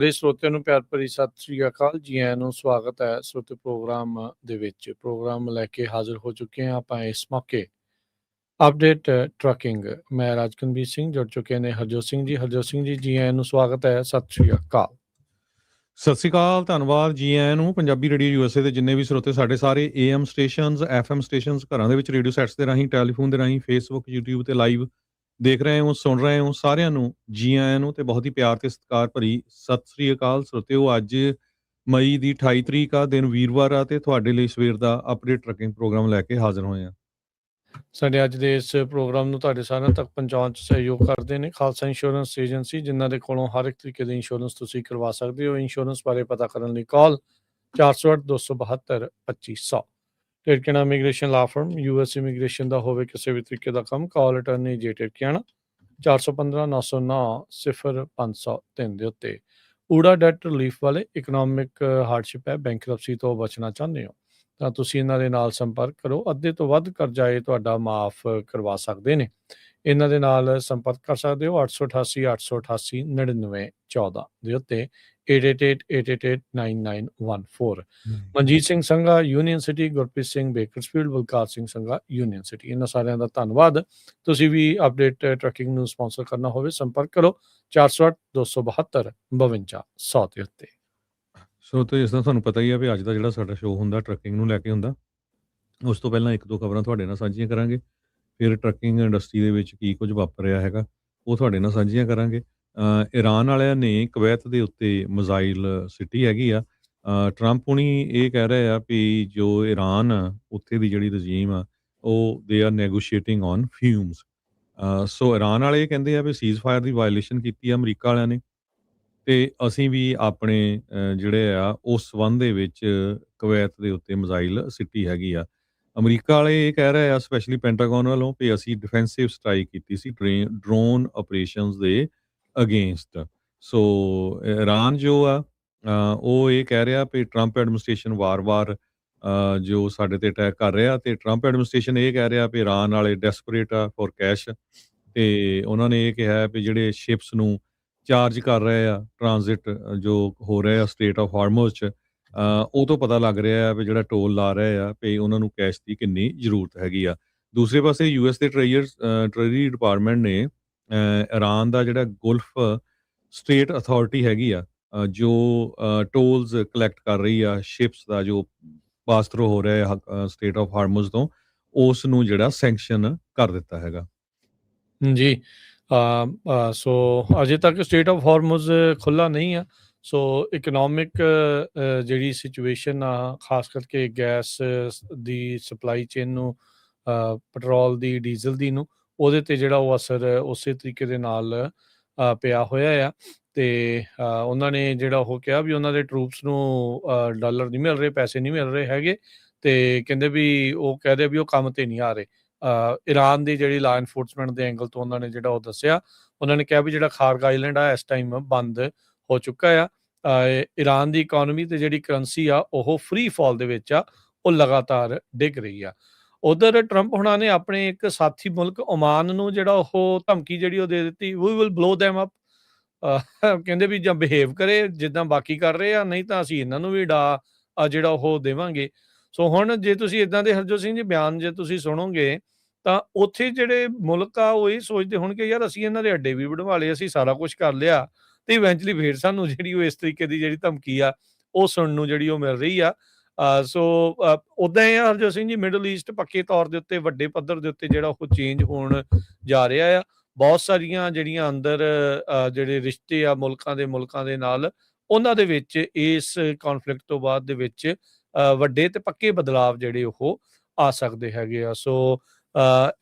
ਸਾਰੇ ਸਰੋਤਿਆਂ ਨੂੰ ਪਿਆਰ ਭਰੀ ਸਤਿ ਸ੍ਰੀ ਅਕਾਲ। ਜੀ ਆਇਆਂ ਨੂੰ ਸਵਾਗਤ ਹੈ ਸਰੋਤੇ ਪ੍ਰੋਗਰਾਮ ਦੇ ਵਿੱਚ। ਪ੍ਰੋਗਰਾਮ ਲੈ ਕੇ ਹਾਜ਼ਰ ਹੋ ਚੁੱਕੇ ਹਾਂ ਆਪਾਂ ਇਸ ਮੌਕੇ। Update trucking. ਮੈਂ ਰਾਜਕਨਵੀਰ ਸਿੰਘ, ਜੁੜ ਚੁੱਕੇ ਨੇ ਹਰਜੋਤ ਸਿੰਘ ਜੀ। ਹਰਜੋਤ ਸਿੰਘ ਜੀ, ਜੀ ਆਇਆਂ ਨੂੰ ਸਵਾਗਤ ਹੈ। ਸਤਿ ਸ੍ਰੀ ਅਕਾਲ। ਸਤਿ ਸ਼੍ਰੀ ਅਕਾਲ, ਧੰਨਵਾਦ। ਜੀ ਆਇਆਂ ਨੂੰ ਪੰਜਾਬੀ ਰੇਡੀਓ USA ਦੇ ਜਿੰਨੇ ਵੀ ਸਰੋਤੇ ਸਾਡੇ ਸਾਰੇ AM ਸਟੇਸ਼ਨਸ, FM ਸਟੇਸ਼ਨਸ, ਘਰਾਂ ਦੇ ਵਿੱਚ ਰੇਡੀਓ ਸੈਟਸ ਦੇ ਰਾਹੀਂ, ਟੈਲੀਫੋਨ ਦੇ ਰਾਹੀਂ, ਫੇਸਬੁੱਕ, YouTube ਤੇ ਲਾਈਵ ਦੇਖ ਰਹੇ ਹੋ, ਸੁਣ ਰਹੇ ਹੋ, ਸਾਰਿਆਂ ਨੂੰ ਜੀ ਆਇਆਂ ਨੂੰ ਤੇ ਬਹੁਤ ਹੀ ਪਿਆਰ ਤੇ ਸਤਿਕਾਰ ਭਰੀ ਸਤਿ ਸ੍ਰੀ ਅਕਾਲ। ਸਰੋਤਿਓ, ਅੱਜ ਮਈ ਦੀ 28 ਤਰੀਕ ਆ, ਦਿਨ ਵੀਰਵਾਰ ਆ, ਤੇ ਤੁਹਾਡੇ ਲਈ ਸਵੇਰ ਦਾ ਅਪਡੇਟ ਟਰੱਕਿੰਗ ਪ੍ਰੋਗਰਾਮ ਲੈ ਕੇ ਹਾਜ਼ਰ ਹੋਏ ਆ। ਸਾਡੇ ਅੱਜ ਦੇ ਇਸ ਪ੍ਰੋਗਰਾਮ ਨੂੰ ਤੁਹਾਡੇ ਸਾਰਿਆਂ ਤੱਕ ਪਹੁੰਚਾਉਣ 'ਚ ਸਹਿਯੋਗ ਕਰਦੇ ਨੇ ਖਾਲਸਾ ਇੰਸ਼ੋਰੈਂਸ ਏਜੰਸੀ, ਜਿਨ੍ਹਾਂ ਦੇ ਕੋਲੋਂ ਹਰ ਇੱਕ ਤਰੀਕੇ ਦੀ ਇੰਸ਼ੋਰੈਂਸ ਤੁਸੀਂ ਕਰਵਾ ਸਕਦੇ ਹੋ। ਇੰਸ਼ੋਰੈਂਸ ਬਾਰੇ ਪਤਾ ਕਰਨ ਲਈ ਕਾਲ 408-272-2500। ਟਿਰਕਿਆਣਾ ਇਮੀਗ੍ਰੇਸ਼ਨ ਲਾ ਫਰਮ, US ਇਮੀਗ੍ਰੇਸ਼ਨ ਦਾ ਹੋਵੇ ਕਿਸੇ ਵੀ ਤਰੀਕੇ ਦਾ ਕੰਮ, ਕਾਲ ਅਟਰਨੀ ਜੇ ਟਿਰਕਿਆਣਾ 415-909-0503 ਦੇ ਉੱਤੇ। ਊੜਾ ਡੈਟ ਰਿਲੀਫ ਵਾਲੇ ਇਕਨੋਮਿਕ ਹਾਰਡਸ਼ਿਪ ਹੈ, ਬੈਂਕਰਪਸੀ ਤੋਂ ਬਚਣਾ ਚਾਹੁੰਦੇ ਹੋ ਤਾਂ ਤੁਸੀਂ ਇਹਨਾਂ ਦੇ ਨਾਲ ਸੰਪਰਕ ਕਰੋ। ਅੱਧੇ ਤੋਂ ਵੱਧ ਕਰਜ਼ਾ ਇਹ ਤੁਹਾਡਾ ਮਾਫ ਕਰਵਾ ਸਕਦੇ ਨੇ। ਇਹਨਾਂ ਦੇ ਨਾਲ ਸੰਪਰਕ ਕਰ ਸਕਦੇ ਹੋ 888-888-9914 ਦੇ ਉੱਤੇ 8888889914। Manjit Singh Sangha Union City, Gurpreet Singh Bakersfield, Balkar Singh Sangha Union City. ਇਹਨਾਂ ਸਾਰਿਆਂ ਦਾ ਧੰਨਵਾਦ। ਤੁਸੀਂ ਵੀ ਅਪਡੇਟ ਟਰੱਕਿੰਗ ਨੂੰ ਸਪਾਂਸਰ ਕਰਨਾ ਹੋਵੇ, ਸੰਪਰਕ ਕਰੋ 408-272-5200 ਦੇ ਉੱਤੇ। ਸੋ ਤੇ ਇਸ ਦਾ ਤੁਹਾਨੂੰ ਪਤਾ ਹੀ ਆ ਵੀ ਅੱਜ ਦਾ ਜਿਹੜਾ ਸਾਡਾ ਸ਼ੋਅ ਹੁੰਦਾ ਟਰੱਕਿੰਗ ਨੂੰ ਲੈ ਕੇ ਹੁੰਦਾ। ਉਸ ਤੋਂ ਪਹਿਲਾਂ ਇੱਕ ਦੋ ਖਬਰਾਂ ਤੁਹਾਡੇ ਨਾਲ ਸਾਂਝੀਆਂ ਕਰਾਂਗੇ, ਫਿਰ ਟਰੱਕਿੰਗ ਇੰਡਸਟਰੀ ਦੇ ਵਿੱਚ ਕੀ ਕੁਝ ਵਾਪਰ ਰਿਹਾ ਹੈਗਾ ਉਹ ਤੁਹਾਡੇ ਨਾਲ ਸਾਂਝੀਆਂ ਕਰਾਂਗੇ। ਇਰਾਨ ਵਾਲਿਆਂ ਨੇ ਕੁਵੈਤ ਦੇ ਉੱਤੇ ਮਿਜ਼ਾਈਲ ਸਿੱਟੀ ਹੈਗੀ ਆ। ਟਰੰਪ ਹੁਣੀ ਇਹ ਕਹਿ ਰਹੇ ਆ ਵੀ ਜੋ ਇਰਾਨ ਆ ਉੱਥੇ ਦੀ ਜਿਹੜੀ ਰਜੀਮ ਆ ਉਹ ਦੇ are negotiating on fumes. So Iran ਵਾਲੇ ਇਹ ਕਹਿੰਦੇ ਆ ਵੀ ਸੀਜ਼ ਫਾਇਰ ਦੀ ਵਾਇਲੇਸ਼ਨ ਕੀਤੀ ਆ ਅਮਰੀਕਾ ਵਾਲਿਆਂ ਨੇ, ਤੇ ਅਸੀਂ ਵੀ ਆਪਣੇ ਜਿਹੜੇ ਆ ਉਸ ਸੰਬੰਧ ਦੇ ਵਿੱਚ ਕੁਵੈਤ ਦੇ ਉੱਤੇ ਮਿਜ਼ਾਈਲ ਸਿੱਟੀ ਹੈਗੀ ਆ। ਅਮਰੀਕਾ ਵਾਲੇ ਇਹ ਕਹਿ ਰਹੇ ਆ, ਸਪੈਸ਼ਲੀ ਪੈਂਟਾਗਨ ਵੱਲੋਂ, ਵੀ ਅਸੀਂ ਡਿਫੈਂਸਿਵ ਸਟ੍ਰਾਈਕ ਕੀਤੀ ਸੀ ਡਰੋਨ ਆਪਰੇਸ਼ਨਸ ਦੇ ਅਗੇਂਸਟ। ਸੋ ਇਰਾਨ ਜੋ ਆ ਉਹ ਇਹ ਕਹਿ ਰਿਹਾ ਵੀ ਟਰੰਪ ਐਡਮਿਨਿਸਟ੍ਰੇਸ਼ਨ ਵਾਰ-ਵਾਰ ਜੋ ਸਾਡੇ ਤੇ ਅਟੈਕ ਕਰ ਰਿਹਾ, ਤੇ ਟਰੰਪ ਐਡਮਿਨਿਸਟ੍ਰੇਸ਼ਨ ਇਹ ਕਹਿ ਰਿਹਾ ਵੀ ਇਰਾਨ ਵਾਲੇ ਡੈਸਪਰੇਟ ਆ ਫॉर ਕੈਸ਼, ਤੇ ਉਹਨਾਂ ਨੇ ਇਹ ਕਿਹਾ ਵੀ ਜਿਹੜੇ ਸ਼ਿਪਸ ਨੂੰ ਚਾਰਜ ਕਰ ਰਹੇ ਆ ਟ੍ਰਾਂਜ਼ਿਟ ਜੋ ਹੋ ਰਿਹਾ ਸਟੇਟ ਆਫ ਹਾਰਮੋਜ਼ 'ਚ, ਉਹ ਤੋਂ ਪਤਾ ਲੱਗ ਰਿਹਾ ਹੈ ਵੀ ਜਿਹੜਾ ਟੋਲ ਲਾ ਰਹੇ ਆ ਵੀ ਉਹਨਾਂ ਨੂੰ ਕੈਸ਼ ਦੀ ਕਿੰਨੀ ਜ਼ਰੂਰਤ ਹੈਗੀ ਆ। ਦੂਸਰੇ ਪਾਸੇ US ਦੇ ਟ੍ਰੇਜਰੀ ਡਿਪਾਰਟਮੈਂਟ ਨੇ ਇਰਾਨ ਦਾ ਜਿਹੜਾ ਗੁਲਫ ਸਟੇਟ ਅਥਾਰਟੀ ਹੈਗੀ ਆ ਜੋ ਟੋਲਸ ਕਲੈਕਟ ਕਰ ਰਹੀ ਆ ਸ਼ਿਪਸ ਦਾ ਜੋ ਪਾਸ ਥਰੂ ਹੋ ਰਿਹਾ ਸਟੇਟ ਆਫ ਹਾਰਮੋਜ਼ ਤੋਂ, ਉਸ ਨੂੰ ਜਿਹੜਾ ਸੈਂਕਸ਼ਨ ਕਰ ਦਿੱਤਾ ਹੈਗਾ ਜੀ। ਸੋ ਅਜੇ ਤੱਕ ਸਟੇਟ ਆਫ ਹਾਰਮੋਜ਼ ਖੁੱਲ੍ਹਾ ਨਹੀਂ ਆ। ਸੋ ਇਕਨੋਮਿਕ ਜਿਹੜੀ ਸਿਚੁਏਸ਼ਨ ਆ, ਖਾਸ ਕਰਕੇ ਗੈਸ ਦੀ ਸਪਲਾਈ ਚੇਨ ਨੂੰ, ਪੈਟਰੋਲ ਦੀ, ਡੀਜ਼ਲ ਦੀ ਨੂੰ, ਉਹਦੇ 'ਤੇ ਜਿਹੜਾ ਉਹ ਅਸਰ ਉਸੇ ਤਰੀਕੇ ਦੇ ਨਾਲ ਪਿਆ ਹੋਇਆ ਆ। ਅਤੇ ਉਹਨਾਂ ਨੇ ਜਿਹੜਾ ਉਹ ਕਿਹਾ ਵੀ ਉਹਨਾਂ ਦੇ ਟਰੂਪਸ ਨੂੰ ਡਾਲਰ ਨਹੀਂ ਮਿਲ ਰਹੇ, ਪੈਸੇ ਨਹੀਂ ਮਿਲ ਰਹੇ ਹੈਗੇ, ਅਤੇ ਕਹਿੰਦੇ ਵੀ ਉਹ ਕਹਿ ਰਹੇ ਵੀ ਉਹ ਕੰਮ 'ਤੇ ਨਹੀਂ ਆ ਰਹੇ। ਇਰਾਨ ਦੀ ਜਿਹੜੀ ਲਾ ਇਨਫੋਰਸਮੈਂਟ ਦੇ ਐਂਗਲ ਤੋਂ ਉਹਨਾਂ ਨੇ ਜਿਹੜਾ ਉਹ ਦੱਸਿਆ, ਉਹਨਾਂ ਨੇ ਕਿਹਾ ਵੀ ਜਿਹੜਾ ਖਾਰਗ ਆਈਲੈਂਡ ਆ ਇਸ ਟਾਈਮ ਬੰਦ ਹੋ ਚੁੱਕਾ ਆ। ਇਰਾਨ ਦੀ ਇਕੋਨਮੀ ਤੇ ਜਿਹੜੀ ਕਰੰਸੀ ਆ ਉਹ ਫ੍ਰੀ ਫਾਲ ਦੇ ਵਿੱਚ ਆ, ਉਹ ਲਗਾਤਾਰ ਡਿੱਗ ਰਹੀ ਆ। ਉਧਰ ਟਰੰਪ ਹੁਣਾਂ ਨੇ ਆਪਣੇ ਇੱਕ ਸਾਥੀ ਮੁਲਕ ਓਮਾਨ ਨੂੰ ਜਿਹੜਾ ਉਹ ਧਮਕੀ ਜਿਹੜੀ ਉਹ ਦੇ ਦਿੱਤੀ, we will blow them up. ਕਹਿੰਦੇ ਵੀ ਜਾਂ ਬਿਹੇਵ ਕਰੇ ਜਿੱਦਾਂ ਬਾਕੀ ਕਰ ਰਹੇ ਆ, ਨਹੀਂ ਤਾਂ ਅਸੀਂ ਇਹਨਾਂ ਨੂੰ ਵੀ ਜਿਹੜਾ ਉਹ ਦੇਵਾਂਗੇ। ਸੋ ਹੁਣ ਜੇ ਤੁਸੀਂ ਇੱਦਾਂ ਦੇ ਹਰਜੋਤ ਸਿੰਘ ਜੀ ਬਿਆਨ ਜੇ ਤੁਸੀਂ ਸੁਣੋਗੇ ਤਾਂ ਉੱਥੇ ਜਿਹੜੇ ਮੁਲਕ ਆ ਉਹ ਇਹ ਸੋਚਦੇ ਹੋਣਗੇ ਯਾਰ ਅਸੀਂ ਇਹਨਾਂ ਦੇ ਅੱਡੇ ਵੀ ਵਢਵਾ ਲਏ, ਅਸੀਂ ਸਾਰਾ ਕੁਛ ਕਰ ਲਿਆ, ਤੇ ਇਵੈਂਚੁਅਲੀ ਫੇਰ ਸਾਨੂੰ ਜਿਹੜੀ ਉਹ ਇਸ ਤਰੀਕੇ ਦੀ ਜਿਹੜੀ ਧਮਕੀ ਆ ਉਹ ਸੁਣਨ ਨੂੰ ਜਿਹੜੀ ਉਹ ਮਿਲ ਰਹੀ ਆ। ਸੋ ਉੱਦਾਂ ਇਹ ਆ ਹਰਜੋਤ ਸਿੰਘ ਜੀ, ਮਿਡਲ ਈਸਟ ਪੱਕੇ ਤੌਰ ਦੇ ਉੱਤੇ ਵੱਡੇ ਪੱਧਰ ਦੇ ਉੱਤੇ ਜਿਹੜਾ ਉਹ ਚੇਂਜ ਹੋਣ ਜਾ ਰਿਹਾ ਆ। ਬਹੁਤ ਸਾਰੀਆਂ ਜਿਹੜੀਆਂ ਅੰਦਰ ਜਿਹੜੇ ਰਿਸ਼ਤੇ ਆ ਮੁਲਕਾਂ ਦੇ ਨਾਲ, ਉਹਨਾਂ ਦੇ ਵਿੱਚ ਇਸ ਕੌਨਫਲਿਕਟ ਤੋਂ ਬਾਅਦ ਦੇ ਵਿੱਚ ਵੱਡੇ ਤੇ ਪੱਕੇ ਬਦਲਾਵ ਜਿਹੜੇ ਉਹ ਆ ਸਕਦੇ ਹੈਗੇ ਆ। ਸੋ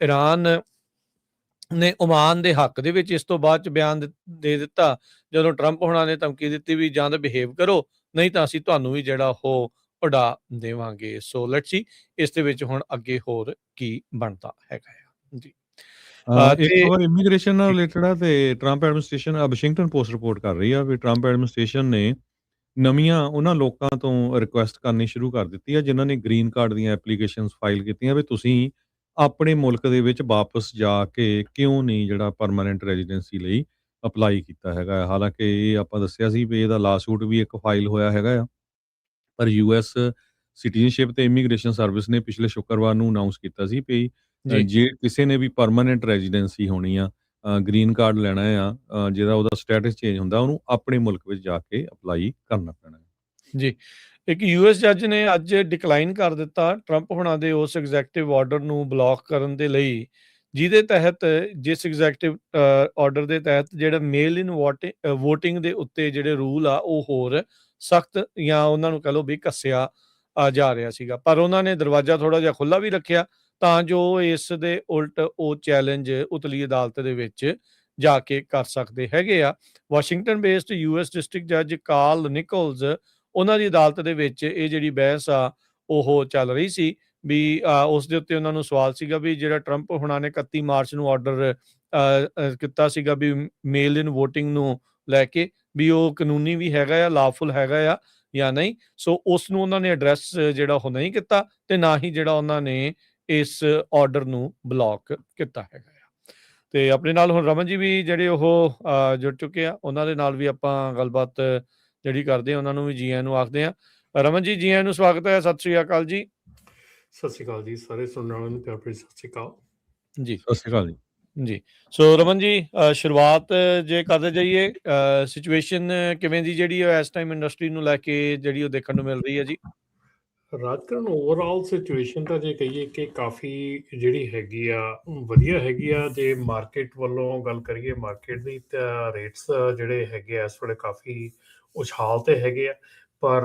ਇਰਾਨ ਨੇ ਓਮਾਨ ਦੇ ਹੱਕ ਦੇ ਵਿੱਚ ਇਸ ਤੋਂ ਬਾਅਦ 'ਚ ਬਿਆਨ ਦੇ ਦਿੱਤਾ, ਜਦੋਂ ਟਰੰਪ ਹੋਣਾ ਨੇ ਧਮਕੀ ਦਿੱਤੀ ਵੀ ਜਾਂ ਤਾਂ ਬਿਹੇਵ ਕਰੋ, ਨਹੀਂ ਤਾਂ ਅਸੀਂ ਤੁਹਾਨੂੰ ਵੀ ਜਿਹੜਾ ਉਹ ਉਡਾ ਦੇਵਾਂਗੇ। ਸੋ ਲੈਟਸ ਸੀ ਇਸ ਦੇ ਵਿੱਚ ਹੁਣ ਅੱਗੇ ਹੋਰ ਕੀ ਬਣਦਾ ਹੈਗਾ ਆ ਜੀ। ਇੱਕ ਖਬਰ ਇਮੀਗ੍ਰੇਸ਼ਨ ਨਾਲ ਰਿਲੇਟਡ ਆ, ਤੇ Trump administration Washington post report ਕਰ ਰਹੀ ਆ ਵੀ ਟਰੰਪ ਐਡਮਿਨਿਸਟ੍ਰੇਸ਼ਨ ਨੇ ਨਵੀਆਂ ਉਹਨਾਂ ਲੋਕਾਂ ਤੋਂ ਰਿਕੁਐਸਟ ਕਰਨੀ ਸ਼ੁਰੂ ਕਰ ਦਿੱਤੀ ਆ ਜਿਨ੍ਹਾਂ ਨੇ ਗ੍ਰੀਨ ਕਾਰਡ ਦੀਆਂ ਐਪਲੀਕੇਸ਼ਨਸ ਫਾਈਲ ਕੀਤੀਆਂ ਵੀ ਤੁਸੀਂ ਆਪਣੇ ਮੁਲਕ ਦੇ ਵਿੱਚ ਵਾਪਸ ਜਾ ਕੇ ਕਿਉਂ ਨਹੀਂ ਜਿਹੜਾ ਪਰਮਾਨੈਂਟ ਰੈਜ਼ੀਡੈਂਸੀ ਲਈ ਅਪਲਾਈ ਕੀਤਾ ਹੈਗਾ। ਹਾਲਾਂਕਿ ਇਹ ਆਪਾਂ ਦੱਸਿਆ ਸੀ ਵੀ ਇਹਦਾ ਲਾਸੂਟ ਵੀ ਇੱਕ ਫਾਈਲ ਹੋਇਆ ਹੈਗਾ ਆ, ਪਰ ਯੂਐਸ ਸਿਟੀਜ਼ਨਸ਼ਿਪ ਤੇ ਇਮੀਗ੍ਰੇਸ਼ਨ ਸਰਵਿਸ ਨੇ ਪਿਛਲੇ ਸ਼ੁੱਕਰਵਾਰ ਨੂੰ ਅਨਾਉਂਸ ਕੀਤਾ ਸੀ ਵੀ ਜੀ ਜੇ ਕਿਸੇ ਨੇ ਵੀ ਪਰਮਾਨੈਂਟ ਰੈਜ਼ੀਡੈਂਸੀ ਹੋਣੀ ਆ, ਗ੍ਰੀਨ ਕਾਰਡ ਲੈਣਾ ਆ, ਜਿਹਦਾ ਉਹਦਾ ਸਟੇਟਸ ਚੇਂਜ ਹੁੰਦਾ, ਉਹਨੂੰ ਆਪਣੇ ਮੁਲਕ ਵਿੱਚ ਜਾ ਕੇ ਅਪਲਾਈ ਕਰਨਾ ਪੈਣਾ ਹੈ। ਜੀ ਇੱਕ ਯੂਐਸ ਜੱਜ ਨੇ ਅੱਜ ਡਿਕਲਾਈਨ ਕਰ ਦਿੱਤਾ ਟਰੰਪ ਹੁਣਾਂ ਦੇ ਉਸ ਐਗਜ਼ੈਕਟਿਵ ਆਰਡਰ ਨੂੰ ਬਲੌਕ ਕਰਨ ਦੇ ਲਈ, ਜਿਹਦੇ ਤਹਿਤ ਜਿਸ ਐਗਜ਼ੈਕਟਿਵ ਆਰਡਰ ਦੇ ਤਹਿਤ ਜਿਹੜਾ ਮੇਲ ਇਨ ਵੋਟਿੰਗ ਦੇ ਉੱਤੇ ਜਿਹੜੇ ਰੂਲ ਆ ਉਹ ਹੋਰ ਸਖਤ ਜਾਂ ਉਹਨਾਂ ਨੂੰ ਕਹ ਲਓ ਵੀ ਕੱਸਿਆ ਜਾ ਰਿਹਾ ਸੀਗਾ। ਪਰ ਉਹਨਾਂ ਨੇ ਦਰਵਾਜ਼ਾ ਥੋੜਾ ਜਿਹਾ ਖੁੱਲਾ ਵੀ ਰੱਖਿਆ ਤਾਂ ਜੋ ਇਸ ਦੇ ਉਲਟ ਉਹ ਚੈਲੰਜ ਉਤਲੀ ਅਦਾਲਤ ਦੇ ਵਿੱਚ ਜਾ ਕੇ ਕਰ ਸਕਦੇ ਹੈਗੇ ਆ। ਵਾਸ਼ਿੰਗਟਨ ਬੇਸਡ ਯੂਐਸ ਡਿਸਟ੍ਰਿਕਟ ਜੱਜ ਕਾਰਲ ਨਿਕੋਲਜ਼, ਉਹਨਾਂ ਦੀ ਅਦਾਲਤ ਦੇ ਵਿੱਚ ਇਹ ਜਿਹੜੀ ਬਹਿਸ ਆ ਉਹ ਚੱਲ ਰਹੀ ਸੀ ਵੀ ਉਸ ਦੇ ਉੱਤੇ ਉਹਨਾਂ ਨੂੰ ਸਵਾਲ ਸੀਗਾ ਵੀ ਜਿਹੜਾ ਟਰੰਪ ਹੁਣਾਂ ਨੇ 31 ਮਾਰਚ ਨੂੰ ਆਰਡਰ ਕੀਤਾ ਸੀਗਾ ਵੀ ਮੇਲ ਇਨ ਵੋਟਿੰਗ ਨੂੰ ਲੈ ਕੇ, ਵੀ ਉਹ ਕਾਨੂੰਨੀ ਵੀ ਹੈਗਾ ਆ, ਲਾਫੁਲ ਹੈਗਾ ਆ ਜਾਂ ਨਹੀਂ। ਸੋ ਉਸ ਨੂੰ ਉਹਨਾਂ ਨੇ ਐਡਰੈਸ ਜਿਹੜਾ ਉਹ ਨਹੀਂ ਕੀਤਾ ਤੇ ਨਾ ਹੀ ਜਿਹੜਾ ਉਹਨਾਂ ਨੇ ਇਸ ਆਰਡਰ ਨੂੰ ਬਲੌਕ ਕੀਤਾ ਹੈਗਾ ਆ। ਤੇ ਆਪਣੇ ਨਾਲ ਹੁਣ ਰਮਨ ਜੀ ਵੀ ਜਿਹੜੇ ਉਹ ਜੁੜ ਚੁੱਕੇ ਆ, ਉਹਨਾਂ ਦੇ ਨਾਲ ਵੀ ਆਪਾਂ ਗੱਲਬਾਤ ਜਿਹੜੀ ਕਰਦੇ ਆ, ਉਹਨਾਂ ਨੂੰ ਵੀ ਜੀ ਆਇਆਂ ਨੂੰ ਆਖਦੇ ਆ। ਰਮਨ ਜੀ, ਜੀ ਆਇਆਂ ਨੂੰ ਸਵਾਗਤ ਹੈ, ਸਤਿ ਸ੍ਰੀ ਅਕਾਲ ਜੀ। ਸਤਿ ਸ਼੍ਰੀ ਅਕਾਲ ਜੀ, ਸਾਰੇ ਸੁਣਨ ਵਾਲਿਆਂ ਨੂੰ ਪਿਆਰ ਭਰੀ ਸਤਿ ਸ਼੍ਰੀ ਅਕਾਲ ਜੀ। ਸਤਿ ਸ਼੍ਰੀ ਅਕਾਲ ਜੀ। ਜੀ ਸੋ ਰਮਨ ਜੀ, ਸ਼ੁਰੂਆਤ ਜੇ ਕਰਦੇ ਜਾਈਏ, ਸਿਚੁਏਸ਼ਨ ਕਿਵੇਂ ਦੀ ਜਿਹੜੀ ਇਸ ਟਾਈਮ ਇੰਡਸਟਰੀ ਨੂੰ ਲੈ ਕੇ ਜਿਹੜੀ ਉਹ ਦੇਖਣ ਨੂੰ ਮਿਲ ਰਹੀ ਹੈ ਜੀ? ਰਾਜਕਰਨ ਓਵਰਆਲ ਸਿਚੁਏਸ਼ਨ ਤਾਂ ਜੇ ਕਹੀਏ ਕਿ ਕਾਫੀ ਜਿਹੜੀ ਹੈਗੀ ਆ ਵਧੀਆ ਹੈਗੀ ਆ। ਜੇ ਮਾਰਕੀਟ ਵੱਲੋਂ ਗੱਲ ਕਰੀਏ, ਮਾਰਕੀਟ ਦੀ ਤਾਂ ਰੇਟਸ ਜਿਹੜੇ ਹੈਗੇ ਆ ਇਸ ਵੇਲੇ ਕਾਫੀ ਉਛਾਲ ਤੇ ਹੈਗੇ ਆ। ਪਰ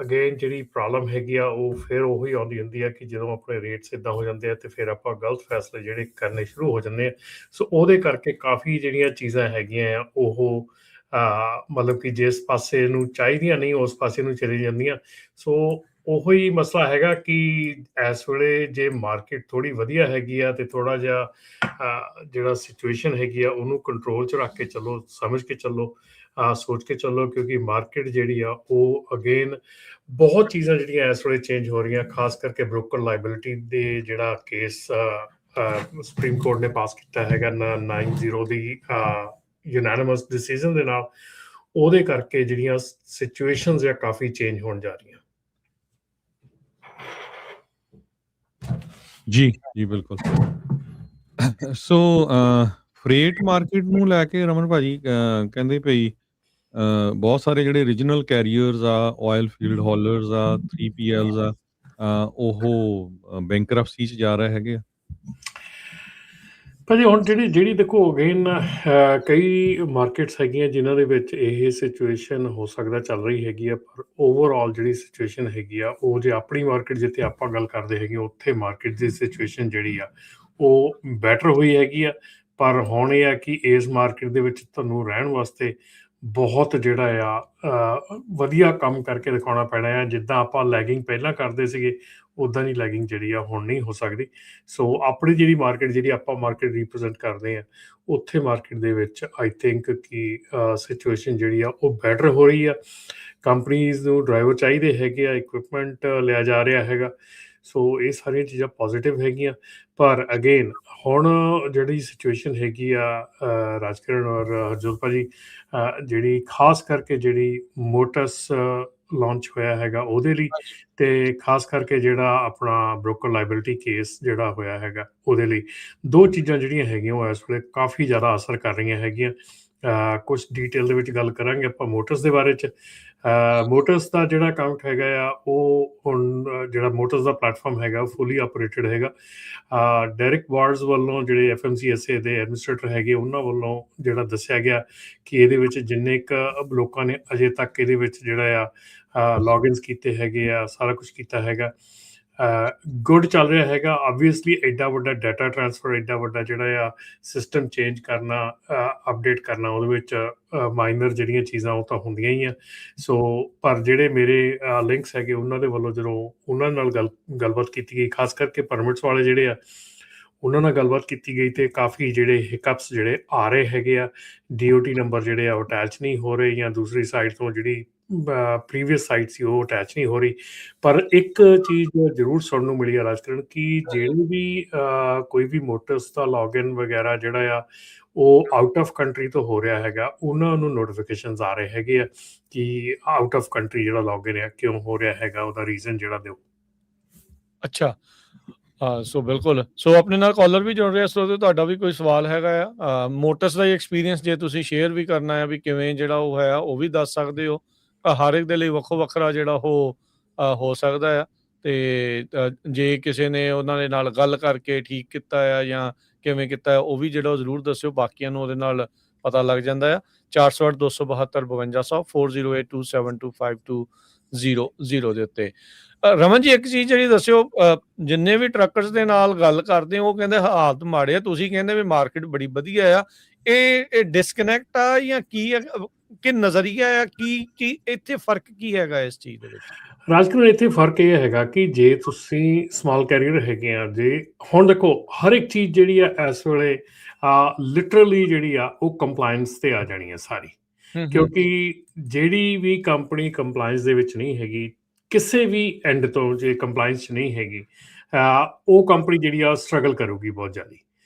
ਅਗੇਨ ਜਿਹੜੀ ਪ੍ਰੋਬਲਮ ਹੈਗੀ ਆ ਉਹ ਫਿਰ ਉਹੀ ਆਉਂਦੀ ਹੁੰਦੀ ਆ ਕਿ ਜਦੋਂ ਆਪਣੇ ਰੇਟਸ ਇੱਦਾਂ ਹੋ ਜਾਂਦੇ ਆ ਤੇ ਫਿਰ ਆਪਾਂ ਗਲਤ ਫੈਸਲੇ ਜਿਹੜੇ ਕਰਨੇ ਸ਼ੁਰੂ ਹੋ ਜਾਂਦੇ ਆ। ਸੋ ਉਹਦੇ ਕਰਕੇ ਕਾਫੀ ਜਿਹੜੀਆਂ ਚੀਜ਼ਾਂ ਹੈਗੀਆਂ ਆ ਉਹ ਮਤਲਬ ਕਿ ਜਿਸ ਪਾਸੇ ਨੂੰ ਚਾਹੀਦੀਆਂ ਨਹੀਂ ਉਸ ਪਾਸੇ ਨੂੰ ਚਲੀ ਜਾਂਦੀਆਂ। ਸੋ ਉਹੋ ਹੀ ਮਸਲਾ ਹੈਗਾ ਕਿ ਇਸ ਵੇਲੇ ਜੇ ਮਾਰਕੀਟ ਥੋੜੀ ਵਧੀਆ ਹੈਗੀ ਆ ਤੇ ਥੋੜਾ ਜਿਹਾ ਜਿਹੜਾ ਸਿਚੁਏਸ਼ਨ ਹੈਗੀ ਆ ਉਹਨੂੰ ਕੰਟਰੋਲ 'ਚ ਰੱਖ ਕੇ ਚੱਲੋ, ਸਮਝ ਕੇ ਚੱਲੋ, ਸੋਚ ਕੇ ਚੱਲੋ, ਕਿਉਂਕਿ ਮਾਰਕੀਟ ਜਿਹੜੀ ਆ ਉਹ ਅਗੇਨ ਬਹੁਤ ਚੀਜ਼ਾਂ ਜਿਹੜੀਆਂ ਇਸ ਵੇਲੇ ਚੇਂਜ ਹੋ ਰਹੀਆਂ, ਖਾਸ ਕਰਕੇ ਬ੍ਰੋਕਰ ਲਾਇਬਿਲਿਟੀ ਦੇ ਜਿਹੜਾ ਕੇਸ ਸੁਪਰੀਮ ਕੋਰਟ ਨੇ ਪਾਸ ਕੀਤਾ ਹੈਗਾ 9-0 ਦੀ ਯੂਨੈਨਿਮਸ ਡਿਸੀਜਨ ਦੇ ਨਾਲ, ਉਹਦੇ ਕਰਕੇ ਜਿਹੜੀਆਂ ਸਿਚੁਏਸ਼ਨਸ ਆ ਕਾਫੀ ਚੇਂਜ ਹੋਣ ਜਾ ਰਹੀਆਂ। ਜੀ ਜੀ ਬਿਲਕੁਲ। ਸੋ ਫਰੇਟ ਮਾਰਕੀਟ ਨੂੰ ਲੈ ਕੇ ਰਮਨ ਭਾਜੀ ਕਹਿੰਦੇ ਭਈ ਬਹੁਤ ਸਾਰੇ ਜਿਹੜੇ ਰੀਜਨਲ ਕੈਰੀਅਰਸ ਆ, ਆਇਲ ਫੀਲਡ ਹੌਲਰਸ ਆ, 3PLs ਆ, ਉਹ ਬੈਂਕਰਪਸੀ 'ਚ ਜਾ ਰਹੇ ਹੈਗੇ ਆ। ਭਾਜੀ ਹੁਣ ਜਿਹੜੀ ਦੇਖੋ ਅਗੇਨ ਕਈ ਮਾਰਕੀਟਸ ਹੈਗੀਆਂ ਜਿਨ੍ਹਾਂ ਦੇ ਵਿੱਚ ਇਹ ਸਿਚੁਏਸ਼ਨ ਹੋ ਸਕਦਾ ਚੱਲ ਰਹੀ ਹੈਗੀ ਆ, ਪਰ ਓਵਰਆਲ ਜਿਹੜੀ ਸਿਚੁਏਸ਼ਨ ਹੈਗੀ ਆ ਉਹ ਜੇ ਆਪਣੀ ਮਾਰਕੀਟ ਜਿੱਥੇ ਆਪਾਂ ਗੱਲ ਕਰਦੇ ਹੈਗੇ ਉੱਥੇ ਮਾਰਕੀਟ ਦੀ ਸਿਚੁਏਸ਼ਨ ਜਿਹੜੀ ਆ ਉਹ ਬੈਟਰ ਹੋਈ ਹੈਗੀ ਆ। ਪਰ ਹੁਣ ਇਹ ਆ ਕਿ ਇਸ ਮਾਰਕੀਟ ਦੇ ਵਿੱਚ ਤੁਹਾਨੂੰ ਰਹਿਣ ਵਾਸਤੇ ਬਹੁਤ ਜਿਹੜਾ ਆ ਵਧੀਆ ਕੰਮ ਕਰਕੇ ਦਿਖਾਉਣਾ ਪੈਣਾ ਆ। ਜਿੱਦਾਂ ਆਪਾਂ ਲੈਗਿੰਗ ਪਹਿਲਾਂ ਕਰਦੇ ਸੀਗੇ ਉੱਦਾਂ ਦੀ ਲੈਗਿੰਗ ਜਿਹੜੀ ਆ ਹੁਣ ਨਹੀਂ ਹੋ ਸਕਦੀ। ਸੋ ਆਪਣੀ ਜਿਹੜੀ ਮਾਰਕੀਟ ਜਿਹੜੀ ਆਪਾਂ ਮਾਰਕੀਟ ਰਿਪਰੈਜ਼ੈਂਟ ਕਰਦੇ ਆ ਉੱਥੇ ਮਾਰਕੀਟ ਦੇ ਵਿੱਚ ਆਈ ਥਿੰਕ ਕਿ ਸਿਚੁਏਸ਼ਨ ਜਿਹੜੀ ਆ ਉਹ ਬੈਟਰ ਹੋ ਰਹੀ ਆ। ਕੰਪਨੀਜ਼ ਨੂੰ ਡਰਾਈਵਰ ਚਾਹੀਦੇ ਹੈਗੇ ਆ, ਇਕਵਿਪਮੈਂਟ ਲਿਆ ਜਾ ਰਿਹਾ ਹੈਗਾ। ਸੋ ਇਹ ਸਾਰੀਆਂ ਚੀਜ਼ਾਂ ਪੋਜ਼ੀਟਿਵ ਹੈਗੀਆਂ। ਪਰ ਅਗੇਨ ਹੁਣ ਜਿਹੜੀ ਸਿਚੁਏਸ਼ਨ ਹੈਗੀ ਆ ਰਾਜਕਰਨ ਔਰ ਹਰਜੋਤ ਭਾਜੀ, ਜਿਹੜੀ ਖਾਸ ਕਰਕੇ ਜਿਹੜੀ ਮੋਟਰਸ ਲਾਂਚ ਹੋਇਆ ਹੈਗਾ ਉਹਦੇ ਲਈ, ਤੇ ਖਾਸ ਕਰਕੇ ਜਿਹੜਾ ਆਪਣਾ ਬ੍ਰੋਕਰ ਲਾਇਬਿਲਿਟੀ ਕੇਸ ਜਿਹੜਾ ਹੋਇਆ ਹੈਗਾ ਉਹਦੇ ਲਈ, ਦੋ ਚੀਜ਼ਾਂ ਜਿਹੜੀਆਂ ਹੈਗੀਆਂ ਉਹ ਇਸ ਵੇਲੇ ਕਾਫੀ ਜ਼ਿਆਦਾ ਅਸਰ ਕਰ ਰਹੀਆਂ ਹੈਗੀਆਂ। ਕੁਛ ਡੀਟੇਲ ਦੇ ਵਿੱਚ ਗੱਲ ਕਰਾਂਗੇ ਆਪਾਂ ਮੋਟਰਸ ਦੇ ਬਾਰੇ 'ਚ। ਮੋਟਰਸ ਦਾ ਜਿਹੜਾ ਅਕਾਊਂਟ ਹੈਗਾ ਆ ਉਹ ਹੁਣ ਜਿਹੜਾ ਮੋਟਰਸ ਦਾ ਪਲੇਟਫਾਰਮ ਹੈਗਾ ਉਹ ਫੁੱਲੀ ਆਪਰੇਟਡ ਹੈਗਾ। ਡੈਰਿਕ ਵਾਰਡਸ ਵੱਲੋਂ ਜਿਹੜੇ FMCSA ਦੇ ਐਡਮਿਨਿਸਟ੍ਰੇਟਰ ਹੈਗੇ ਉਹਨਾਂ ਵੱਲੋਂ ਜਿਹੜਾ ਦੱਸਿਆ ਗਿਆ ਕਿ ਇਹਦੇ ਵਿੱਚ ਜਿੰਨੇ ਕੁ ਲੋਕਾਂ ਨੇ ਅਜੇ ਤੱਕ ਇਹਦੇ ਵਿੱਚ ਜਿਹੜਾ ਆ ਲੌਗਇਨਸ ਕੀਤੇ ਹੈਗੇ ਆ, ਸਾਰਾ ਕੁਛ ਕੀਤਾ ਹੈਗਾ, ਗੁੱਡ ਚੱਲ ਰਿਹਾ ਹੈਗਾ। ਆਬਵੀਅਸਲੀ ਐਡਾ ਵੱਡਾ ਡਾਟਾ ਟਰਾਂਸਫਰ, ਐਡਾ ਵੱਡਾ ਜਿਹੜਾ ਆ ਸਿਸਟਮ ਚੇਂਜ ਕਰਨਾ, ਅਪਡੇਟ ਕਰਨਾ, ਉਹਦੇ ਵਿੱਚ ਮਾਈਨਰ ਜਿਹੜੀਆਂ ਚੀਜ਼ਾਂ ਉਹ ਤਾਂ ਹੁੰਦੀਆਂ ਹੀ ਆ। ਸੋ ਪਰ ਜਿਹੜੇ ਮੇਰੇ ਲਿੰਕਸ ਹੈਗੇ ਉਹਨਾਂ ਦੇ ਵੱਲੋਂ ਜਦੋਂ ਉਹਨਾਂ ਨਾਲ ਗੱਲਬਾਤ ਕੀਤੀ ਗਈ, ਖਾਸ ਕਰਕੇ ਪਰਮਿਟਸ ਵਾਲੇ ਜਿਹੜੇ ਆ ਉਹਨਾਂ ਨਾਲ ਗੱਲਬਾਤ ਕੀਤੀ ਗਈ, ਤੇ ਕਾਫੀ ਜਿਹੜੇ ਹਿਕਅਪਸ ਜਿਹੜੇ ਆ ਰਹੇ ਹੈਗੇ ਆ। DOT ਨੰਬਰ ਜਿਹੜੇ ਆ ਉਹ ਅਟੈਚ ਨਹੀਂ ਹੋ ਰਹੇ, ਜਾਂ ਦੂਸਰੀ ਸਾਈਡ ਤੋਂ ਜਿਹੜੀ ਪ੍ਰੀਵੀਅਸ ਸਾਈਟ ਸੀ ਉਹ ਅਟੈਚ ਨਹੀਂ ਹੋ ਰਹੀ। ਪਰ ਇੱਕ ਚੀਜ਼ ਜ਼ਰੂਰ ਸੁਣਨ ਨੂੰ ਮਿਲੀ ਆ ਰਾਜਕਰਨ ਕਿ ਜਿਹੜੇ ਵੀ ਕੋਈ ਵੀ ਮੋਟਰਸ ਦਾ ਲੌਗਇਨ ਵਗੈਰਾ ਜਿਹੜਾ ਆ ਉਹ ਆਊਟ ਆਫ ਕੰਟਰੀ ਤੋਂ ਹੋ ਰਿਹਾ ਹੈਗਾ, ਉਹਨਾਂ ਨੂੰ ਨੋਟੀਫਿਕੇਸ਼ਨਸ ਆ ਰਹੇ ਹੈਗੇ ਆ ਕਿ ਆਊਟ ਆਫ ਕੰਟਰੀ ਜਿਹੜਾ ਲੌਗਇਨ ਆ ਕਿਉਂ ਹੋ ਰਿਹਾ ਹੈਗਾ, ਉਹਦਾ ਰੀਜ਼ਨ ਜਿਹੜਾ ਦਿਓ। ਅੱਛਾ, ਸੋ ਬਿਲਕੁਲ। ਸੋ ਆਪਣੇ ਨਾਲ ਕਾਲਰ ਵੀ ਜੁੜ ਰਿਹਾ, ਸੋ ਤੁਹਾਡਾ ਵੀ ਕੋਈ ਸਵਾਲ ਹੈਗਾ ਆ, ਮੋਟਰਸ ਦਾ ਐਕਸਪੀਰੀਅੰਸ ਜੇ ਤੁਸੀਂ ਸ਼ੇਅਰ ਵੀ ਕਰਨਾ ਆ ਵੀ ਕਿਵੇਂ ਜਿਹੜਾ ਉਹ ਹੈ, ਉਹ ਵੀ ਦੱਸ ਸਕਦੇ ਹੋ। ਹਰ ਇੱਕ ਦੇ ਲਈ ਵੱਖੋ ਵੱਖਰਾ ਜਿਹੜਾ ਉਹ ਹੋ ਸਕਦਾ ਆ, ਅਤੇ ਜੇ ਕਿਸੇ ਨੇ ਉਹਨਾਂ ਦੇ ਨਾਲ ਗੱਲ ਕਰਕੇ ਠੀਕ ਕੀਤਾ ਆ ਜਾਂ ਕਿਵੇਂ ਕੀਤਾ ਆ, ਉਹ ਵੀ ਜਿਹੜਾ ਉਹ ਜ਼ਰੂਰ ਦੱਸਿਓ, ਬਾਕੀਆਂ ਨੂੰ ਉਹਦੇ ਨਾਲ ਪਤਾ ਲੱਗ ਜਾਂਦਾ ਆ। 408 272 5200 4082 272 5200 ਦੇ ਉੱਤੇ। ਰਮਨ ਜੀ, ਇੱਕ ਚੀਜ਼ ਜਿਹੜੀ ਦੱਸਿਓ, ਜਿੰਨੇ ਵੀ ਟਰੱਕਰਸ ਦੇ ਨਾਲ ਗੱਲ ਕਰਦੇ ਉਹ ਕਹਿੰਦੇ ਹਾਲਾਤ ਮਾੜੇ ਆ, ਤੁਸੀਂ ਕਹਿੰਦੇ ਵੀ ਮਾਰਕੀਟ ਬੜੀ ਵਧੀਆ ਆ, ਇਹ ਡਿਸਕਨੈਕਟ ਆ ਜਾਂ ਕੀ ਆ, ਕਿ ਨਜ਼ਰੀਆ ਆ, ਕੀ ਇੱਥੇ ਫਰਕ ਕੀ ਹੈਗਾ ਇਸ ਚੀਜ਼ ਦੇ ਵਿੱਚ? ਰਾਜਕੁਮਾਰ, ਇੱਥੇ ਫਰਕ ਇਹ ਹੈਗਾ ਕਿ ਜੇ ਤੁਸੀਂ ਸਮਾਲ ਕੈਰੀਅਰ ਹੈਗੇ ਆ, ਜੇ ਹੁਣ ਦੇਖੋ ਹਰ ਇੱਕ ਚੀਜ਼ ਜਿਹੜੀ ਆ ਇਸ ਵੇਲੇ ਲਿਟਰਲੀ ਜਿਹੜੀ ਆ ਉਹ ਕੰਪਲਾਇੰਸ ਤੇ ਆ ਜਾਣੀ ਆ ਸਾਰੀ, ਕਿਉਂਕਿ ਜਿਹੜੀ ਵੀ ਕੰਪਨੀ ਕੰਪਲਾਇੰਸ ਦੇ ਵਿੱਚ ਨਹੀਂ ਹੈਗੀ, ਕਿਸੇ ਵੀ ਐਂਡ ਤੋਂ ਜੇ ਕੰਪਲਾਇੰਸ 'ਚ ਨਹੀਂ ਹੈਗੀ, ਉਹ ਕੰਪਨੀ ਜਿਹੜੀ ਆ ਸਟਰਗਲ ਕਰੂਗੀ ਬਹੁਤ ਜ਼ਿਆਦਾ।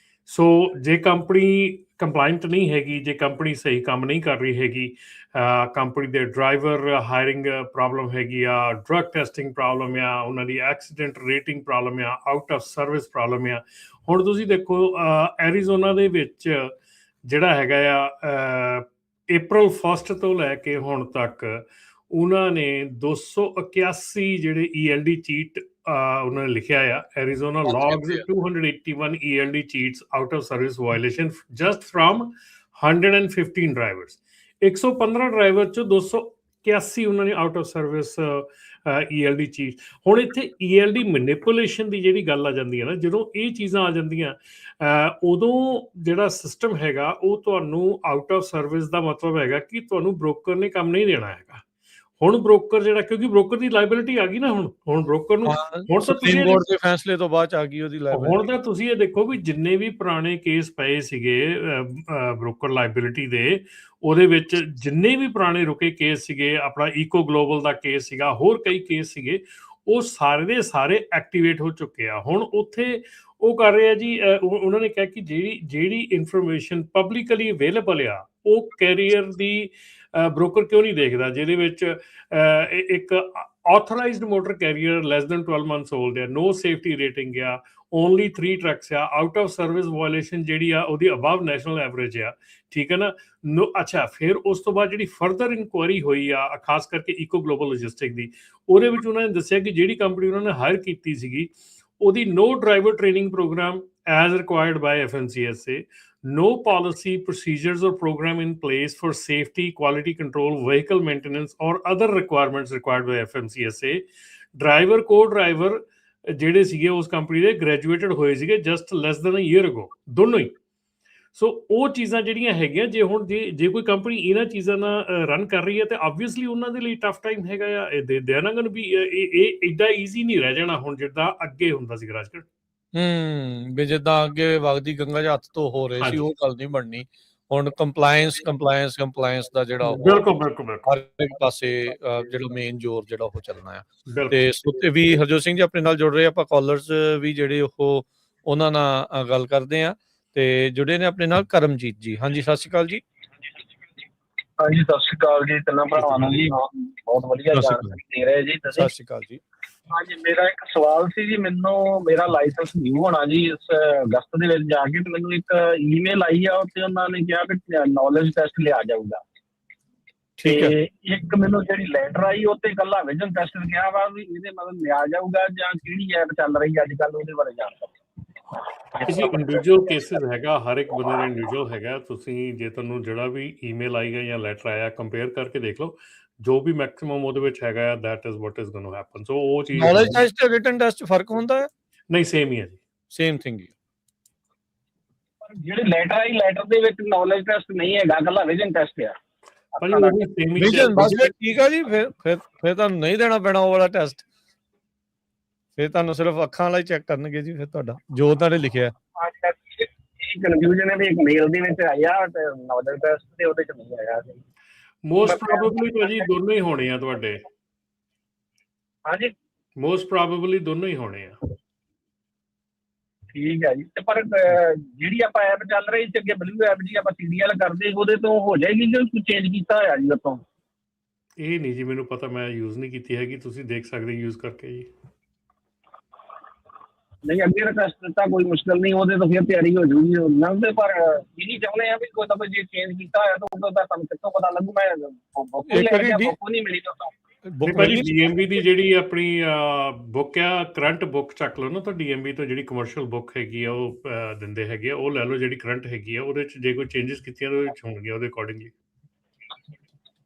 ਸੋ ਜੇ ਕੰਪਨੀ ਕੰਪਲਾਇੰਟ ਨਹੀਂ ਹੈਗੀ, ਜੇ ਕੰਪਨੀ ਸਹੀ ਕੰਮ ਨਹੀਂ ਕਰ ਰਹੀ ਹੈਗੀ, ਕੰਪਨੀ ਦੇ ਡਰਾਈਵਰ ਹਾਇਰਿੰਗ ਪ੍ਰੋਬਲਮ ਹੈਗੀ ਆ, ਡਰੱਗ ਟੈਸਟਿੰਗ ਪ੍ਰੋਬਲਮ ਆ, ਉਹਨਾਂ ਦੀ ਐਕਸੀਡੈਂਟ ਰੇਟਿੰਗ ਪ੍ਰੋਬਲਮ ਆ, ਆਊਟ ਆਫ ਸਰਵਿਸ ਪ੍ਰੋਬਲਮ ਆ। ਹੁਣ ਤੁਸੀਂ ਦੇਖੋ ਐਰੀਜ਼ੋਨਾ ਦੇ ਵਿੱਚ ਜਿਹੜਾ ਹੈਗਾ ਆ, April 1 ਤੋਂ ਲੈ ਕੇ ਹੁਣ ਤੱਕ ਉਹਨਾਂ ਨੇ 281 ਜਿਹੜੇ ELD ਚੀਟ ਉਹਨਾਂ ਨੇ ਲਿਖਿਆ ਆ, Arizona logs 281 ELD cheats out of service violation just from 115 drivers. 115 driver 'ਚ 281 ਉਹਨਾਂ ਨੇ out of service ELD cheat. ਹੁਣ ਇੱਥੇ ELD ਮੈਨੀਪੂਲੇਸ਼ਨ ਦੀ ਜਿਹੜੀ ਗੱਲ ਆ ਜਾਂਦੀ ਹੈ ਨਾ, ਜਦੋਂ ਇਹ ਚੀਜ਼ਾਂ ਆ ਜਾਂਦੀਆਂ ਉਦੋਂ ਜਿਹੜਾ ਸਿਸਟਮ ਹੈਗਾ ਉਹ ਤੁਹਾਨੂੰ ਆਊਟ ਆਫ ਸਰਵਿਸ ਦਾ ਮਤਲਬ ਹੈਗਾ ਕਿ ਤੁਹਾਨੂੰ ਬ੍ਰੋਕਰ ਨੇ ਕੰਮ ਨਹੀਂ ਦੇਣਾ ਹੈਗਾ। ਹੁਣ ਬ੍ਰੋਕਰ ਜਿਹੜਾ, ਕਿਉਂਕਿ ਬ੍ਰੋਕਰ ਦੀ ਲਾਇਬਿਲਿਟੀ ਆ ਗਈ ਨਾ, ਹੁਣ ਬ੍ਰੋਕਰ ਨੂੰ, ਹੁਣ ਤਾਂ ਤੁਸੀਂ ਕੋਰਟ ਦੇ ਫੈਸਲੇ ਤੋਂ ਬਾਅਦ ਆ ਗਈ ਉਹਦੀ ਲਾਇਬਿਲਿਟੀ। ਹੁਣ ਤਾਂ ਤੁਸੀਂ ਇਹ ਦੇਖੋ ਵੀ ਜਿੰਨੇ ਵੀ ਪੁਰਾਣੇ ਕੇਸ ਪਏ ਸੀਗੇ ਬ੍ਰੋਕਰ ਲਾਇਬਿਲਿਟੀ ਦੇ, ਉਹਦੇ ਵਿੱਚ ਜਿੰਨੇ ਵੀ ਪੁਰਾਣੇ ਰੁਕੇ ਕੇਸ ਸੀਗੇ, ਆਪਣਾ ਈਕੋ ਗਲੋਬਲ ਦਾ ਕੇਸ ਸੀਗਾ, ਹੋਰ ਕਈ ਕੇਸ ਸੀਗੇ, ਉਹ ਸਾਰੇ ਦੇ ਸਾਰੇ ਐਕਟੀਵੇਟ ਹੋ ਚੁੱਕੇ ਆ। ਹੁਣ ਉੱਥੇ ਉਹ ਕਰ ਰਹੇ ਆ ਜੀ, ਉਹਨਾਂ ਨੇ ਕਿਹਾ ਕਿ ਜਿਹੜੀ ਇਨਫੋਰਮੇਸ਼ਨ ਪਬਲਿਕਲੀ ਅਵੇਲੇਬਲ ਆ ਉਹ ਕੈਰੀਅਰ ਦੀ ਬ੍ਰੋਕਰ ਕਿਉਂ ਨਹੀਂ ਦੇਖਦਾ, ਜਿਹਦੇ ਵਿੱਚ ਇੱਕ authorised motor carrier less than 12 months old ਆ, ਨੋ ਸੇਫਟੀ ਰੇਟਿੰਗ ਆ, ਓਨਲੀ 3 ਟਰੱਕਸ ਆ, ਆਊਟ ਆਫ ਸਰਵਿਸ ਵਾਇਲੇਸ਼ਨ ਜਿਹੜੀ ਆ ਉਹਦੀ ਅਬਵ ਨੈਸ਼ਨਲ ਐਵਰੇਜ ਆ, ਠੀਕ ਹੈ ਨਾ। ਅੱਛਾ, ਫਿਰ ਉਸ ਤੋਂ ਬਾਅਦ ਜਿਹੜੀ ਫਰਦਰ ਇਨਕੁਆਇਰੀ ਹੋਈ ਆ, ਖਾਸ ਕਰਕੇ ਈਕੋ ਗਲੋਬਲ ਲੌਜਿਸਟਿਕ ਦੀ, ਉਹਦੇ ਵਿੱਚ ਉਹਨਾਂ ਨੇ ਦੱਸਿਆ ਕਿ ਜਿਹੜੀ ਕੰਪਨੀ ਉਹਨਾਂ ਨੇ ਹਾਇਰ ਕੀਤੀ ਸੀਗੀ ਉਹਦੀ no driver training program as required by FMCSA, no policy, procedures or program in place for safety, quality control, vehicle maintenance or other requirements required by FMCSA. Driver, co-driver ਜਿਹੜੇ ਸੀਗੇ ਉਸ company ਦੇ graduated ਹੋਏ ਸੀਗੇ just less than a year ago, ਦੋਨੋਂ ਹੀ। ਸੋ ਉਹ ਚੀਜ਼ਾਂ ਜਿਹੜੀਆਂ ਹੈਗੀਆਂ, ਜੇ ਹੁਣ ਜੇ ਕੋਈ ਕੰਪਨੀ ਇਹਨਾਂ ਚੀਜ਼ਾਂ ਨਾਲ ਰਨ ਕਰ ਰਹੀ ਹੈ ਤੇ ਆਬਵੀਅਸਲੀ ਉਹਨਾਂ ਦੇ ਲਈ ਟਫ ਟਾਈਮ ਹੈਗਾ ਆ। They are not going to be, ਇਹ ਏਡਾ ਈਜ਼ੀ ਨਹੀਂ ਰਹਿ ਜਾਣਾ ਹੁਣ ਜਿੱਦਾਂ ਅੱਗੇ ਹੁੰਦਾ ਸੀ ਰਾਜਕਰ। ਵੀ ਜਿੱਦਾਂ ਅੱਗੇ ਵਗਦੀ ਗੰਗਾ 'ਚ ਹੱਥ ਧੋ ਹੋ ਰਹੇ ਸੀ, ਉਹ ਗੱਲ ਨਹੀਂ ਬਣਨੀ। ਹੁਣ ਕੰਪਲਾਇੰਸ ਦਾ ਜਿਹੜਾ ਬਿਲਕੁਲ ਹਰ ਇੱਕ ਪਾਸੇ ਜਿਹੜਾ ਮੇਨ ਜ਼ੋਰ ਜਿਹੜਾ ਉਹ ਚੱਲਣਾ ਆ। ਤੇ ਸੁੱਤੇ ਵੀ ਹਰਜੋਤ ਸਿੰਘ ਜੀ ਆਪਣੇ ਨਾਲ ਜੁੜ ਰਹੇ, ਆਪਾਂ ਕਾਲਰਸ ਵੀ ਜਿਹੜੇ ਉਹ ਉਹਨਾਂ ਨਾਲ ਗੱਲ ਕਰਦੇ ਆ, ਤੇ ਜੁੜੇ ਨੇ ਆਪਣੇ ਨਾਲ ਕਰਮਜੀਤ ਜੀ। ਹਾਂਜੀ, ਸਤਿ ਸ਼੍ਰੀ ਅਕਾਲ ਜੀ। ਹਾਂਜੀ, ਸਤਿ ਸ਼੍ਰੀ ਅਕਾਲ ਜੀ ਤਿੰਨਾਂ ਭਰਾਵਾਂ ਨੂੰ ਜੀ, ਬਹੁਤ ਵਧੀਆ ਜਾਣਕਾਰੀ ਦੇ ਰਹੇ ਜੀ ਤੁਸੀਂ। ਸਤਿ ਸ਼੍ਰੀ ਅਕਾਲ ਜੀ। ਹਾਂਜੀ, ਮੇਰਾ ਇੱਕ ਸਵਾਲ ਸੀ ਜੀ, ਮੇਰਾ ਲਾਇਸੈਂਸ ਨਿਊ ਹੋਣਾ ਜੀ ਇਸ ਅਗਸਤ ਦੇ ਵਿੱਚ ਜਾ ਕੇ, ਤੇ ਮੈਨੂੰ ਇੱਕ ਈਮੇਲ ਆਈ ਆ ਤੇ ਉਹਨਾਂ ਨੇ ਕਿਹਾ ਕਿ ਨੌਲੇਜ ਟੈਸਟ ਲਿਆ ਜਾਊਗਾ, ਤੇ ਇੱਕ ਮੈਨੂੰ ਜਿਹੜੀ ਲੈਟਰ ਆਈ ਉਹ ਤੇ ਇਕੱਲਾ ਵਿਜ਼ਨ ਟੈਸਟ ਕਿਹਾ ਵਾ ਵੀ ਇਹਦੇ ਮਤਲਬ ਲਿਆ ਜਾਊਗਾ, ਜਾਂ ਕਿਹੜੀ ਐਪ ਚੱਲ ਰਹੀ ਅੱਜ ਕੱਲ੍ਹ ਉਹਦੇ ਬਾਰੇ ਜਾਣਕਾਰੀ। ਇੰਡੀਵਿਜੂਅਲ ਕੇਸਿਸ ਹੈਗਾ, ਹਰ ਇੱਕ ਬੰਦੇ ਦਾ ਇੰਡੀਵਿਜੂਅਲ ਹੈਗਾ। ਤੁਸੀਂ ਜੇ ਤੁਹਾਨੂੰ ਜਿਹੜਾ ਵੀ ਈਮੇਲ ਆਈ ਹੈ ਜਾਂ ਲੈਟਰ ਆਇਆ, ਕੰਪੇਅਰ ਕਰਕੇ ਦੇਖ ਲਓ, ਜੋ ਵੀ ਮੈਕਸਿਮਮ ਉਹਦੇ ਵਿੱਚ ਹੈਗਾ ਆ, that is what is going to happen. So ਉਹ ਚੀਜ਼, ਨੌਲੇਜ ਟੈਸਟ ਤੇ ਰਿਟਨ ਟੈਸਟ ਫਰਕ ਹੁੰਦਾ ਹੈ? ਨਹੀਂ, ਸੇਮ ਹੀ ਹੈ ਜੀ, ਸੇਮ ਥਿੰਗ ਹੀ। ਜਿਹੜੇ ਲੈਟਰ ਆਈ, ਲੈਟਰ ਦੇ ਵਿੱਚ ਨੌਲੇਜ ਟੈਸਟ ਨਹੀਂ ਹੈਗਾ, ਇਕੱਲਾ ਵਿਜ਼ਨ ਟੈਸਟ ਆ। ਠੀਕ ਆ ਜੀ, ਫਿਰ ਤੁਹਾਨੂੰ ਨਹੀਂ ਦੇਣਾ ਪੈਣਾ ਉਹ ਵਾਲਾ ਟੈਸਟ, ਫਿਰ ਤੁਹਾਨੂੰ ਸਿਰਫ ਅੱਖਾਂ ਵਾਲਾ ਹੀ ਚੈੱਕ ਕਰਨਗੇ ਜੀ। ਫਿਰ ਤੁਹਾਡਾ ਜੋ ਉਹਨਾਂ ਨੇ ਲਿਖਿਆ, ਇਹ ਕਨਫਿਊਜ਼ਨ ਹੈ ਵੀ ਇੱਕ ਮੇਲ ਦੇ ਵਿੱਚ ਆਇਆ ਤੇ ਨੌਲੇਜ ਟੈਸਟ ਤੇ ਉਹਦੇ ਚ ਨਹੀਂ ਆਇਆ। ਮੋਸਟ ਪ੍ਰੋਬੇਬਲੀ ਭਾਜੀ ਦੋਨੋਂ ਹੀ ਹੋਣੇ ਆ ਤੁਹਾਡੇ। ਹਾਂਜੀ, ਮੋਸਟ ਪ੍ਰੋਬੇਬਲੀ ਦੋਨੋਂ ਹੀ ਹੋਣੇ ਆ। ਠੀਕ ਹੈ ਜੀ। ਤੇ ਪਰ ਜਿਹੜੀ ਆਪਾਂ ਐਪ ਚੱਲ ਰਹੀ ਤੇ ਅੱਗੇ ਬਲੂ ਐਪ ਜੀ ਆਪਾਂ CDL ਕਰਦੇ ਉਹਦੇ ਤੋਂ ਹੋ ਜਾਏਗੀ ਕਿ ਕੁਝ ਚੇਂਜ ਕੀਤਾ ਹੋਇਆ ਜੀ ਉੱਥੋਂ? ਇਹ ਨਹੀਂ ਜੀ ਮੈਨੂੰ ਪਤਾ, ਮੈਂ ਯੂਜ਼ ਨਹੀਂ ਕੀਤੀ ਹੈਗੀ, ਤੁਸੀਂ ਦੇਖ ਸਕਦੇ ਯੂਜ਼ ਕਰਕੇ ਜੀ। ਨਹੀਂ ਅੱਗੇ ਰਿਕਵੈਸਟ ਦਿੱਤਾ, ਕੋਈ ਮੁਸ਼ਕਿਲ ਨਹੀਂ, ਉਹਦੇ ਤੋਂ ਫਿਰ ਤਿਆਰੀ ਹੋ ਜਾਊਗੀ ਉਹਨਾਂ ਦੇ। ਪਰ ਇਹ ਨਹੀਂ ਚਾਹੁੰਦੇ ਆ ਵੀ ਕੋਈ ਤਾਂ ਕੋਈ ਜੇ ਚੇਂਜ ਕੀਤਾ ਹੋਇਆ ਤਾਂ ਉਦੋਂ ਤਾਂ ਸਾਨੂੰ ਕਿੱਥੋਂ ਪਤਾ ਲੱਗੂ? ਮੈਂ ਬੁੱਕ ਨਹੀਂ ਮਿਲੀ ਤਾਂ ਭਾਜੀ DMB ਦੀ ਜਿਹੜੀ ਆਪਣੀ ਬੁੱਕ ਆ, ਕਰੰਟ ਬੁੱਕ ਚੱਕ ਲਓ ਨਾ ਤਾਂ DMB ਤੋਂ ਜਿਹੜੀ ਕਮਰਸ਼ੀਅਲ ਬੁੱਕ ਹੈਗੀ ਆ ਉਹ ਦਿੰਦੇ ਹੈਗੇ ਆ, ਉਹ ਲੈ ਲਓ ਜਿਹੜੀ ਕਰੰਟ ਹੈਗੀ ਆ। ਉਹਦੇ 'ਚ ਜੇ ਕੋਈ ਚੇਂਜਸ ਕੀਤੀਆਂ ਉਹਦੇ ਵਿੱਚ ਹੋਣਗੀਆਂ ਉਹਦੇ ਅਕੋਰਡਿੰਗਲੀ।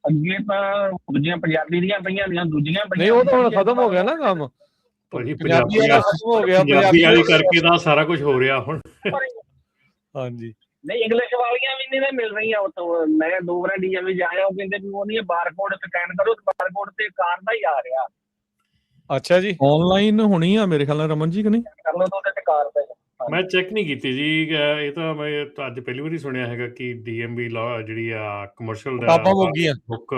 ਅੱਗੇ ਤਾਂ ਦੂਜੀਆਂ ਪੰਜਾਬੀ ਦੀਆਂ ਪਈਆਂ ਦੀਆਂ, ਦੂਜੀਆਂ ਨਹੀਂ ਉਹ ਤਾਂ ਹੁਣ ਖਤਮ ਹੋ ਗਿਆ ਨਾ ਕੰਮ ਭਾਜੀ। ਪੰਜਾਬੀ ਵਾਲਾ ਖਤਮ ਹੋ ਗਿਆ, ਪੰਜਾਬੀ ਵਾਲੀ ਕਰਕੇ ਤਾਂ ਸਾਰਾ ਕੁਝ ਹੋ ਰਿਹਾ ਹੁਣ। ਹਾਂਜੀ ਨਹੀਂ ਇੰਗਲਿਸ਼ ਵਾਲੀਆਂ ਵੀ ਨਹੀਂ ਮਿਲ ਰਹੀਆਂ ਉੱਥੋਂ। ਮੈਂ 2 ਵਾਰ DMV ਜਾਇਆ, ਉਹ ਕਹਿੰਦੇ ਵੀ ਉਹ ਨਹੀਂ, ਬਾਰਕੋਡ ਸਕੈਨ ਕਰੋ, ਬਾਰਕੋਡ ਤੇ ਕਾਰ ਦਾ ਹੀ ਆ ਰਿਹਾ। ਅੱਛਾ ਜੀ, ਆਨਲਾਈਨ ਹੋਣੀ ਆ ਮੇਰੇ ਖਿਆਲ ਨਾਲ ਰਮਨ ਜੀ ਕਿ ਨਹੀਂ? ਕਰ ਲਓ ਤਾਂ ਉਹਦੇ ਤੇ ਕਾਰ ਦਾ। ਮੈਂ ਚੈੱਕ ਨਹੀਂ ਕੀਤੀ ਜੀ, ਇਹ ਤਾਂ ਮੈਂ ਅੱਜ ਪਹਿਲੀ ਵਾਰੀ ਸੁਣਿਆ ਹੈਗਾ ਕਿ DMB ਜਿਹੜੀ ਆ ਕਮਰਸ਼ੀਅਲ ਬੁੱਕ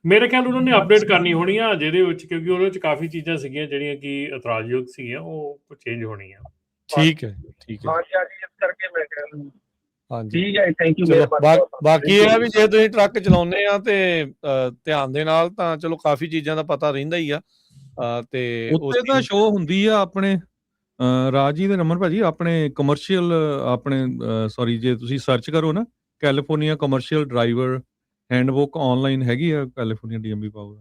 ਮੇਰੇ ਖਿਆਲ ਉਹਨਾਂ ਨੇ ਅਪਡੇਟ ਕਰਨੀ ਹੋਣੀ ਆ ਜਿਹਦੇ ਵਿੱਚ, ਕਿਉਂਕਿ ਉਹਦੇ ਵਿੱਚ ਕਾਫੀ ਚੀਜ਼ਾਂ ਸੀਗੀਆਂ ਜਿਹੜੀਆਂ ਕਿ ਇਤਰਾਜ਼ਯੋਗ ਸੀਗੀਆਂ, ਉਹ ਚੇਂਜ ਹੋਣੀਆਂ। ਠੀਕ ਹੈ ਠੀਕ ਹੈ, ਇਸ ਕਰਕੇ ਮੈਂ ਕਹਿ ਹਾਂਜੀ ਠੀਕ ਹੈ, ਥੈਂਕ ਯੂ। ਬਾਕੀ ਇਹ ਆ ਵੀ ਜੇ ਤੁਸੀਂ ਟਰੱਕ ਚਲਾਉਂਦੇ ਆ ਤੇ ਧਿਆਨ ਦੇ ਨਾਲ ਤਾਂ ਚਲੋ ਕਾਫੀ ਚੀਜ਼ਾਂ ਦਾ ਪਤਾ ਰਹਿੰਦਾ ਹੀ ਆ। ਤੇ ਉੱਤੇ ਤਾਂ ਸ਼ੋਅ ਹੁੰਦੀ ਆ ਆਪਣੇ ਰਾਜ ਜੀ ਦੇ ਨੰਬਰ ਭਾਜੀ, ਆਪਣੇ ਕਮਰਸ਼ੀਅਲ ਆਪਣੇ ਸੌਰੀ ਜੇ ਤੁਸੀਂ ਸਰਚ ਕਰੋ ਨਾ California commercial driver handbook online ਹੈਗੀ ਆ, ਕੈਲੀਫੋਰਨੀਆ DMV ਪਾਵਰ।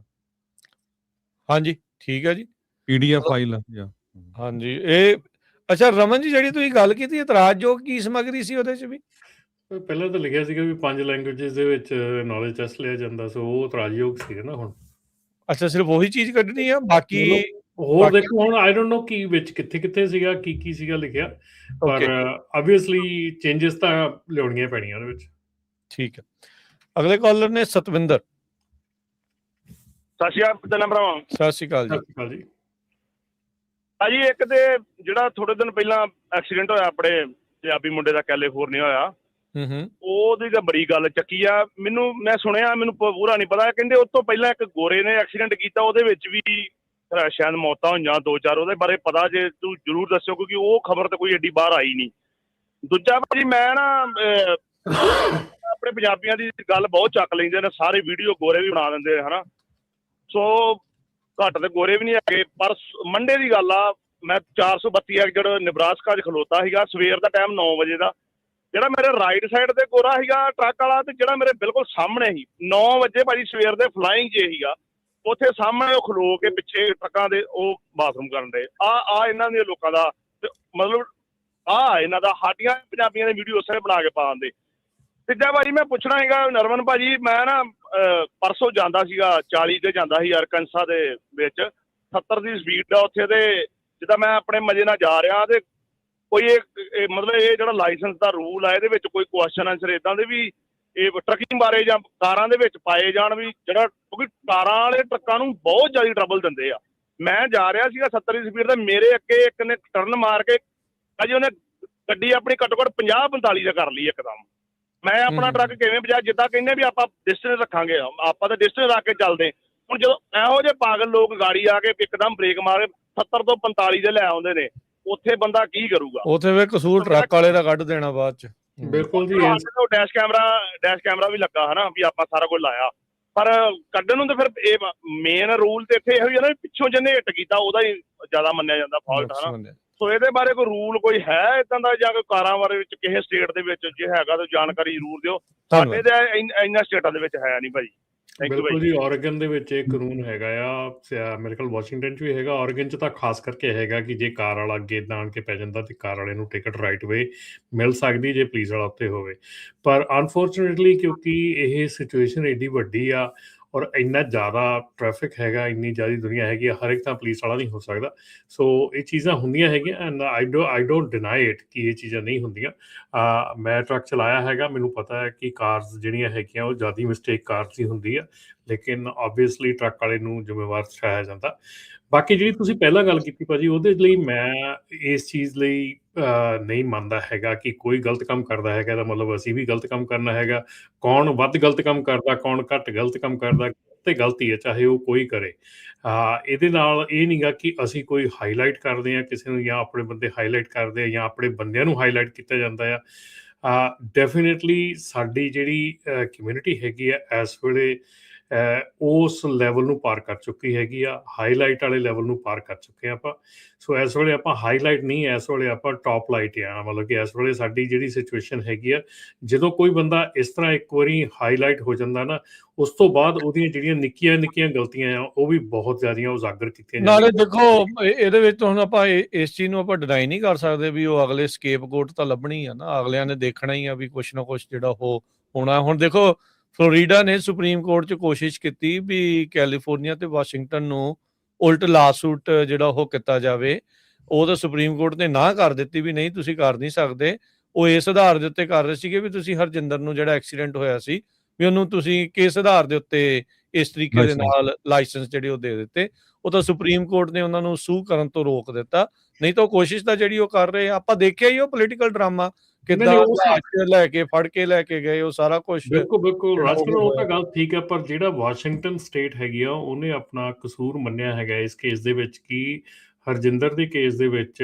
ਹਾਂਜੀ ਠੀਕ ਹੈ ਜੀ, PDF ਫਾਈਲ ਆ। ਹਾਂਜੀ ਇਹ ਅੱਛਾ ਰਮਨ ਜੀ ਜਿਹੜੀ ਤੁਸੀਂ ਗੱਲ ਕੀਤੀ ਇਤਰਾਜ਼ਯੋਗ ਕੀ ਸਮੱਗਰੀ ਸੀ ਉਹਦੇ 'ਚ ਵੀ? ਪਹਿਲਾਂ ਤਾਂ ਲਿਖਿਆ ਸੀਗਾ ਵੀ 5 ਲੈਂਗੁਏਜਸ ਦੇ ਵਿੱਚ ਨੌਲੇਜ ਟੈਸਟ ਲਿਆ ਜਾਂਦਾ, ਸੋ ਉਹ ਇਤਰਾਜ਼ਯੋਗ ਸੀਗਾ ਨਾ ਹੁਣ। ਅੱਛਾ ਸਿਰਫ ਉਹੀ ਚੀਜ਼ ਕੱਢਣੀ ਆ, ਬਾਕੀ ਹੋਰ ਦੇਖੋ ਹੁਣ ਆਈ ਡੋਂਟ ਨੋ ਕੀ ਵਿੱਚ ਕਿੱਥੇ ਸੀਗਾ, ਕੀ ਸੀਗਾ ਲਿਖਿਆ, ਪਰ ਆਬਵੀਅਸਲੀ ਚੇਂਜਸ ਤਾਂ ਲਿਆਉਣੀਆਂ ਪੈਣੀਆਂ ਉਹਦੇ ਵਿੱਚ। ਠੀਕ ਹੈ, ਅਗਲੇ ਕਾਲਰ ਨੇ ਸਤਵਿੰਦਰ। ਸਤਿ ਸ਼੍ਰੀ ਅਕਾਲ ਭਰਾਵਾਂ। ਸਤਿ ਸ਼੍ਰੀ ਅਕਾਲ ਜੀ। ਭਾਜੀ ਇੱਕ ਤੇ ਜਿਹੜਾ ਥੋੜੇ ਦਿਨ ਪਹਿਲਾਂ ਐਕਸੀਡੈਂਟ ਹੋਇਆ ਆਪਣੇ ਪੰਜਾਬੀ ਮੁੰਡੇ ਦਾ ਕੈਲੀਫੋਰਨੀਆ ਹੋਇਆ, ਉਹਦੀ ਤਾਂ ਬੜੀ ਗੱਲ ਚੱਕੀ ਆ। ਮੈਂ ਸੁਣਿਆ, ਮੈਨੂੰ ਪੂਰਾ ਨਹੀਂ ਪਤਾ, ਕਹਿੰਦੇ ਉਸ ਤੋਂ ਪਹਿਲਾਂ ਇੱਕ ਗੋਰੇ ਨੇ ਐਕਸੀਡੈਂਟ ਕੀਤਾ, ਉਹਦੇ ਵਿੱਚ ਵੀ ਸ਼ਾਇਦ ਮੌਤਾਂ ਹੋਈਆਂ 2-4। ਉਹਦੇ ਬਾਰੇ ਪਤਾ ਜੇ ਤੂੰ ਜ਼ਰੂਰ ਦੱਸਿਓ, ਕਿਉਂਕਿ ਉਹ ਖਬਰ ਤਾਂ ਕੋਈ ਐਡੀ ਬਾਹਰ ਆਈ ਨਹੀਂ। ਦੂਜਾ ਭਾਜੀ ਮੈਂ ਨਾ ਆਪਣੇ ਪੰਜਾਬੀਆਂ ਦੀ ਗੱਲ ਬਹੁਤ ਚੱਕ ਲੈਂਦੇ ਨੇ ਸਾਰੇ, ਵੀਡੀਓ ਗੋਰੇ ਵੀ ਬਣਾ ਦਿੰਦੇ ਨੇ ਹਨਾ, ਸੋ ਘੱਟ ਤੇ ਗੋਰੇ ਵੀ ਨਹੀਂ ਹੈਗੇ। ਪਰ ਮੰਡੇ ਦੀ ਗੱਲ ਆ, ਮੈਂ 432 ਏਕੜ ਨਿਬਰਾਸਕਾ 'ਚ ਖਲੋਤਾ ਸੀਗਾ, ਸਵੇਰ ਦਾ ਟਾਈਮ 9 ਵਜੇ ਦਾ। ਜਿਹੜਾ ਮੇਰੇ ਰਾਈਟ ਸਾਈਡ ਤੇ ਗੋਰਾ ਸੀਗਾ ਟਰੱਕ ਵਾਲਾ, ਤੇ ਜਿਹੜਾ ਮੇਰੇ ਬਿਲਕੁਲ ਸਾਹਮਣੇ ਸੀ 9 ਵਜੇ ਭਾਜੀ ਸਵੇਰ ਦੇ ਫਲਾਈਂਗ ਜੇ ਸੀਗਾ, ਉੱਥੇ ਸਾਹਮਣੇ ਉਹ ਖਲੋ ਕੇ ਪਿੱਛੇ ਟਰੱਕਾਂ ਦੇ ਉਹ ਬਾਥਰੂਮ ਕਰਨ ਦੇ। ਆ ਇਹਨਾਂ ਦੇ ਲੋਕਾਂ ਦਾ ਮਤਲਬ ਇਹਨਾਂ ਦਾ ਸਾਡੀਆਂ ਪੰਜਾਬੀਆਂ ਦੇ ਵੀਡੀਓ ਉਸੇ ਬਣਾ ਕੇ ਪਾ ਦਿੰਦੇ। ਤੀਜਾ ਭਾਜੀ ਮੈਂ ਪੁੱਛਣਾ ਹੈਗਾ ਨਰਮਨ ਭਾਜੀ, ਮੈਂ ਨਾ ਪਰਸੋਂ ਜਾਂਦਾ ਸੀਗਾ 40 ਤੇ ਜਾਂਦਾ ਸੀ ਅਰਕਨਸਾ ਦੇ ਵਿੱਚ, 70 ਦੀ ਸਪੀਡ ਆ ਉੱਥੇ, ਤੇ ਜਿੱਦਾਂ ਮੈਂ ਆਪਣੇ ਮਜ਼ੇ ਨਾਲ ਜਾ ਰਿਹਾ ਤੇ ਕੋਈ ਮਤਲਬ ਇਹ ਜਿਹੜਾ ਲਾਇਸੈਂਸ ਦਾ ਰੂਲ ਆ ਇਹਦੇ ਵਿੱਚ ਕੋਈ ਕੁਐਸਚਨ ਆਨਸਰ ਇੱਦਾਂ ਦੇ ਵੀ ਇਹ ਟਰੱਕਿੰਗ ਬਾਰੇ ਜਾਂ ਕਾਰਾਂ ਦੇ ਵਿੱਚ ਪਾਏ ਜਾਣ, ਵੀ ਜਿਹੜਾ ਕਿਉਂਕਿ ਕਾਰਾਂ ਵਾਲੇ ਟਰੱਕਾਂ ਨੂੰ ਬਹੁਤ ਜ਼ਿਆਦਾ ਟਰਬਲ ਦਿੰਦੇ ਆ। ਮੈਂ ਜਾ ਰਿਹਾ ਸੀਗਾ 70 ਦੀ ਸਪੀਡ ਤੇ, ਮੇਰੇ ਅੱਗੇ ਇੱਕ ਨੇ ਟਰਨ ਮਾਰ ਕੇ ਅਜੇ ਉਹਨੇ ਗੱਡੀ ਆਪਣੀ ਘੱਟੋ ਘੱਟ 50-45 ਦਾ ਕਰ ਲਈ ਇੱਕਦਮ। ਮੈਂ ਆਪਣਾ ਟਰੱਕ ਕਿਵੇਂ ਵਜਾ, ਜਿੱਦਾਂ ਕਹਿੰਦੇ ਵੀ ਆਪਾਂ ਡਿਸਟੈਂਸ ਰੱਖਾਂਗੇ, ਆਪਾਂ ਤਾਂ ਡਿਸਟੈਂਸ ਰੱਖ ਕੇ ਚੱਲਦੇ। ਹੁਣ ਜਦੋਂ ਇਹੋ ਜਿਹੇ ਪਾਗਲ ਲੋਕ ਗਾੜੀ ਆ ਕੇ ਇੱਕਦਮ ਬ੍ਰੇਕ ਮਾਰ ਕੇ 70 ਤੋਂ 45 ਦੇ ਲੈ ਆਉਂਦੇ ਨੇ, ਉੱਥੇ ਬੰਦਾ ਕੀ ਕਰੂਗਾ? ਉੱਥੇ ਵੇ ਕਸੂਰ ਟਰੱਕ ਵਾਲੇ ਦਾ ਕੱਢ ਦੇਣਾ ਬਾਅਦ 'ਚ। ਬਿਲਕੁਲ ਜੀ, ਡੈਸ਼ ਕੈਮਰਾ ਵੀ ਲੱਗਾ ਹਨਾ, ਵੀ ਆਪਾਂ ਸਾਰਾ ਕੁਝ ਲਾਇਆ, ਪਰ ਕੱਢਣ ਨੂੰ ਤਾਂ ਫਿਰ ਇਹ ਮੇਨ ਰੂਲ ਤੇ ਇੱਥੇ ਇਹੋ ਹੀ ਹੈ ਨਾ, ਪਿੱਛੋਂ ਜਿਹਨੇ ਹਿੱਟ ਕੀਤਾ ਉਹਦਾ ਹੀ ਜ਼ਿਆਦਾ ਮੰਨਿਆ ਜਾਂਦਾ ਫਾਲਟ ਹਨਾ। ਸੋ ਇਹਦੇ ਬਾਰੇ ਕੋਈ ਰੂਲ ਕੋਈ ਹੈ ਇਦਾਂ ਦਾ, ਜਾਂ ਕੋਈ ਕਾਰਾਂ ਬਾਰੇ ਵਿੱਚ ਕਿਸੇ ਸਟੇਟ ਦੇ ਵਿੱਚ ਜੇ ਹੈਗਾ ਤਾਂ ਜਾਣਕਾਰੀ ਜ਼ਰੂਰ ਦਿਓ। ਸਾਡੇ ਤੇ ਇਹਨਾਂ ਸਟੇਟਾਂ ਦੇ ਵਿੱਚ ਹੈ ਨਹੀਂ ਭਾਜੀ। ਬਿਲਕੁਲ ਜੀ, ਓਰੇਗਨ ਦੇ ਵਿੱਚ ਇਹ ਕਾਨੂੰਨ ਹੈਗਾ ਆ, ਮੇਰੇ ਖਿਆਲ ਵਾਸ਼ਿੰਗਟਨ 'ਚ ਵੀ ਹੈਗਾ, ਓਰੇਗਨ 'ਚ ਤਾਂ ਖਾਸ ਕਰਕੇ ਹੈਗਾ ਕਿ ਜੇ ਕਾਰ ਵਾਲਾ ਅੱਗੇ ਇੱਦਾਂ ਆਣ ਕੇ ਪੈ ਜਾਂਦਾ ਤੇ ਕਾਰ ਵਾਲੇ ਨੂੰ ਟਿਕਟ ਰਾਈਟ ਵੇ ਮਿਲ ਸਕਦੀ ਜੇ ਪੁਲਿਸ ਵਾਲਾ ਉੱਤੇ ਹੋਵੇ। ਪਰ ਅਨਫੋਰਚੂਨੇਟਲੀ ਕਿਉਂਕਿ ਇਹ ਸਿਚੁਏਸ਼ਨ ਐਡੀ ਵੱਡੀ ਆ ਔਰ ਇੰਨਾ ਜ਼ਿਆਦਾ ਟ੍ਰੈਫਿਕ ਹੈਗਾ, ਇੰਨੀ ਜ਼ਿਆਦਾ ਦੁਨੀਆ ਹੈਗੀ ਆ, ਹਰ ਇੱਕ ਤਾਂ ਪੁਲਿਸ ਵਾਲਾ ਨਹੀਂ ਹੋ ਸਕਦਾ। ਸੋ ਇਹ ਚੀਜ਼ਾਂ ਹੁੰਦੀਆਂ ਹੈਗੀਆਂ and I don't deny it ਕਿ ਇਹ ਚੀਜ਼ਾਂ ਨਹੀਂ ਹੁੰਦੀਆਂ। ਮੈਂ ਟਰੱਕ ਚਲਾਇਆ ਹੈਗਾ, ਮੈਨੂੰ ਪਤਾ ਹੈ ਕਿ ਕਾਰਸ ਜਿਹੜੀਆਂ ਹੈਗੀਆਂ ਉਹ ਜ਼ਿਆਦਾ ਮਿਸਟੇਕ ਕਾਰਸ ਹੀ ਹੁੰਦੀ ਆ, ਲੇਕਿਨ ਓਬਵੀਅਸਲੀ ਟਰੱਕ ਵਾਲੇ ਨੂੰ ਜ਼ਿੰਮੇਵਾਰ ਠਹਿਰਾਇਆ ਜਾਂਦਾ। ਬਾਕੀ ਜਿਹੜੀ ਤੁਸੀਂ ਪਹਿਲਾਂ ਗੱਲ ਕੀਤੀ ਭਾਜੀ, ਉਹਦੇ ਲਈ ਮੈਂ ਇਸ ਚੀਜ਼ ਲਈ ਨਹੀਂ ਮੰਨਦਾ ਹੈਗਾ ਕਿ ਕੋਈ ਗਲਤ ਕੰਮ ਕਰਦਾ ਹੈਗਾ ਤਾਂ ਮਤਲਬ ਅਸੀਂ ਵੀ ਗਲਤ ਕੰਮ ਕਰਨਾ ਹੈਗਾ। ਕੌਣ ਵੱਧ ਗਲਤ ਕੰਮ ਕਰਦਾ, ਕੌਣ ਘੱਟ ਗਲਤ ਕੰਮ ਕਰਦਾ, ਤੇ ਗਲਤੀ ਹੈ, ਚਾਹੇ ਉਹ ਕੋਈ ਕਰੇ। ਇਹਦੇ ਨਾਲ ਇਹ ਨਹੀਂ ਗਾ ਕਿ ਅਸੀਂ ਕੋਈ ਹਾਈਲਾਈਟ ਕਰਦੇ ਹਾਂ ਕਿਸੇ ਨੂੰ, ਜਾਂ ਆਪਣੇ ਬੰਦੇ ਹਾਈਲਾਈਟ ਕਰਦੇ ਆ, ਜਾਂ ਆਪਣੇ ਬੰਦਿਆਂ ਨੂੰ ਹਾਈਲਾਈਟ ਕੀਤਾ ਜਾਂਦਾ ਆ। ਡੈਫੀਨੇਟਲੀ ਸਾਡੀ ਜਿਹੜੀ ਕਮਿਊਨਿਟੀ ਹੈਗੀ ਆ ਇਸ ਵੇਲੇ ਉਸ ਲੈਵਲ ਨੂੰ ਪਾਰ ਕਰ ਚੁੱਕੀ ਹੈਗੀ ਆ, ਹਾਈਲਾਈਟ ਵਾਲੇ ਲੈਵਲ ਨੂੰ ਪਾਰ ਕਰ ਚੁੱਕੇ ਹਾਂ ਆਪਾਂ। ਸੋ ਇਸ ਵੇਲੇ ਆਪਾਂ ਹਾਈਲਾਈਟ ਨਹੀਂ, ਇਸ ਵੇਲੇ ਆਪਾਂ ਟੌਪ ਲਾਈਟ ਆ। ਮਤਲਬ ਕਿ ਇਸ ਵੇਲੇ ਸਾਡੀ ਜਿਹੜੀ ਸਿਚੁਏਸ਼ਨ ਹੈਗੀ ਆ, ਜਦੋਂ ਕੋਈ ਬੰਦਾ ਇਸ ਤਰ੍ਹਾਂ ਇੱਕ ਵਾਰੀ ਹਾਈਲਾਈਟ ਹੋ ਜਾਂਦਾ ਨਾ, ਉਸ ਤੋਂ ਬਾਅਦ ਉਹਦੀਆਂ ਜਿਹੜੀਆਂ ਨਿੱਕੀਆਂ ਨਿੱਕੀਆਂ ਗਲਤੀਆਂ ਆ ਉਹ ਵੀ ਬਹੁਤ ਜ਼ਿਆਦੀਆਂ ਉਜਾਗਰ ਕੀਤੀਆਂ ਨਾਲੇ ਦੇਖੋ ਇਹਦੇ ਵਿੱਚ ਹੁਣ ਆਪਾਂ ਇਸ ਚੀਜ਼ ਨੂੰ ਆਪਾਂ ਡਿਨਾਈ ਨਹੀਂ ਕਰ ਸਕਦੇ ਵੀ ਉਹ ਅਗਲੇ ਸਕੇਪਗੋਟ ਤਾਂ ਲੱਭਣੀ ਆ ਨਾ, ਅਗਲਿਆਂ ਨੇ ਦੇਖਣਾ ਹੀ ਆ ਵੀ ਕੁਛ ਨਾ ਕੁਛ ਜਿਹੜਾ ਉਹ ਹੋਣਾ। ਹੁਣ ਦੇਖੋ ਫਲੋਰੀਡਾ ਨੇ ਸੁਪਰੀਮ ਕੋਰਟ 'ਚ ਕੋਸ਼ਿਸ਼ ਕੀਤੀ ਵੀ ਕੈਲੀਫੋਰਨੀਆ ਤੇ ਵਾਸ਼ਿੰਗਟਨ ਨੂੰ ਉਲਟ ਲਾਸੂਟ ਜਿਹੜਾ ਉਹ ਕੀਤਾ ਜਾਵੇ, ਉਹ ਤਾਂ ਸੁਪਰੀਮ ਕੋਰਟ ਨੇ ਨਾ ਕਰ ਦਿੱਤੀ ਵੀ ਨਹੀਂ ਤੁਸੀਂ ਕਰ ਨਹੀਂ ਸਕਦੇ। ਉਹ ਇਸ ਆਧਾਰ ਦੇ ਉੱਤੇ ਕਰ ਰਹੇ ਸੀਗੇ ਵੀ ਤੁਸੀਂ ਹਰਜਿੰਦਰ ਨੂੰ ਜਿਹੜਾ ਐਕਸੀਡੈਂਟ ਹੋਇਆ ਸੀ ਵੀ ਉਹਨੂੰ ਤੁਸੀਂ ਕਿਸ ਆਧਾਰ ਦੇ ਉੱਤੇ ਇਸ ਤਰੀਕੇ ਦੇ ਨਾਲ ਲਾਇਸੈਂਸ ਜਿਹੜੇ ਉਹ ਦੇ ਦਿੱਤੇ। ਉਹ ਤਾਂ ਸੁਪਰੀਮ ਕੋਰਟ ਨੇ ਉਹਨਾਂ ਨੂੰ ਸੂ ਕਰਨ ਤੋਂ ਰੋਕ ਦਿੱਤਾ, ਨਹੀਂ ਤਾਂ ਉਹ ਕੋਸ਼ਿਸ਼ ਤਾਂ ਜਿਹੜੀ ਉਹ ਕਰ ਰਹੇ ਆ। ਆਪਾਂ ਦੇਖਿਆ ਹੀ ਉਹ ਪੋਲੀਟੀਕਲ ਡਰਾਮਾ ਕਿੱਦਾਂ ਲੈ ਕੇ ਫੜ ਕੇ ਲੈ ਕੇ ਗਏ, ਉਹ ਸਾਰਾ ਕੁਛ। ਬਿਲਕੁਲ ਰਾਜਕੁਮਾਰ, ਉਹ ਤਾਂ ਗੱਲ ਠੀਕ ਹੈ, ਪਰ ਜਿਹੜਾ ਵਾਸ਼ਿੰਗਟਨ ਸਟੇਟ ਹੈਗੀ ਆ ਉਹਨੇ ਆਪਣਾ ਕਸੂਰ ਮੰਨਿਆ ਹੈਗਾ ਇਸ ਕੇਸ ਦੇ ਵਿੱਚ ਕਿ ਹਰਜਿੰਦਰ ਦੇ ਕੇਸ ਦੇ ਵਿੱਚ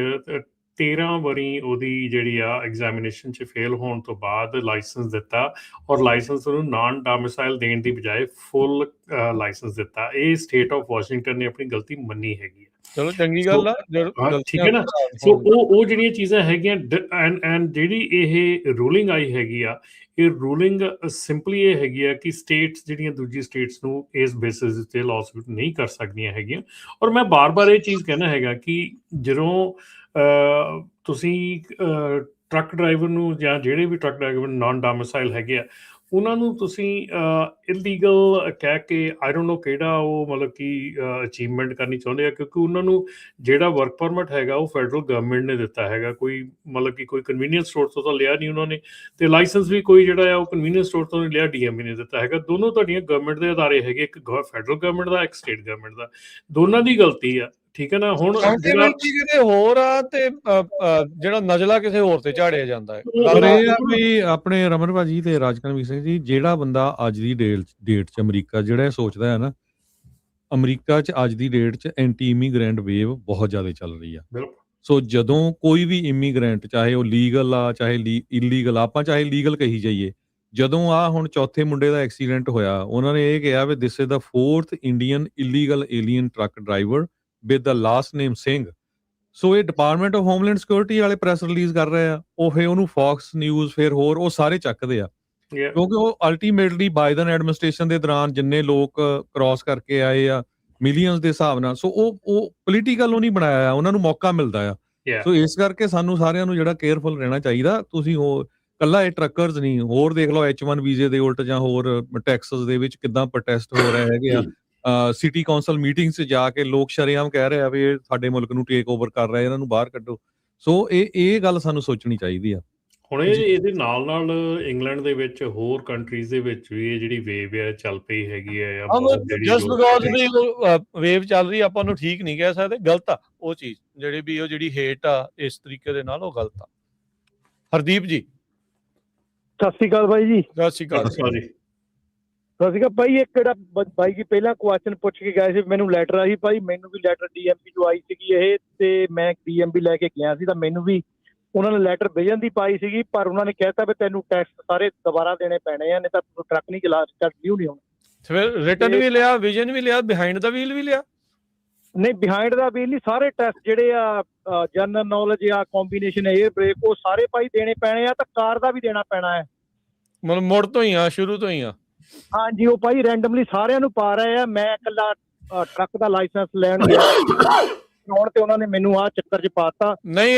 13 ਵਾਰੀ ਉਹਦੀ ਜਿਹੜੀ ਆ ਐਗਜ਼ਾਮੀਨੇਸ਼ਨ 'ਚ ਫੇਲ ਹੋਣ ਤੋਂ ਬਾਅਦ ਲਾਇਸੈਂਸ ਦਿੱਤਾ, ਔਰ ਲਾਇਸੈਂਸ ਉਹਨੂੰ ਨਾਨ ਡੋਮਿਸਾਈਲ ਦੇਣ ਦੀ ਬਜਾਏ ਫੁੱਲ ਲਾਇਸੈਂਸ ਦਿੱਤਾ। ਇਹ ਸਟੇਟ ਆਫ ਵਾਸ਼ਿੰਗਟਨ ਨੇ ਆਪਣੀ ਗਲਤੀ ਮੰਨੀ ਹੈਗੀ ਹੈ। ਚਲੋ ਚੰਗੀ ਗੱਲ ਆ, ਠੀਕ ਹੈ ਨਾ। ਸੋ ਉਹ ਜਿਹੜੀਆਂ ਚੀਜ਼ਾਂ ਹੈਗੀਆਂ ਐਂਡ ਜਿਹੜੀ ਇਹ ਰੂਲਿੰਗ ਆਈ ਹੈਗੀ ਆ, ਇਹ ਰੂਲਿੰਗ ਸਿੰਪਲੀ ਇਹ ਹੈਗੀ ਆ ਕਿ ਸਟੇਟਸ ਜਿਹੜੀਆਂ ਦੂਜੀ ਸਟੇਟਸ ਨੂੰ ਇਸ ਬੇਸਿਸ 'ਤੇ ਲਾਸੂਟ ਨਹੀਂ ਕਰ ਸਕਦੀਆਂ ਹੈਗੀਆਂ। ਔਰ ਮੈਂ ਬਾਰ-ਬਾਰ ਇਹ ਚੀਜ਼ ਕਹਿਣਾ ਹੈਗਾ ਕਿ ਜਦੋਂ ਤੁਸੀਂ ਟਰੱਕ ਡਰਾਈਵਰ ਨੂੰ ਜਾਂ ਜਿਹੜੇ ਵੀ ਟਰੱਕ ਡਰਾਈਵਰ ਨਾਨ ਡੋਮਿਸਾਈਲ ਹੈਗੇ ਆ, ਉਹਨਾਂ ਨੂੰ ਤੁਸੀਂ ਇਲੀਗਲ ਕਹਿ ਕੇ ਆਈ ਡੋਂਟ ਨੋ ਕਿਹੜਾ ਉਹ ਮਤਲਬ ਕਿ ਅਚੀਵਮੈਂਟ ਕਰਨੀ ਚਾਹੁੰਦੇ ਆ, ਕਿਉਂਕਿ ਉਹਨਾਂ ਨੂੰ ਜਿਹੜਾ ਵਰਕ ਪਰਮਿਟ ਹੈਗਾ ਉਹ ਫੈਡਰਲ ਗਵਰਨਮੈਂਟ ਨੇ ਦਿੱਤਾ ਹੈਗਾ, ਕੋਈ ਮਤਲਬ ਕਿ ਕੋਈ ਕਨਵੀਨੀਅੰਸ ਸਟੋਰ ਤੋਂ ਤਾਂ ਲਿਆ ਨਹੀਂ ਉਹਨਾਂ ਨੇ, ਤੇ ਲਾਇਸੈਂਸ ਵੀ ਕੋਈ ਜਿਹੜਾ ਆ ਉਹ ਕਨਵੀਨੀਅੰਸ ਸਟੋਰ ਤੋਂ ਨਹੀਂ ਲਿਆ, DMV ਨੇ ਦਿੱਤਾ ਹੈਗਾ। ਦੋਨੋਂ ਤੁਹਾਡੀਆਂ ਗਵਰਨਮੈਂਟ ਦੇ ਅਦਾਰੇ ਹੈਗੇ, ਇੱਕ ਫੈਡਰਲ ਗਵਰਨਮੈਂਟ ਦਾ, ਇੱਕ ਸਟੇਟ ਗਵਰਨਮੈਂਟ ਦਾ, ਦੋਨਾਂ ਦੀ ਗਲਤੀ ਆ। ਠੀਕ ਹੈ ਨਾ। ਹੁਣ ਕਿਤੇ ਹੋਰ ਆ ਤੇ ਜਿਹੜਾ ਨਜ਼ਲਾ ਕਿਸੇ ਹੋਰ ਤੇ ਝਾੜਿਆ ਜਾਂਦਾ ਹੈ। ਵੀ ਆਪਣੇ ਰਮਨ ਭਾਜੀ ਤੇ ਰਾਜਕਨਵੀਰ ਸਿੰਘ ਜੀ, ਜਿਹੜਾ ਬੰਦਾ ਅੱਜ ਦੀ ਡੇਟ 'ਚ ਅਮਰੀਕਾ ਜਿਹੜਾ ਸੋਚਦਾ ਹੈ ਨਾ, ਅਮਰੀਕਾ 'ਚ ਅੱਜ ਦੀ ਡੇਟ 'ਚ ਐਂਟੀ ਇਮੀਗ੍ਰੈਂਟ ਵੇਵ ਬਹੁਤ ਜ਼ਿਆਦਾ ਚੱਲ ਰਹੀ ਆ। ਸੋ ਜਦੋਂ ਕੋਈ ਵੀ ਇਮੀਗ੍ਰੈਂਟ, ਚਾਹੇ ਉਹ ਲੀਗਲ ਆ ਚਾਹੇ ਇਲੀਗਲ, ਆਪਾਂ ਚਾਹੇ ਲੀਗਲ ਕਹੀ ਜਾਈਏ, ਜਦੋਂ ਆ ਹੁਣ ਚੌਥੇ ਮੁੰਡੇ ਦਾ ਐਕਸੀਡੈਂਟ ਹੋਇਆ, ਉਹਨਾਂ ਨੇ ਇਹ ਕਿਹਾ ਵੀ this is the 4th Indian illegal alien truck driver with the last name Singh. So ਇਹ ਡਿਪਾਰਟਮੈਂਟ ਆਫ ਹੋਮਲੈਂਡ ਸਿਕਿਉਰਿਟੀ ਵਾਲੇ ਪ੍ਰੈਸ ਰਿਲੀਜ਼ ਕਰ ਰਹੇ ਆ, ਉਹ ਫਿਰ ਉਹਨੂੰ ਫੌਕਸ ਨਿਊਜ਼ ਫਿਰ ਹੋਰ ਉਹ ਸਾਰੇ ਚੱਕਦੇ ਆ, ਕਿਉਂਕਿ ਉਹ ਅਲਟੀਮੇਟਲੀ ਬਾਈਡਨ ਐਡਮਿਨਿਸਟ੍ਰੇਸ਼ਨ ਦੇ ਦੌਰਾਨ ਜਿੰਨੇ ਲੋਕ ਕ੍ਰਾਸ ਕਰਕੇ ਆਏ ਆ ਮਿਲੀਅਨਸ ਦੇ ਹਿਸਾਬ ਨਾਲ, ਸੋ ਉਹ ਪੋਲੀਟੀਕਲ ਉਹ ਨਹੀਂ ਬਣਾਇਆ, ਉਹਨਾਂ ਨੂੰ ਮੌਕਾ ਮਿਲਦਾ ਆ। ਸੋ ਇਸ ਕਰਕੇ ਸਾਨੂੰ ਸਾਰਿਆਂ ਨੂੰ ਜਿਹੜਾ ਕੇਅਰਫੁਲ ਰਹਿਣਾ ਚਾਹੀਦਾ। ਤੁਸੀਂ ਹੋਰ ਕੱਲਾ ਇਹ ਟਰੱਕਰਸ ਨਹੀਂ, ਹੋਰ ਦੇਖ ਲਓ H1 ਵੀਜ਼ੇ ਦੇ ਉਲਟ ਜਾਂ ਹੋਰ ਟੈਕਸਸ ਦੇ ਵਿੱਚ ਕਿੱਦਾਂ ਪ੍ਰੋਟੈਸਟ ਹੋ ਰਹੇ ਹੈਗੇ ਆ। ਸਿਟੀ ਕੌਂਸਲ ਮੀਟਿੰਗ 'ਚ ਜਾ ਕੇ ਲੋਕ ਸ਼ਰੇਆਮ ਕਹਿ ਰਹੇ ਆ ਵੀ ਇਹ ਸਾਡੇ ਮੁਲਕ ਨੂੰ ਟੇਕ ਓਵਰ ਕਰ ਰਹੇ, ਇਹਨਾਂ ਨੂੰ ਬਾਹਰ ਕੱਢੋ। ਸੋ ਇਹ ਗੱਲ ਸਾਨੂੰ ਸੋਚਣੀ ਚਾਹੀਦੀ ਆ। ਹੁਣ ਇਹਦੇ ਨਾਲ ਇੰਗਲੈਂਡ ਦੇ ਵਿੱਚ ਹੋਰ ਕੰਟਰੀਜ਼ ਦੇ ਵਿੱਚ ਵੀ ਇਹ ਜਿਹੜੀ ਵੇਵ ਆ ਚੱਲ ਪਈ ਹੈਗੀ ਆ। ਜਸਟ ਬਿਕੋਜ਼ ਵੀ ਵੇਵ ਚੱਲ ਰਹੀ, ਆਪਾਂ ਨੂੰ ਠੀਕ ਨਹੀਂ ਕਹਿ ਸਕਦੇ, ਗਲਤ ਆ ਉਹ ਚੀਜ਼ ਜਿਹੜੀ ਹੇਟ ਆ ਇਸ ਤਰੀਕੇ ਦੇ ਨਾਲ, ਉਹ ਗਲਤ ਆ। ਹਰਦੀਪ ਜੀ ਸਤਿ ਸ਼੍ਰੀ ਅਕਾਲ ਬਾਈ ਜੀ। ਸਤਿ ਸ਼੍ਰੀ ਅਕਾਲ ਜੀ। ਸਤਿ ਸ਼੍ਰੀ ਅਕਾਲ ਭਾਈ। ਇੱਕ ਜਿਹੜਾ ਬਾਈ ਜੀ ਪਹਿਲਾਂ ਕੁਐਸਚਨ ਪੁੱਛ ਕੇ ਗਏ ਸੀ, ਮੈਨੂੰ ਲੈਟਰ ਆਈ ਭਾਈ, ਮੈਨੂੰ ਵੀ ਲੈਟਰ DMV ਤੋਂ ਆਈ ਸੀਗੀ ਇਹ, ਤੇ ਮੈਂ DMV ਲੈ ਕੇ ਗਿਆ ਸੀ ਤਾਂ ਮੈਨੂੰ ਵੀ ਉਹਨਾਂ ਨੇ ਲੈਟਰ ਭੇਜਣ ਦੀ ਪਾਈ ਸੀਗੀ, ਪਰ ਉਹਨਾਂ ਨੇ ਕਹਿਤਾ ਵੀ ਤੈਨੂੰ ਟੈਕਸ ਸਾਰੇ ਦੁਬਾਰਾ ਦੇਣੇ ਪੈਣੇ ਆ, ਨਹੀਂ ਤਾਂ ਟਰੱਕ ਨਹੀਂ ਚਲਾ ਸਕਦੀ ਨਹੀਂ ਹੁਣ। ਫਿਰ ਰਿਟਰਨ ਵੀ ਲਿਆ, ਵਿਜ਼ਨ ਵੀ ਲਿਆ, ਬਿਹਾਈਂਡ ਦਾ ਵੀਲ ਵੀ ਲਿਆ? ਨਹੀਂ, ਬਿਹਾਈਂਡ ਦਾ ਵੀਲ ਨਹੀਂ, ਸਾਰੇ ਟੈਸਟ ਜਿਹੜੇ ਆ ਜਨਰਲ ਨੌਲੇਜ ਆ, ਕੰਬੀਨੇਸ਼ਨ 에ਅਰ ਬ੍ਰੇਕ, ਉਹ ਸਾਰੇ ਭਾਈ ਦੇਣੇ ਪੈਣੇ ਆ, ਤਾਂ ਕਾਰ ਦਾ ਵੀ ਦੇਣਾ ਪੈਣਾ ਹੈ। ਮਤਲਬ ਮੁੜ ਤੋਂ ਹੀ ਆ, ਸ਼ੁਰੂ ਤੋਂ ਹੀ ਆ? ਹਾਂਜੀ, ਉਹ ਭਾਈ ਰੈਂਡਮਲੀ ਸਾਰਿਆਂ ਨੂੰ ਪਾ ਰਹੇ ਆ। ਮੈਂ ਇਕੱਲਾ ਟਰੱਕ ਦਾ ਲਾਇਸੈਂਸ ਲੈਣ ਗਿਆ ਤੇ ਉਹਨਾਂ ਨੇ ਮੈਨੂੰ ਆਹ ਚੱਕਰ 'ਚ ਪਾਤਾ। ਨਹੀਂ,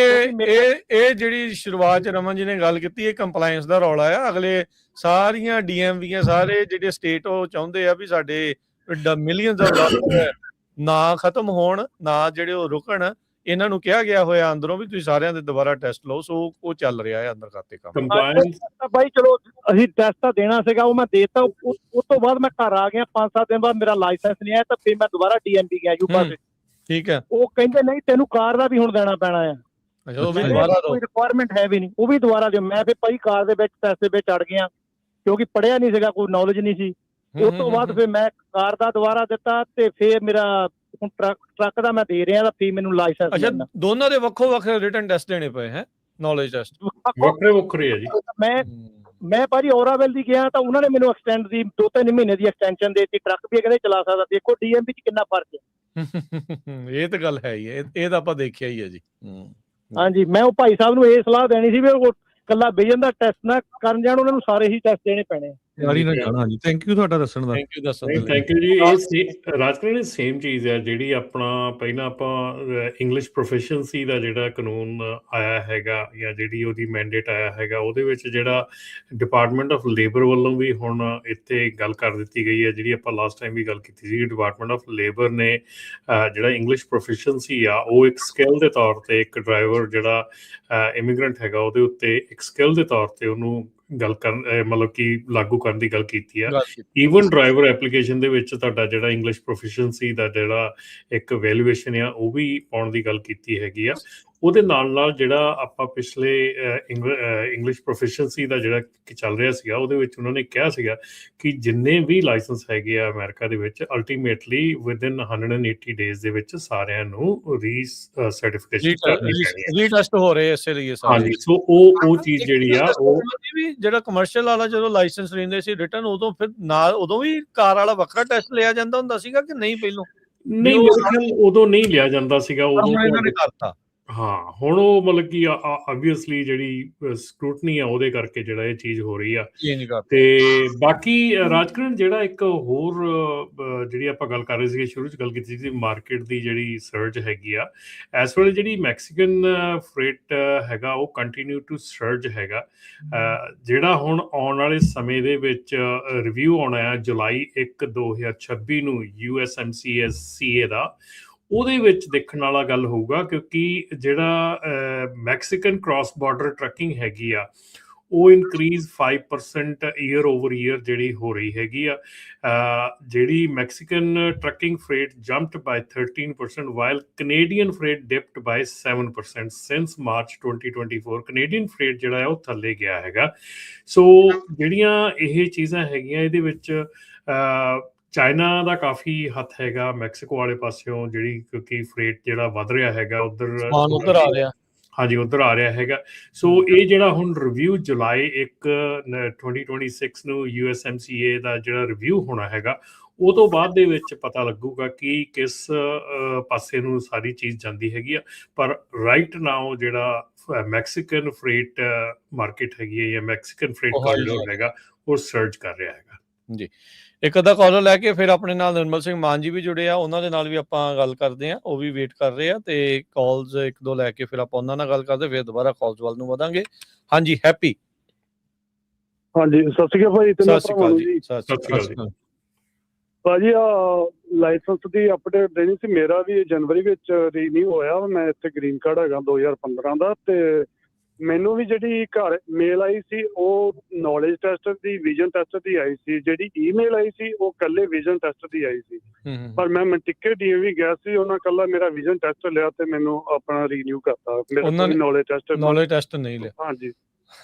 ਇਹ ਜਿਹੜੀ ਸ਼ੁਰੂਆਤ 'ਚ ਰਮਨ ਜੀ ਨੇ ਗੱਲ ਕੀਤੀ, ਇਹ ਕੰਪਲਾਇੰਸ ਦਾ ਰੌਲਾ ਆ। ਅਗਲੇ ਸਾਰੀਆਂ DMV ਸਾਰੇ ਜਿਹੜੇ ਸਟੇਟ ਉਹ ਚਾਹੁੰਦੇ ਆ ਵੀ ਸਾਡੇ ਮਿਲੀਅਨਸ ਆਫ ਡਾਲਰ ਨਾ ਖਤਮ ਹੋਣ, ਨਾ ਜਿਹੜੇ ਉਹ ਰੁਕਣ। ਇਹਨਾਂ ਨੂੰ ਕਿਹਾ ਗਿਆ ਹੋਇਆ ਅੰਦਰੋਂ ਵੀ ਤੁਸੀਂ ਸਾਰਿਆਂ ਦੇ ਦੁਬਾਰਾ ਟੈਸਟ ਲਓ। ਸੋ ਉਹ ਚੱਲ ਰਿਹਾ ਹੈ ਅੰਦਰ ਖਾਤੇ ਕੰਮ। ਬਾਈ ਚਲੋ ਅਸੀਂ ਟੈਸਟ ਤਾਂ ਦੇਣਾ ਸੀਗਾ, ਉਹ ਮੈਂ ਦੇਤਾ। ਉਸ ਤੋਂ ਬਾਅਦ ਮੈਂ ਘਰ ਆ ਗਿਆ, 5-7 ਦਿਨ ਬਾਅਦ ਮੇਰਾ ਲਾਇਸੈਂਸ ਨਹੀਂ ਆਇਆ, ਤਾਂ ਫਿਰ ਮੈਂ ਦੁਬਾਰਾ DMV ਗਿਆ ਯੂਪਾ ਤੇ। ਠੀਕ ਹੈ। ਉਹ ਕਹਿੰਦੇ ਨਹੀਂ, ਤੈਨੂੰ ਕਾਰ ਦਾ ਵੀ ਹੁਣ ਦੇਣਾ ਪੈਣਾ ਆ। ਕੋਈ ਰਿਕੁਆਇਰਮੈਂਟ ਹੈ ਵੀ ਨਹੀਂ, ਉਹ ਵੀ ਦੁਬਾਰਾ ਦਿਓ। ਮੈਂ ਫਿਰ ਭਾਈ ਕਾਰ ਦੇ ਵਿੱਚ ਪੈਸੇ ਵਿੱਚ ਅੜ ਗਿਆ, ਕਿਉਂਕਿ ਪੜ੍ਹਿਆ ਨਹੀਂ ਸੀਗਾ, ਕੋਈ ਨੌਲੇਜ ਨਹੀਂ ਸੀ। ਉਸ ਤੋਂ ਬਾਅਦ ਫਿਰ ਮੈਂ ਕਾਰ ਦਾ ਦੁਬਾਰਾ ਦਿੱਤਾ ਤੇ ਫਿਰ ਮੇਰਾ ਹੁਣ ਟਰੱਕ ਦਾ ਮੈਂ ਦੇ ਰਿਹਾ ਤਾਂ ਫਿਰ ਮੈਨੂੰ ਲਾਇਸੈਂਸ ਅੱਛਾ, ਦੋਨਾਂ ਦੇ ਵੱਖੋ ਵੱਖਰੇ ਰਿਟਨ ਟੈਸਟ ਦੇਣੇ ਪਏ ਹੈ, ਨੌਲੇਜ ਟੈਸਟ ਵੱਖਰੇ ਆ ਜੀ। ਮੈਂ ਭਾਜੀ ਔਰਾਵੈਲ ਦੀ ਗਿਆ ਤਾਂ ਉਹਨਾਂ ਨੇ ਮੈਨੂੰ ਐਕਸਟੈਂਡ ਦੀ 2-3 ਮਹੀਨੇ ਦੀ ਐਕਸਟੈਂਸ਼ਨ ਦੇ ਦਿੱਤੀ, ਟਰੱਕ ਵੀ ਕਹਿੰਦੇ ਚਲਾ ਸਕਦਾ। ਦੇਖੋ DMV 'ਚ ਕਿੰਨਾ ਫਰਕ ਹੈ। ਇਹ ਤਾਂ ਗੱਲ ਹੈ ਹੀ ਹੈ, ਇਹ ਤਾਂ ਆਪਾਂ ਦੇਖਿਆ ਹੀ ਹੈ ਜੀ। ਹਾਂਜੀ, ਮੈਂ ਉਹ ਭਾਈ ਸਾਹਿਬ ਨੂੰ ਇਹ ਸਲਾਹ ਦੇਣੀ ਸੀ ਵੀ ਉਹ ਇਕੱਲਾ ਵਿਜਨ ਦਾ ਟੈਸਟ ਨਾ ਕਰਨ ਜਾਣ, ਉਹਨਾਂ ਨੂੰ ਸਾਰੇ ਹੀ ਟੈਸਟ ਦੇਣੇ ਪੈਣੇ। ਹਾਂਜੀ, ਥੈਂਕ ਯੂ ਤੁਹਾਡਾ ਦੱਸਣ ਦਾ। ਥੈਂਕ ਯੂ ਜੀ। ਇਹ ਰਾਜਕਰਨ ਸੇਮ ਚੀਜ਼ ਹੈ ਜਿਹੜੀ ਆਪਣਾ ਪਹਿਲਾਂ ਆਪਾਂ ਇੰਗਲਿਸ਼ ਪ੍ਰੋਫੀਸ਼ੀਐਂਸੀ ਦਾ ਜਿਹੜਾ ਕਾਨੂੰਨ ਆਇਆ ਹੈਗਾ ਜਾਂ ਜਿਹੜੀ ਉਹਦੀ ਮੈਂਡੇਟ ਆਇਆ ਹੈਗਾ, ਉਹਦੇ ਵਿੱਚ ਜਿਹੜਾ ਡਿਪਾਰਟਮੈਂਟ ਆਫ ਲੇਬਰ ਵੱਲੋਂ ਵੀ ਹੁਣ ਇੱਥੇ ਗੱਲ ਕਰ ਦਿੱਤੀ ਗਈ ਹੈ, ਜਿਹੜੀ ਆਪਾਂ ਲਾਸਟ ਟਾਈਮ ਵੀ ਗੱਲ ਕੀਤੀ ਸੀ। ਡਿਪਾਰਟਮੈਂਟ ਆਫ ਲੇਬਰ ਨੇ ਜਿਹੜਾ ਇੰਗਲਿਸ਼ ਪ੍ਰੋਫੀਸ਼ੀਐਂਸੀ ਆ ਉਹ ਇੱਕ ਸਕਿੱਲ ਦੇ ਤੌਰ ਤੇ ਇੱਕ ਡਰਾਈਵਰ ਜਿਹੜਾ ਇਮੀਗ੍ਰੈਂਟ ਹੈਗਾ ਉਹਦੇ ਉੱਤੇ ਇੱਕ ਸਕਿੱਲ ਦੇ ਤੌਰ ਤੇ ਉਹਨੂੰ ਗੱਲ ਕਰਨ ਮਤਲਬ ਕਿ ਲਾਗੂ ਕਰਨ ਦੀ ਗੱਲ ਕੀਤੀ ਆ। ਈਵਨ ਡਰਾਈਵਰ ਐਪਲੀਕੇਸ਼ਨ ਦੇ ਵਿੱਚ ਤੁਹਾਡਾ ਜਿਹੜਾ ਇੰਗਲਿਸ਼ ਪ੍ਰੋਫੀਸ਼ੀਐਂਸੀ ਦਾ ਜਿਹੜਾ ਇੱਕ ਵੈਲੂਏਸ਼ਨ ਆ ਉਹ ਵੀ ਪਾਉਣ ਦੀ ਗੱਲ ਕੀਤੀ ਹੈਗੀ ਆ। ਉਹਦੇ ਨਾਲ ਜਿਹੜਾ ਆਪਾਂ ਪਿਛਲੇ ਇੰਗਲਿਸ਼ ਪ੍ਰੋਫੀਸ਼ੀਐਂਸੀ ਦਾ ਜਿਹੜਾ ਚੱਲ ਰਿਹਾ ਸੀਗਾ ਉਹਦੇ ਵਿੱਚ ਉਹਨਾਂ ਨੇ ਕਿਹਾ ਸੀਗਾ ਕਿ ਜਿੰਨੇ ਵੀ ਲਾਇਸੈਂਸ ਹੈਗੇ ਆ ਅਮਰੀਕਾ ਦੇ ਵਿੱਚ ਅਲਟੀਮੇਟਲੀ ਵਿਦਿਨ 180 ਡੇਜ਼ ਦੇ ਵਿੱਚ ਸਾਰਿਆਂ ਨੂੰ ਰੀ ਟੈਸਟ ਹੋ ਰਹੇ ਇਸੇ ਲਈ। ਹਾਂਜੀ, ਸੋ ਉਹ ਚੀਜ਼ ਜਿਹੜੀ ਆ ਉਹ ਵੀ ਜਿਹੜਾ ਕਮਰਸ਼ੀਅਲ ਵਾਲਾ ਜਦੋਂ ਲਾਇਸੈਂਸ ਲੈਂਦੇ ਸੀ ਰਿਟਨ, ਉਦੋਂ ਫਿਰ ਨਾਲ ਉਦੋਂ ਵੀ ਕਾਰ ਵਾਲਾ ਵੱਖਰਾ ਟੈਸਟ ਲਿਆ ਜਾਂਦਾ ਹੁੰਦਾ ਸੀਗਾ ਕਿ ਨਹੀਂ? ਪਹਿਲੋਂ ਨਹੀਂ, ਉਦੋਂ ਨਹੀਂ ਲਿਆ ਜਾਂਦਾ ਸੀਗਾ, ਉਦੋਂ ਇਹਨਾਂ ਨੇ ਕਰਤਾ। ਹਾਂ, ਹੁਣ ਉਹ ਮਤਲਬ ਕਿ ਆਬਵੀਅਸਲੀ ਜਿਹੜੀ ਸਕਰੂਟਨੀ ਆ ਉਹਦੇ ਕਰਕੇ ਜਿਹੜਾ ਇਹ ਚੀਜ਼ ਹੋ ਰਹੀ ਆ। ਤੇ ਬਾਕੀ ਰਾਜਕਰਨ ਜਿਹੜਾ ਇੱਕ ਹੋਰ ਜਿਹੜੀ ਆਪਾਂ ਗੱਲ ਕਰ ਰਹੇ ਸੀਗੇ, ਸ਼ੁਰੂ 'ਚ ਗੱਲ ਕੀਤੀ ਸੀ ਮਾਰਕੀਟ ਦੀ ਜਿਹੜੀ ਸਰਜ ਹੈਗੀ ਆ ਇਸ ਵੇਲੇ, ਜਿਹੜੀ ਮੈਕਸੀਕਨ ਫਰੇਟ ਹੈਗਾ ਉਹ ਕੰਟੀਨਿਊ ਟੂ ਸਰਜ ਹੈਗਾ। ਜਿਹੜਾ ਹੁਣ ਆਉਣ ਵਾਲੇ ਸਮੇਂ ਦੇ ਵਿੱਚ ਰਿਵਿਊ ਆਉਣਾ ਆ ਜੁਲਾਈ 1, 2026 ਨੂੰ USMCA ਦਾ, ਉਹਦੇ ਵਿੱਚ ਦੇਖਣ ਵਾਲਾ ਗੱਲ ਹੋਊਗਾ ਕਿਉਂਕਿ ਜਿਹੜਾ ਮੈਕਸੀਕਨ ਕ੍ਰਾਸ ਬਾਰਡਰ ਟਰੱਕਿੰਗ ਹੈਗੀ ਆ ਉਹ ਇਨਕਰੀਜ਼ 5% ਈਅਰ ਓਵਰ ਈਅਰ ਜਿਹੜੀ ਹੋ ਰਹੀ ਹੈਗੀ ਆ। ਜਿਹੜੀ ਮੈਕਸੀਕਨ ਟਰੱਕਿੰਗ ਫਰੇਟ ਜੰਪਡ ਬਾਈ 13% ਵਾਈਲ ਕੈਨੇਡੀਅਨ ਫਰੇਟ ਡਿਪਡ ਬਾਈ 7% ਸਿੰਸ ਮਾਰਚ 2024। ਕੈਨੇਡੀਅਨ ਫਰੇਟ ਜਿਹੜਾ ਹੈ ਉਹ ਥੱਲੇ ਗਿਆ ਹੈਗਾ। ਸੋ ਜਿਹੜੀਆਂ ਇਹ ਚੀਜ਼ਾਂ ਹੈਗੀਆਂ ਇਹਦੇ ਵਿੱਚ ਚਾਈਨਾ ਦਾ ਕਾਫੀ ਹੱਥ ਹੈਗਾ ਮੈਕਸੀਕੋ ਵਾਲੇ ਪਾਸਿਓਂ, ਜਿਹੜੀ ਕਿਉਂਕਿ ਫਰੇਟ ਜਿਹੜਾ ਵੱਧ ਰਿਹਾ ਹੈਗਾ ਉੱਧਰ ਆ ਰਿਹਾ। ਹਾਂਜੀ, ਉੱਧਰ ਆ ਰਿਹਾ ਹੈਗਾ। ਸੋ ਇਹ ਜਿਹੜਾ ਹੁਣ ਰਿਵਿਊ ਜੁਲਾਈ 1, 2026 ਨੂੰ USMCA ਦਾ ਜਿਹੜਾ ਰਿਵਿਊ ਹੋਣਾ ਹੈਗਾ, ਉਹ ਤੋਂ ਬਾਅਦ ਦੇ ਵਿੱਚ ਪਤਾ ਲੱਗੂਗਾ ਕਿ ਕਿਸ ਪਾਸੇ ਨੂੰ ਸਾਰੀ ਚੀਜ਼ ਜਾਂਦੀ ਹੈਗੀ ਆ। ਪਰ ਰਾਈਟ ਨਾਓ ਜਿਹੜਾ ਮੈਕਸੀਕਨ ਫਰੇਟ ਮਾਰਕੀਟ ਹੈਗੀ ਹੈ ਜਾਂ ਮੈਕਸੀਕਨ ਫਰੇਟ ਕੋਰੀਡੋਰ ਹੈਗਾ ਉਹ ਸਰਜ ਕਰ ਰਿਹਾ ਹੈਗਾ ਜੀ। ਇੱਕ ਅੱਧਾ ਕਾਲਰ ਲੈ ਕੇ ਫਿਰ ਆਪਣੇ ਨਾਲ ਨਿਰਮਲ ਸਿੰਘ ਮਾਨ ਜੀ ਵੀ ਜੁੜੇ ਆ, ਉਹਨਾਂ ਦੇ ਨਾਲ ਵੀ ਆਪਾਂ ਗੱਲ ਕਰਦੇ ਆ, ਉਹ ਵੀ ਵੇਟ ਕਰ ਰਹੇ ਆ। ਤੇ ਕਾਲਸ 1-2 ਲੈ ਕੇ ਫਿਰ ਆਪਾਂ ਉਹਨਾਂ ਨਾਲ ਗੱਲ ਕਰਦੇ, ਫਿਰ ਦੁਬਾਰਾ ਕਾਲਸ ਵੱਲ ਨੂੰ ਵਧਾਂਗੇ। ਹਾਂਜੀ, ਹੈਪੀ। ਹਾਂਜੀ, ਸਤਿ ਸ਼੍ਰੀ ਅਕਾਲ ਭਾਜੀ। ਸਤਿ ਸ਼੍ਰੀ ਅਕਾਲ ਜੀ। ਸਤਿ ਸ਼੍ਰੀ ਅਕਾਲ ਭਾਜੀ। ਲਾਇਸੈਂਸ ਦੀ ਅਪਡੇਟ ਦੇਣੀ ਸੀ। ਮੇਰਾ ਵੀ ਜਨਵਰੀ ਵਿੱਚ ਰੀਨਿਊ ਹੋਇਆ। ਮੈਂ ਇੱਥੇ ਗ੍ਰੀਨ ਕਾਰਡ ਹੈਗਾ 2015 ਦਾ, ਤੇ ਮੈਨੂੰ ਵੀ ਜਿਹੜੀ ਘਰ ਮੇਲ ਆਈ ਸੀ ਉਹ ਨੌਲੇਜ ਟੈਸਟ ਦੀ, ਵਿਜ਼ਨ ਟੈਸਟ ਦੀ ਆਈ ਸੀ। ਜਿਹੜੀ ਈਮੇਲ ਆਈ ਸੀ ਉਹ ਕੱਲੇ ਵਿਜ਼ਨ ਟੈਸਟ ਦੀ ਆਈ ਸੀ। ਪਰ ਮੈਂ ਮਨਟਿੱਕੇ DMV ਗਿਆ ਸੀ, ਉਹਨਾਂ ਕੱਲਾ ਮੇਰਾ ਵਿਜ਼ਨ ਟੈਸਟ ਲਿਆ ਤੇ ਮੈਨੂੰ ਆਪਣਾ ਰੀਨਿਊ ਕਰਤਾ। ਮੇਰਾ ਨੌਲੇਜ ਟੈਸਟ ਨਹੀਂ ਲਿਆ। ਹਾਂਜੀ,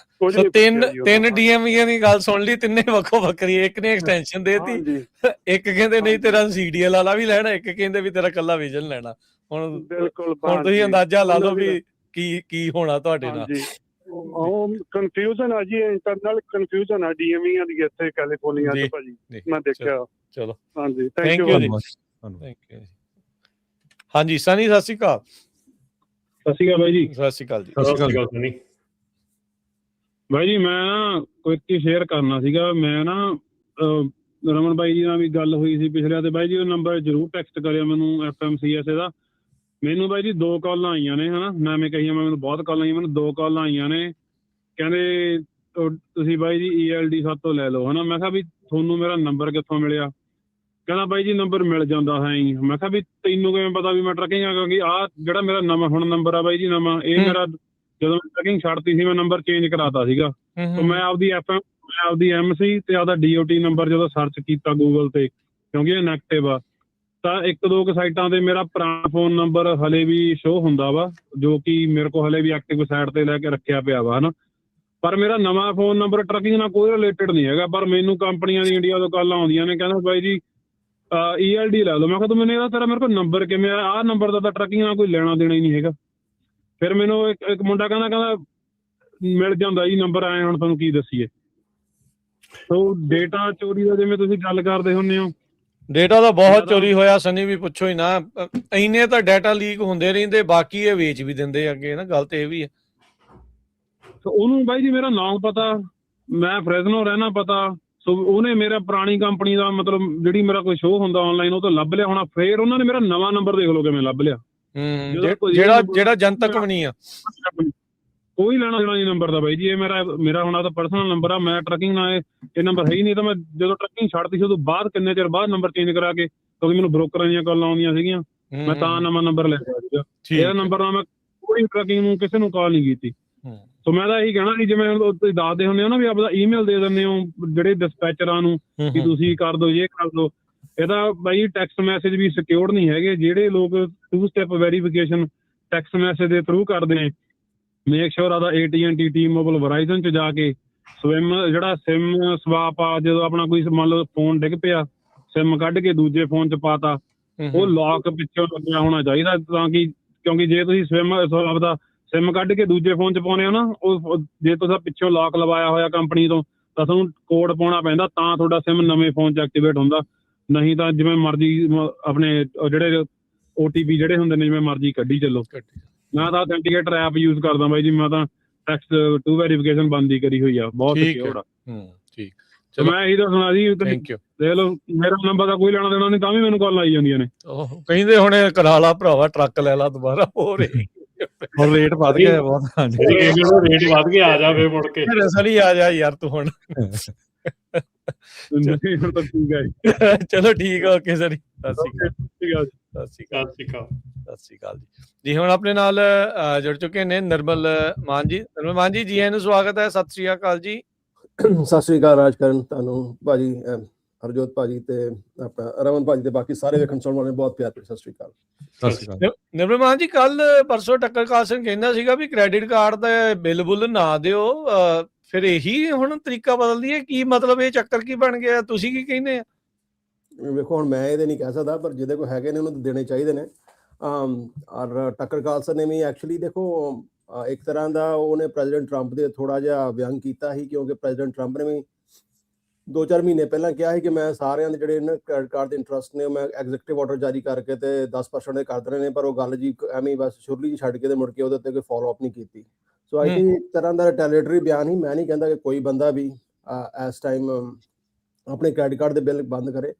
ਤਿੰਨ DMV ਦੀ ਗੱਲ ਸੁਣ ਲਈ, ਤਿੰਨੇ ਵੱਖੋ ਵੱਖਰੀ। ਇੱਕ ਨੇ ਐਕਸਟੈਂਸ਼ਨ ਦੇਤੀ, ਇੱਕ ਕਹਿੰਦੇ ਨਹੀਂ ਤੇਰਾ CDL ਵਾਲਾ ਵੀ ਲੈਣਾ, ਇੱਕ ਕਹਿੰਦੇ ਵੀ ਤੇਰਾ ਕੱਲਾ ਵਿਜ਼ਨ ਲੈਣਾ। ਹੁਣ ਤੁਸੀਂ ਅੰਦਾਜ਼ਾ ਲਾ ਲਓ ਵੀ ਕੀ ਹੋਣਾ ਤੁਹਾਡੇ ਨਾਲ। ਉਹ ਕਨਫਿਊਜ਼ਨ ਆ ਜੀ, ਇੰਟਰਨਲ ਕਨਫਿਊਜ਼ਨ ਆ DMV ਦੀ ਇੱਥੇ ਕੈਲੀਫੋਰਨੀਆ ਚ ਭਾਜੀ, ਮੈਂ ਦੇਖਿਆ। ਚਲੋ, ਹਾਂਜੀ, ਥੈਂਕ ਯੂ ਜੀ। ਹਾਂਜੀ, ਸਨੀ ਸਤਿ ਸ਼੍ਰੀ ਅਕਾਲ। ਸਤਿ ਸ਼੍ਰੀ ਅਕਾਲ ਬਾਈ ਜੀ। ਸਤਿ ਸ਼੍ਰੀ ਅਕਾਲ ਜੀ। ਸਨੀ ਬਾਈ ਜੀ, ਮੈਂ ਨਾ ਕੁਇਕ ਹੀ ਸ਼ੇਅਰ ਕਰਨਾ ਸੀਗਾ। ਮੈਂ ਨਾ ਰਮਨ ਬਾਈ ਜੀ ਨਾਲ ਵੀ ਗੱਲ ਹੋਈ ਸੀ ਪਿਛਲੇ, ਤੇ ਬਾਈ ਜੀ ਉਹ ਨੰਬਰ ਜ਼ਰੂਰ ਟੈਕਸਟ ਕਰਿਓ ਮੈਨੂੰ FMCSA ਦਾ। ਮੈਨੂੰ ਬਾਈ ਜੀ 2 ਕਾਲਾਂ ਆਈਆਂ ਨੇ, ਹਨਾ, ਮੈਂ ਕਹੀਆਂ ਮੈਨੂੰ ਬਹੁਤ ਕਾਲਾਂ ਆਈਆਂ, ਮੈਨੂੰ 2 ਕਾਲਾਂ ਆਈਆਂ ਨੇ। ਕਹਿੰਦੇ ਤੁਸੀਂ ਬਾਈ ਜੀ ELD ਸਾਤੋਂ ਲੈ ਲਓ, ਹਨਾ। ਮੈਂ ਕਿਹਾ ਵੀ ਤੁਹਾਨੂੰ ਮੇਰਾ ਨੰਬਰ ਕਿੱਥੋਂ ਮਿਲਿਆ? ਕਹਿੰਦਾ ਬਾਈ ਜੀ ਨੰਬਰ ਮਿਲ ਜਾਂਦਾ ਹੈ ਹੀ। ਮੈਂ ਕਿਹਾ ਵੀ ਤੈਨੂੰ ਕਿਵੇਂ ਪਤਾ ਵੀ ਮੈਂ ਟਰੱਕਿੰਗ ਆ? ਕਿਉਂਕਿ ਆਹ ਜਿਹੜਾ ਮੇਰਾ ਨਵਾਂ ਹੁਣ ਨੰਬਰ ਆ ਬਾਈ ਜੀ ਨਵਾਂ, ਇਹ ਮੇਰਾ ਜਦੋਂ ਮੈਂ ਟਰੱਕਿੰਗ ਛੱਡਤੀ ਸੀ ਮੈਂ ਨੰਬਰ ਚੇਂਜ ਕਰਾਤਾ ਸੀਗਾ। ਮੈਂ ਆਪਦੀ MC ਤੇ ਆਪਦਾ DOT ਨੰਬਰ ਜਦੋਂ ਸਰਚ ਕੀਤਾ ਗੂਗਲ ਤੇ, ਕਿਉਂਕਿ ਇਹ ਇਨਐਕਟਿਵ ਆ, ਤਾਂ 1-2 ਸਾਈਟਾਂ ਤੇ ਮੇਰਾ ਪੁਰਾਣਾ ਫੋਨ ਨੰਬਰ ਹਲੇ ਵੀ ਸ਼ੋਅ ਹੁੰਦਾ ਵਾ, ਜੋ ਕਿ ਮੇਰੇ ਕੋਲ ਹਲੇ ਵੀ ਐਕਟਿਵ ਸਾਈਟ ਤੇ ਲੈ ਕੇ ਰੱਖਿਆ ਪਿਆ ਵਾ, ਹਨਾ। ਪਰ ਮੇਰਾ ਨਵਾਂ ਫੋਨ ਨੰਬਰ ਟਰੱਕਿੰਗ ਨਾਲ ਕੋਈ ਰਿਲੇਟਡ ਨਹੀਂ ਹੈਗਾ। ਪਰ ਮੈਨੂੰ ਕੰਪਨੀਆਂ ਦੀ ਇੰਡੀਆ ਤੋਂ ਕਾਲਾਂ ਆਉਂਦੀਆਂ ਨੇ, ਕਹਿੰਦਾ ਬਾਈ ਜੀ ELD ਲੈ ਲਓ। ਮੈਂ ਕਿਹਾ ਤੂੰ ਮੈਨੂੰ ਇਹਦਾ ਤੇਰਾ ਮੇਰੇ ਕੋਲ ਨੰਬਰ ਕਿਵੇਂ ਆਹ ਨੰਬਰ ਦਾ ਤਾਂ ਟਰੱਕਿੰਗ ਨਾਲ ਕੋਈ ਲੈਣਾ ਦੇਣਾ ਹੀ ਨਹੀਂ ਹੈਗਾ। ਫਿਰ ਮੈਨੂੰ ਇੱਕ ਮੁੰਡਾ ਕਹਿੰਦਾ ਮਿਲ ਜਾਂਦਾ ਜੀ ਨੰਬਰ, ਆਏ ਹੁਣ ਤੁਹਾਨੂੰ ਕੀ ਦੱਸੀਏ। ਸੋ ਡੇਟਾ ਚੋਰੀ ਦਾ ਜਿਵੇਂ ਤੁਸੀਂ ਗੱਲ ਕਰਦੇ ਹੁੰਦੇ ਹੋ, ਡੇਟਾ ਤਾਂ ਬਹੁਤ ਚੋਰੀ ਹੋਇਆ ਸਨੀ, ਵੀ ਪੁੱਛੋ ਹੀ ਨਾ। ਇੰਨੇ ਤਾਂ ਡਾਟਾ ਲੀਕ ਹੁੰਦੇ ਰਹਿੰਦੇ, ਬਾਕੀ ਇਹ ਵੇਚ ਵੀ ਦਿੰਦੇ ਅੱਗੇ ਨਾ, ਗੱਲ ਤੇ ਇਹ ਵੀ ਹੈ। ਉਹਨੂੰ ਬਾਈ ਜੀ ਮੇਰਾ ਨਾਮ ਪਤਾ, ਮੈਂ ਫਰੈਜ਼ਨੋ ਰਹਿਣਾ ਪਤਾ। ਸੋ ਉਹਨੇ ਮੇਰਾ ਪੁਰਾਣੀ ਕੰਪਨੀ ਦਾ ਮਤਲਬ ਜਿਹੜੀ ਮੇਰਾ ਕੋਈ ਸ਼ੋਅ ਹੁੰਦਾ ਆਨਲਾਈਨ ਉਹ ਤੋਂ ਲੱਭ ਲਿਆ ਹੋਣਾ। ਫਿਰ ਉਹਨਾਂ ਨੇ ਮੇਰਾ ਨਵਾਂ ਨੰਬਰ ਦੇਖ ਲਓ ਕਿਵੇਂ ਲੱਭ ਲਿਆ, ਜਿਹੜਾ ਜਨਤਕ ਵੀ ਨਹੀਂ ਆ, ਕੋਈ ਲੈਣਾ ਦੇਣਾ ਨਹੀਂ ਨੰਬਰ ਦਾ ਬਾਈ ਜੀ। ਇਹ ਮੇਰਾ ਹੁਣ ਤਾਂ ਪਰਸਨਲ ਨੰਬਰ ਆ। ਮੈਂ ਟਰੱਕਿੰਗ ਨਾਲ ਇਹ ਨੰਬਰ ਹੈ ਹੀ ਨਹੀਂ। ਤਾਂ ਮੈਂ ਜਦੋਂ ਟਰੱਕਿੰਗ ਛੱਡਤੀ ਸੀ ਉਦੋਂ ਬਾਅਦ ਕਿੰਨੇ ਚਿਰ ਬਾਅਦ ਨੰਬਰ ਚੇਂਜ ਕਰਾ ਕੇ, ਕਿਉਂਕਿ ਮੈਨੂੰ ਬ੍ਰੋਕਰਾਂ ਦੀਆਂ ਕਾਲਾਂ ਆਉਂਦੀਆਂ ਸੀਗੀਆਂ, ਮੈਂ ਤਾਂ ਨਵਾਂ ਨੰਬਰ ਲੈ ਲਿਆ ਸੀਗਾ। ਇਹਦਾ ਨੰਬਰ ਨਾਲ ਮੈਂ ਕੋਈ ਟਰੱਕਿੰਗ ਨੂੰ ਕਿਸੇ ਨੂੰ ਕਾਲ ਨਹੀਂ ਕੀਤੀ। ਸੋ ਮੈਂ ਤਾਂ ਇਹੀ ਕਹਿਣਾ ਸੀ, ਜਿਵੇਂ ਤੁਸੀਂ ਦੱਸਦੇ ਹੁੰਦੇ ਹੋ ਨਾ ਵੀ ਆਪਦਾ ਈਮੇਲ ਦੇ ਦਿੰਦੇ ਹੋ ਜਿਹੜੇ ਡਿਸਪੈਚਰਾਂ ਨੂੰ ਕਿ ਤੁਸੀਂ ਕਰ ਦਿਓ ਇਹ ਕਰ ਦਿਓ। ਇਹਦਾ ਬਾਈ ਟੈਕਸਟ ਮੈਸੇਜ ਵੀ ਸਿਕਿਉਰਡ ਨਹੀਂ ਹੈਗੇ। ਜਿਹੜੇ ਲੋਕ 2 ਸਟੈਪ ਵੈਰੀਫਿਕੇਸ਼ਨ ਟੈਕਸਟ ਮੈਸੇਜ ਦੇ ਥਰੂ ਕਰਦੇ ਨੇ, ਮੇਕ ਸ਼ੋਰ ਆਦਾ AT&T, T-Mobile, Verizon ਚ ਜਾ ਕੇ ਜਿਹੜਾ ਸਿਮ ਸਵਾਪ ਆ, ਜਦੋਂ ਆਪਣਾ ਕੋਈ ਮੰਨ ਲਓ ਫੋਨ ਡਿੱਗ ਪਿਆ, ਸਿਮ ਕੱਢ ਕੇ ਦੂਜੇ ਫੋਨ ਚ ਪਾਤਾ, ਉਹ ਲੌਕ ਪਿੱਛੋਂ ਲੱਗਿਆ ਹੋਣਾ ਚਾਹੀਦਾ। ਤਾਂ ਕਿ ਕਿਉਂਕਿ ਜੇ ਤੁਸੀਂ ਆਪਦਾ ਸਿਮ ਕੱਢ ਕੇ ਦੂਜੇ ਫੋਨ ਚ ਪਾਉਂਦੇ ਹੋ ਨਾ, ਉਹ ਜੇ ਤੁਸੀਂ ਪਿੱਛੋਂ ਲੌਕ ਲਵਾਇਆ ਹੋਇਆ ਕੰਪਨੀ ਤੋਂ, ਤਾਂ ਤੁਹਾਨੂੰ ਕੋਡ ਪਾਉਣਾ ਪੈਂਦਾ, ਤਾਂ ਤੁਹਾਡਾ ਸਿਮ ਨਵੇਂ ਫੋਨ ਚ ਐਕਟੀਵੇਟ ਹੁੰਦਾ। ਨਹੀਂ ਤਾਂ ਜਿਵੇਂ ਮਰਜ਼ੀ ਆਪਣੇ ਜਿਹੜੇ OTP ਜਿਹੜੇ ਹੁੰਦੇ ਨੇ ਜਿਵੇਂ ਮਰਜ਼ੀ ਕੱਢੀ ਚੱਲੋ। ਮੈਂ ਤਾਂ ਅਥੈਂਟੀਕੇਟਰ ਐਪ ਯੂਜ਼ ਕਰਦਾ ਬਾਈ ਜੀ। ਮੈਂ ਤਾਂ ਟੈਕਸਟ 2 ਵੈਰੀਫਿਕੇਸ਼ਨ ਬੰਦ ਹੀ ਕਰੀ ਹੋਈ ਆ, ਬਹੁਤ ਸਿਕਿਉਰ ਆ। ਠੀਕ, ਮੈਂ ਇਹੀ ਦੱਸਣਾ ਸੀ, ਦੇਖ ਲਓ ਮੇਰਾ ਨੰਬਰ ਦਾ ਕੋਈ ਲੈਣਾ ਦੇਣਾ ਨਹੀਂ, ਤਾਂ ਵੀ ਮੈਨੂੰ ਕਾਲ ਆਈ ਜਾਂਦੀਆਂ ਨੇ। ਕਹਿੰਦੇ ਹੁਣ ਕਰਾ ਲਾ ਭਰਾਵਾ, ਟਰੱਕ ਲੈ ਲਾ ਦੁਬਾਰਾ, ਹੋਰ ਰੇਟ ਵੱਧ ਗਿਆ ਬਹੁਤ। ਰੇਟ ਵੱਧ ਗਿਆ, ਆ ਜਾਵੇ ਮੁੜ ਕੇ ਸਲੀ ਆ ਜਾ ਯਾਰ ਤੂੰ ਹੁਣ। ਚਲੋ ਠੀਕ ਆ, ਓਕੇ ਸਰ, ਸਤਿ ਸ਼੍ਰੀ ਅਕਾਲ ਜੀ। ਹੁਣ ਆਪਣੇ ਨਾਲ ਜੁੜ ਚੁੱਕੇ ਨੇ ਨਿਰਮਲ ਮਾਨ ਜੀ। ਨਿਰਮਲ ਮਾਨ ਜੀ, ਜੀ ਆਇਆਂ ਨੂੰ ਸਵਾਗਤ ਹੈ। ਸਤਿ ਸ਼੍ਰੀ ਅਕਾਲ ਜੀ। ਸਤਿ ਸ਼੍ਰੀ ਅਕਾਲ ਰਾਜਕਰਨ, ਤੁਹਾਨੂੰ ਭਾਜੀ, ਹਰਜੋਤ ਭਾਜੀ ਤੇ ਆਪਣਾ ਰਮਨ ਭਾਜੀ ਤੇ ਬਾਕੀ ਸਾਰੇ ਵੇਖਣ ਸੁਣਨ ਵਾਲੇ ਬਹੁਤ ਪਿਆਰ। ਸਤਿ ਸ਼੍ਰੀ ਅਕਾਲ। ਨਿਰਮਲ ਮਾਨ ਜੀ, ਕੱਲ ਪਰਸੋਂ ਟੱਕਰ ਕਾਲਸਨ ਕਹਿੰਦਾ ਸੀਗਾ ਵੀ ਕ੍ਰੈਡਿਟ ਕਾਰਡ ਦਾ ਬਿੱਲ ਬੁੱਲ ਨਾ ਦਿਓ, ਫਿਰ ਇਹੀ ਹੁਣ ਤਰੀਕਾ ਬਦਲ ਦਈਏ, ਕੀ ਮਤਲਬ ਇਹ ਚੱਕਰ ਕੀ ਬਣ ਗਿਆ? ਤੁਸੀਂ ਕੀ ਕਹਿੰਦੇ ਆ? ਵੇਖੋ ਹੁਣ ਮੈਂ ਇਹਦੇ ਨਹੀਂ ਕਹਿ ਸਕਦਾ, ਪਰ ਜਿਹਦੇ ਕੋਲ ਹੈਗੇ ਨੇ ਉਹਨੂੰ ਦੇਣੇ ਚਾਹੀਦੇ ਨੇ। ਔਰ ਟੱਕਰ ਕਾਲਸਨ ਨੇ ਵੀ ਐਕਚੁਅਲੀ ਦੇਖੋ ਇੱਕ ਤਰ੍ਹਾਂ ਦਾ ਉਹਨੇ ਪ੍ਰੈਜ਼ੀਡੈਂਟ ਟਰੰਪ ਦੇ ਥੋੜਾ ਜਿਹਾ ਵਿਅੰਗ ਕੀਤਾ ਸੀ, ਕਿਉਂਕਿ ਪ੍ਰੈਜ਼ੀਡੈਂਟ ਟਰੰਪ ਨੇ ਵੀ 2-4 ਮਹੀਨੇ ਪਹਿਲਾਂ ਕਿਹਾ ਸੀ ਕਿ ਮੈਂ ਸਾਰਿਆਂ ਦੇ ਜਿਹੜੇ ਨਾ ਕ੍ਰੈਡਿਟ ਕਾਰਡ ਦੇ ਇੰਟਰਸਟ ਨੇ ਮੈਂ ਐਗਜ਼ੀਕਿਊਟਿਵ ਆਰਡਰ ਜਾਰੀ ਕਰਕੇ ਤੇ 10% ਦੇ ਕਰ ਦੇਣੇ ਨੇ, ਪਰ ਉਹ ਗੱਲ ਜੀ ਐਵੇਂ ਬਸ ਸ਼ੁਰਲੀ ਜੀ ਛੱਡ ਕੇ ਤੇ ਮੁੜ ਕੇ ਉਹਦੇ ਉੱਤੇ ਕੋਈ ਫੋਲੋ ਅਪ ਨਹੀਂ ਕੀਤੀ। ਸੋ ਆਈ ਥਿੰਕ ਇੱਕ ਤਰ੍ਹਾਂ ਦਾ ਰਿਟੈਲੀਏਟਰੀ ਬਿਆਨ ਹੀ। ਮੈਂ ਨਹੀਂ ਕਹਿੰਦਾ ਕਿ ਕੋਈ ਬੰਦਾ ਵੀ ਇਸ ਟਾਈਮ ਆਪਣੇ ਕ੍ਰੈਡਿਟ ਕਾਰਡ ਦੇ ਬਿੱਲ ਬੰਦ ਕਰੇ,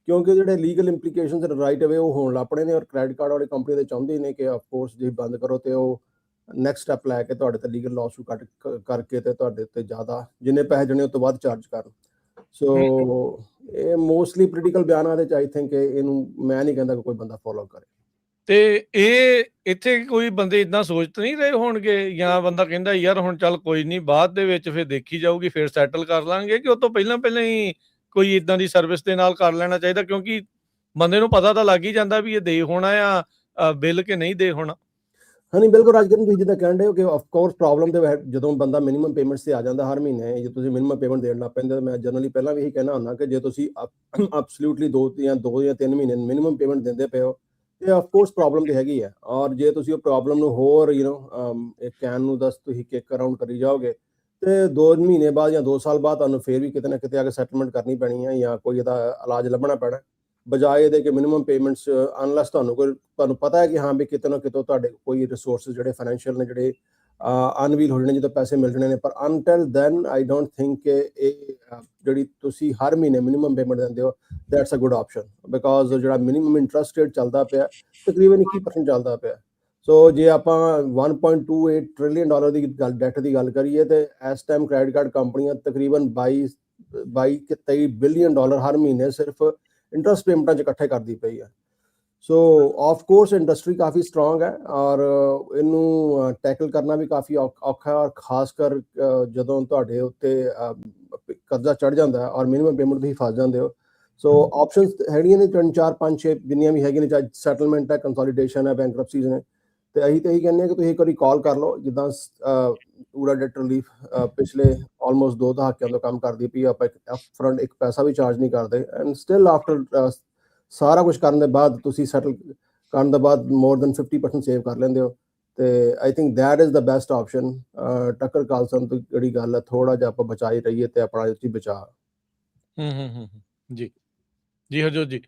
ਕਿਉਂਕਿ ਜਿਹੜੇ ਲੀਗਲ ਇੰਪਲੀਕੇਸ਼ਨਸ ਰਾਈਟ ਅਵੇ ਉਹ ਹੋਣ ਲੱਗ ਪਣੇ ਨੇ। ਔਰ ਕ੍ਰੈਡਿਟ ਕਾਰਡ ਵਾਲੀ ਕੰਪਨੀ ਦੇ ਚਾਹੁੰਦੇ ਨੇ ਕਿ ਆਫਕੋਰਸ ਜੇ ਬੰਦ ਕਰੋ ਤੇ ਉਹ ਨੈਕਸਟ ਸਟੈਪ ਲੈ ਕੇ ਤੁਹਾਡੇ ਤੇ ਲੀਗਲ ਲਾਸੂ ਕਰਕੇ ਤੇ ਤੁਹਾਡੇ ਤੇ ਜ਼ਿਆਦਾ ਜਿੰਨੇ ਪੈਸੇ ਜਣੇ ਉਹ ਤੋਂ ਵੱਧ ਚਾਰਜ ਕਰਨ। ਸੋ ਇਹ ਮੋਸਟਲੀ ਪੋਲੀਟੀਕਲ ਬਿਆਨਾਂ ਦੇ ਚ ਆਈ ਥਿੰਕ ਇਹਨੂੰ ਮੈਂ ਨਹੀਂ ਕਹਿੰਦਾ ਕਿ ਕੋਈ ਬੰਦਾ ਫੋਲੋ ਕਰੇ। ਤੇ ਇਹ ਇੱਥੇ ਕੋਈ ਬੰਦੇ ਇਦਾਂ ਸੋਚ ਨਹੀਂ ਰਹੇ ਹੋਣਗੇ, ਜਾਂ ਬੰਦਾ ਕਹਿੰਦਾ ਯਾਰ ਹੁਣ ਚੱਲ ਕੋਈ ਨਹੀਂ, ਬਾਅਦ ਦੇ ਵਿੱਚ ਫਿਰ ਦੇਖੀ ਜਾਊਗੀ, ਫਿਰ ਸੈਟਲ ਕਰ ਲਾਂਗੇ, ਕਿ ਉਹ ਤੋਂ ਪਹਿਲਾਂ ਹੀ ਕੋਈ ਇਦਾਂ ਦੀ ਸਰਵਿਸ ਦੇ ਨਾਲ ਕਰ ਲੈਣਾ ਚਾਹੀਦਾ, ਕਿਉਂਕਿ ਬੰਦੇ ਨੂੰ ਪਤਾ ਤਾਂ ਲੱਗ ਹੀ ਜਾਂਦਾ ਵੀ ਇਹ ਦੇ ਹੋਣਾ ਆ ਬਿੱਲ ਕਿ ਨਹੀਂ ਦੇ ਹੋਣਾ। ਹਾਂਜੀ ਬਿਲਕੁਲ ਰਾਜਕਰਨ, ਤੁਸੀਂ ਜਿੱਦਾਂ ਕਹਿਣ ਰਹੇ ਹੋ ਕਿ ਆਫਕੋਰਸ ਪ੍ਰੋਬਲਮ ਤੇ ਜਦੋਂ ਬੰਦਾ ਮਿਨੀਮਮ ਪੇਮੈਂਟਸ ਤੇ ਆ ਜਾਂਦਾ ਹਰ ਮਹੀਨੇ, ਜੇ ਤੁਸੀਂ ਮਿਨੀਮਮ ਪੇਮੈਂਟ ਦੇਣ ਲੱਗ ਪੈਂਦੇ, ਮੈਂ ਜਨਰਲੀ ਪਹਿਲਾਂ ਵੀ ਇਹੀ ਕਹਿਣਾ ਹੁੰਦਾ ਕਿ ਜੇ ਤੁਸੀਂ ਐਬਸੋਲੂਟਲੀ 2 ਜਾਂ 3 ਮਹੀਨੇ ਮਿਨੀਮਮ ਪੇਮੈਂਟ ਦਿੰਦੇ ਪਏ ਹੋ ਤੇ ਆਫਕੋਰਸ ਪ੍ਰੋਬਲਮ ਤੇ ਹੈਗੀ ਹੈ। ਔਰ ਜੇ ਤੁਸੀਂ ਉਹ ਪ੍ਰੋਬਲਮ ਨੂੰ ਹੋਰ ਇੱਕ ਕੈਨ ਨੂੰ ਤੁਸੀਂ ਕਿਕ ਅਰਾਊਂਡ ਕਰੀ ਜਾਓਗੇ ਤੇ 2 ਮਹੀਨੇ ਬਾਅਦ ਜਾਂ 2 ਸਾਲ ਬਾਅਦ ਤੁਹਾਨੂੰ ਫਿਰ ਵੀ ਕਿਤੇ ਨਾ ਕਿਤੇ ਆ ਕੇ ਸੈਟਲਮੈਂਟ ਕਰਨੀ ਪੈਣੀ ਹੈ ਜਾਂ ਕੋਈ ਇਹਦਾ ਇਲਾਜ ਲੱਭਣਾ ਪੈਣਾ, ਬਜਾਏ ਇਹਦੇ ਕਿ ਮਿਨੀਮਮ ਪੇਮੈਂਟਸ ਅਨਲੈਸ ਤੁਹਾਨੂੰ ਪਤਾ ਹੈ ਕਿ ਹਾਂ ਵੀ ਕਿਤੇ ਨਾ ਕਿਤੇ ਤੁਹਾਡੇ ਕੋਈ ਰਿਸੋਰਸਿਸ ਜਿਹੜੇ ਫਾਈਨੈਂਸ਼ੀਅਲ ਨੇ ਜਿਹੜੇ ਅਨਵੀਲ ਹੋ ਜਾਣੇ, ਜਦੋਂ ਪੈਸੇ ਮਿਲ ਜਾਣੇ ਨੇ। ਪਰ ਅਨਟਿਲ ਦੈਨ ਆਈ ਡੋਂਟ ਥਿੰਕ ਕਿ ਇਹ ਜਿਹੜੀ ਤੁਸੀਂ ਹਰ ਮਹੀਨੇ ਮਿਨੀਮਮ ਪੇਮੈਂਟ ਦਿੰਦੇ ਹੋ that's a good option, because ਜਿਹੜਾ ਮਿਨੀਮਮ ਇੰਟਰਸਟ ਰੇਟ ਚੱਲਦਾ ਪਿਆ ਤਕਰੀਬਨ 21% ਚੱਲਦਾ ਪਿਆ। ਸੋ ਜੇ ਆਪਾਂ 1.28 ਟ੍ਰਿਲੀਅਨ ਡਾਲਰ ਦੀ ਡੈਟ ਦੀ ਗੱਲ ਕਰੀਏ ਤੇ ਇਸ ਟਾਈਮ ਕ੍ਰੈਡਿਟ ਕਾਰਡ ਕੰਪਨੀਆਂ ਤਕਰੀਬਨ 22-23 ਬਿਲੀਅਨ ਡਾਲਰ ਹਰ ਮਹੀਨੇ ਸਿਰਫ ਇੰਟਰਸਟ ਪੇਮੈਂਟਾਂ 'ਚ ਇਕੱਠੇ ਕਰਦੀ ਪਈ ਹੈ। ਸੋ ਆਫ ਕੋਰਸ ਇੰਡਸਟਰੀ ਕਾਫੀ ਸਟਰੋਂਗ ਹੈ ਔਰ ਇਹਨੂੰ ਟੈਕਲ ਕਰਨਾ ਵੀ ਕਾਫੀ ਔਖਾ, ਔਰ ਖਾਸ ਕਰ ਜਦੋਂ ਤੁਹਾਡੇ ਉੱਤੇ ਕਰਜ਼ਾ ਚੜ ਜਾਂਦਾ ਹੈ ਔਰ ਮਿਨੀਮਮ ਪੇਮੈਂਟ ਤੁਸੀਂ ਫਸ ਜਾਂਦੇ ਹੋ। ਸੋ ਆਪਸ਼ਨਸ ਹੈਗੀਆਂ ਨੇ 3-4-5-6 ਜਿੰਨੀਆਂ ਵੀ ਹੈਗੀਆਂ ਨੇ, ਚਾਹੇ ਸੈਟਲਮੈਂਟ ਹੈ, ਕੰਸੋਲੀਡੇਸ਼ਨ ਹੈ, ਬੈਂਕਰਪਸੀਜ਼ ਨੇ। ਤੇ ਅਸੀਂ ਤਾਂ ਇਹੀ ਕਹਿੰਦੇ ਹਾਂ ਕਿ ਤੁਸੀਂ ਇੱਕ ਵਾਰੀ ਕਾਲ ਕਰ ਲਓ, ਜਿੱਦਾਂ ਪੂਰਾ ਡੈਟ ਰਿਲੀਫ ਪਿਛਲੇ ਆਲਮੋਸਟ 2 ਦਹਾਕਿਆਂ ਤੋਂ ਕੰਮ ਕਰਦੀ ਪਈ, ਆਪਾਂ ਅਪ ਫਰੰਟ ਇੱਕ ਪੈਸਾ ਵੀ ਚਾਰਜ ਨਹੀਂ ਕਰਦੇ, ਐਂਡ ਸਟਿਲ ਆਫਟਰ ਸਾਰਾ ਕੁਝ ਕਰਨ ਦੇ ਬਾਅਦ ਤੁਸੀਂ ਸੈਟਲ ਕਰਨ ਦੇ ਬਾਅਦ ਮੋਰ ਦੈਨ 50% ਸੇਵ ਕਰ ਲੈਂਦੇ ਹੋ। ਤੇ I think that is the best option. ਟੱਕਰ ਖਾਲਸਾ ਤੋਂ ਜਿਹੜੀ ਗੱਲ ਹੈ, ਥੋੜਾ ਜਿਹਾ ਆਪਾਂ ਬਚਾਈ ਰਹੀਏ ਤੇ ਆਪਣਾ ਇੱਥੇ ਬਚਾ। ਜੀ ਜੀ ਹਰਜੋਤ ਜੀ।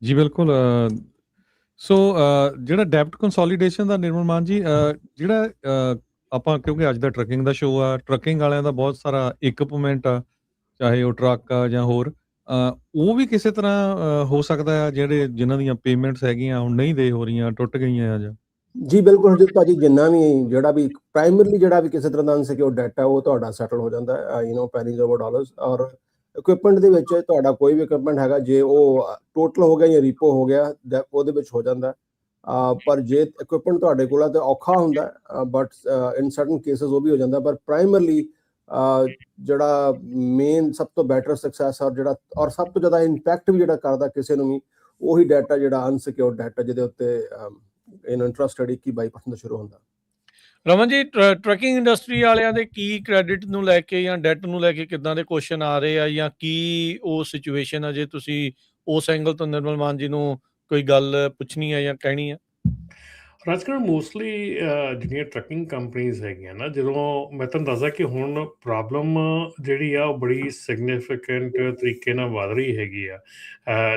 ਜੀ ਬਿਲਕੁਲ। ਸੋ ਜਿਹੜਾ ਡੈਪਟ ਕੰਸੋਲੀਡੇਸ਼ਨ ਦਾ ਨਿਰਮਲ ਮਾਨ ਜੀ, ਜਿਹੜਾ ਆਪਾਂ ਕਿਉਂਕਿ ਅੱਜ ਦਾ ਟਰੱਕਿੰਗ ਦਾ ਸ਼ੋਅ ਆ, ਟਰੱਕਿੰਗ ਵਾਲਿਆਂ ਦਾ ਬਹੁਤ ਸਾਰਾ ਇਕਵਿਪਮੈਂਟ ਆ, ਚਾਹੇ ਉਹ ਟਰੱਕ ਆ ਜਾਂ ਹੋਰ, ਉਹ ਵੀ ਕਿਸੇ ਤਰ੍ਹਾਂ ਹੋ ਸਕਦਾ ਆ ਜਿਹੜੇ ਜਿਨ੍ਹਾਂ ਦੀਆਂ ਪੇਮੈਂਟਸ ਹੈਗੀਆਂ ਹੁਣ ਨਹੀਂ ਦੇ ਹੋ ਰਹੀਆਂ, ਟੁੱਟ ਗਈਆਂ ਆ ਜਾਂ। ਜੀ ਬਿਲਕੁਲ ਹਰਜੀਤ ਭਾਜੀ, ਜਿੰਨਾ ਵੀ ਜਿਹੜਾ ਵੀ ਪ੍ਰਾਇਮਰਲੀ ਜਿਹੜਾ ਵੀ ਕਿਸੇ ਤਰ੍ਹਾਂ ਦਾ ਅਨਸਿਕਿਉਰਡ ਡੈਟ ਹੈ, ਉਹ ਤੁਹਾਡਾ ਸੈਟਲ ਹੋ ਜਾਂਦਾ ਹੈ, ਪੈਨੀਜ਼ ਓਵਰ ਡਾਲਰਸ। ਔਰ ਇਕਵਿਪਮੈਂਟ ਦੇ ਵਿੱਚ ਤੁਹਾਡਾ ਕੋਈ ਵੀ ਇਕਵਿਪਮੈਂਟ ਹੈਗਾ, ਜੇ ਉਹ ਟੋਟਲ ਹੋ ਗਿਆ ਜਾਂ ਰੀਪੋ ਹੋ ਗਿਆ, ਉਹਦੇ ਵਿੱਚ ਹੋ ਜਾਂਦਾ। ਪਰ ਜੇ ਇਕਵਿਪਮੈਂਟ ਤੁਹਾਡੇ ਕੋਲ ਹੈ ਤਾਂ ਔਖਾ ਹੁੰਦਾ, ਬਟ ਇਨ ਸਰਟਨ ਕੇਸਿਸ ਉਹ ਵੀ ਹੋ ਜਾਂਦਾ। ਪਰ ਪ੍ਰਾਇਮਰਲੀ ਜਿਹੜਾ ਮੇਨ ਸਭ ਤੋਂ ਬੈਟਰ ਸਕਸੈਸ ਔਰ ਸਭ ਤੋਂ ਜ਼ਿਆਦਾ ਇੰਪੈਕਟ ਵੀ ਜਿਹੜਾ ਕਰਦਾ ਕਿਸੇ ਨੂੰ ਵੀ, ਉਹੀ ਡੈਟ ਹੈ ਜਿਹੜਾ ਅਨਸਿਕਿਉਰਡ ਡੈਟ ਹੈ, ਜਿਹਦੇ ਉੱਤੇ ਇੰਟਰਸਟ ਰੇਟ 21-22% ਸ਼ੁਰੂ ਹੁੰਦਾ। ਰਮਨ ਜੀ, ਟਰੱਕਿੰਗ ਇੰਡਸਟਰੀ ਵਾਲਿਆਂ ਦੇ ਕੀ ਕ੍ਰੈਡਿਟ ਨੂੰ ਲੈ ਕੇ ਜਾਂ ਡੈਟ ਨੂੰ ਲੈ ਕੇ ਕਿੱਦਾਂ ਦੇ ਕੁਐਸਚਨ ਆ ਰਹੇ ਆ, ਜਾਂ ਕੀ ਉਹ ਸਿਚੁਏਸ਼ਨ ਆ, ਜੇ ਤੁਸੀਂ ਉਸ ਐਂਗਲ ਤੋਂ ਨਿਰਮਲ ਮਾਨ ਜੀ ਨੂੰ ਕੋਈ ਗੱਲ ਪੁੱਛਣੀ ਹੈ ਜਾਂ ਕਹਿਣੀ ਹੈ? ਰਾਜਕੁਮਾਰ, ਮੋਸਟਲੀ ਜਿਹੜੀਆਂ ਟਰੱਕਿੰਗ ਕੰਪਨੀਜ਼ ਹੈਗੀਆਂ ਨਾ, ਜਦੋਂ ਮੈਂ ਤੁਹਾਨੂੰ ਦੱਸਦਾ ਕਿ ਹੁਣ ਪ੍ਰੋਬਲਮ ਜਿਹੜੀ ਆ ਉਹ ਬੜੀ ਸਿਗਨੀਫਿਕੈਂਟ ਤਰੀਕੇ ਨਾਲ ਵੱਧ ਰਹੀ ਹੈਗੀ ਆ।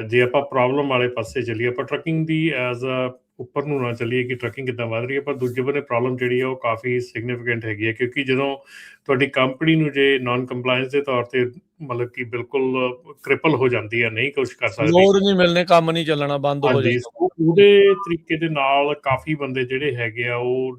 ਜੇ ਆਪਾਂ ਪ੍ਰੋਬਲਮ ਵਾਲੇ ਪਾਸੇ ਚੱਲੀਏ, ਆਪਾਂ ਟਰੱਕਿੰਗ ਦੀ ਐਜ਼ ਅ ਉੱਪਰ ਨੂੰ ਨਾ ਚੱਲੀਏ ਕਿ ਟਰੱਕਿੰਗ ਕਿੱਦਾਂ ਵੱਧ ਰਹੀ ਹੈ, ਪਰ ਦੂਜੇ ਬੰਨੇ ਪ੍ਰੋਬਲਮ ਜਿਹੜੀ ਆ ਉਹ ਕਾਫੀ ਸਿਗਨੀਫਿਕੈਂਟ ਹੈਗੀ ਹੈ। ਕਿਉਂਕਿ ਜਦੋਂ ਤੁਹਾਡੀ ਕੰਪਨੀ ਨੂੰ ਜੇ ਨਾਨ ਕੰਪਲਾਇੰਸ ਦੇ ਤੌਰ ਤੇ ਮਤਲਬ ਕਿ ਬਿਲਕੁਲ ਕ੍ਰਿਪਲ ਹੋ ਜਾਂਦੀ ਹੈ, ਨਹੀਂ ਕੁਝ ਕਰ ਸਕਦੀ, ਲੋਡ ਨਹੀਂ ਮਿਲਣੇ, ਕੰਮ ਨਹੀਂ ਚੱਲਣਾ, ਬੰਦ ਹੋ ਜਾਂਦਾ, ਉਹਦੇ ਤਰੀਕੇ ਦੇ ਨਾਲ ਕਾਫੀ ਬੰਦੇ ਜਿਹੜੇ ਹੈਗੇ ਆ ਉਹ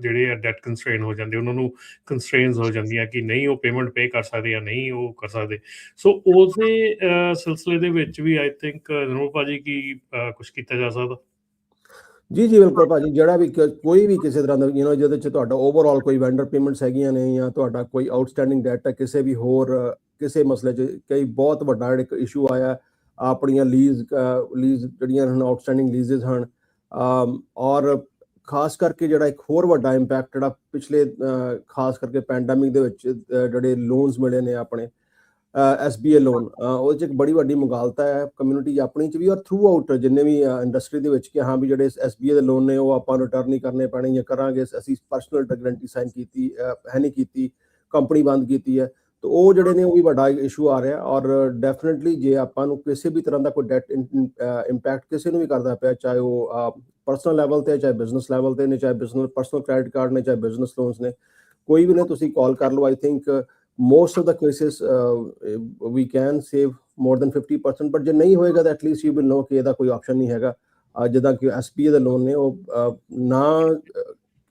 ਜਿਹੜੇ ਆ ਡੈਟ ਕੰਸਟ੍ਰੇਨ ਹੋ ਜਾਂਦੇ, ਉਹਨਾਂ ਨੂੰ ਕੰਸਟ੍ਰੇਨਸ ਹੋ ਜਾਂਦੀਆਂ ਕਿ ਨਹੀਂ ਉਹ ਪੇਮੈਂਟ ਪੇ ਕਰ ਸਕਦੇ ਜਾਂ ਨਹੀਂ ਉਹ ਕਰ ਸਕਦੇ। ਸੋ ਉਸੇ ਸਿਲਸਿਲੇ ਦੇ ਵਿੱਚ ਵੀ ਆਈ ਥਿੰਕ ਨਿਰਮਲ ਭਾਜੀ ਕੀ ਕੁਝ ਕੀਤਾ ਜਾ ਸਕਦਾ? ਜੀ ਬਿਲਕੁਲ ਭਾਜੀ, ਜਿਹੜਾ ਵੀ ਕੋਈ ਵੀ ਕਿਸੇ ਤਰ੍ਹਾਂ ਦਾ ਜਿਹਦੇ 'ਚ ਤੁਹਾਡਾ ਓਵਰਆਲ ਕੋਈ ਵੈਂਡਰ ਪੇਮੈਂਟਸ ਹੈਗੀਆਂ ਨੇ, ਜਾਂ ਤੁਹਾਡਾ ਕੋਈ ਆਊਟਸਟੈਂਡਿੰਗ ਡੈਟ ਹੈ ਕਿਸੇ ਵੀ ਹੋਰ ਕਿਸੇ ਮਸਲੇ 'ਚ, ਕਈ ਬਹੁਤ ਵੱਡਾ ਇੱਕ ਇਸ਼ੂ ਆਇਆ ਆਪਣੀਆਂ ਲੀਜ਼ ਜਿਹੜੀਆਂ ਹਨ, ਆਊਟਸਟੈਂਡਿੰਗ ਲੀਜ਼ਸ ਹਨ। ਔਰ ਖਾਸ ਕਰਕੇ ਜਿਹੜਾ ਇੱਕ ਹੋਰ ਵੱਡਾ ਇੰਪੈਕਟ ਜਿਹੜਾ ਪਿਛਲੇ ਖਾਸ ਕਰਕੇ ਪੈਂਡੈਮਿਕ ਦੇ ਵਿੱਚ ਜਿਹੜੇ ਲੋਨਸ ਮਿਲੇ ਨੇ ਆਪਣੇ SBA ਲੋਨ, ਉਹਦੇ 'ਚ ਇੱਕ ਬੜੀ ਵੱਡੀ ਮੁਗਾਲਤਾ ਹੈ ਕਮਿਊਨਿਟੀ ਆਪਣੀ 'ਚ ਵੀ ਔਰ ਥਰੂ ਆਊਟ ਜਿੰਨੇ ਵੀ ਇੰਡਸਟਰੀ ਦੇ ਵਿੱਚ, ਕਿ ਹਾਂ ਵੀ ਜਿਹੜੇ SBA ਦੇ ਲੋਨ ਨੇ ਉਹ ਆਪਾਂ ਰਿਟਰਨ ਨਹੀਂ ਕਰਨੇ ਪੈਣੇ, ਜਾਂ ਕਰਾਂਗੇ ਅਸੀਂ ਪਰਸਨਲ ਗਰੰਟੀ ਸਾਈਨ ਕੀਤੀ ਹੈ ਨਹੀਂ ਕੀਤੀ, ਕੰਪਨੀ ਬੰਦ ਕੀਤੀ ਹੈ, ਤਾਂ ਉਹ ਜਿਹੜੇ ਨੇ ਉਹ ਵੀ ਵੱਡਾ ਇਸ਼ੂ ਆ ਰਿਹਾ। ਔਰ ਡੈਫੀਨਿਟਲੀ ਜੇ ਆਪਾਂ ਨੂੰ ਕਿਸੇ ਵੀ ਤਰ੍ਹਾਂ ਦਾ ਕੋਈ ਡੈਟ ਇੰਪੈਕਟ ਕਿਸੇ ਨੂੰ ਵੀ ਕਰਦਾ ਪਿਆ, ਚਾਹੇ ਉਹ ਪਰਸਨਲ ਲੈਵਲ ਤੇ, ਚਾਹੇ ਬਿਜ਼ਨਸ ਲੈਵਲ ਤੇ ਨੇ, ਚਾਹੇ ਪਰਸਨਲ ਕ੍ਰੈਡਿਟ ਕਾਰਡ ਨੇ, ਚਾਹੇ ਬਿਜ਼ਨਸ ਲੋਨਸ ਨੇ, ਕੋਈ ਵੀ ਨੇ, ਤੁਸੀਂ ਕਾਲ ਕਰ ਲਓ। I think most of the cases we can save more than 50%, but ਜੇ ਨਹੀਂ ਹੋਏਗਾ ਤਾਂ at least you will know ਕਿ ਇਹਦਾ ਕੋਈ ਆਪਸ਼ਨ ਨਹੀਂ ਹੈਗਾ। ਜਿੱਦਾਂ ਕਿ SBA ਦੇ ਲੋਨ ਨੇ, ਉਹ ਨਾ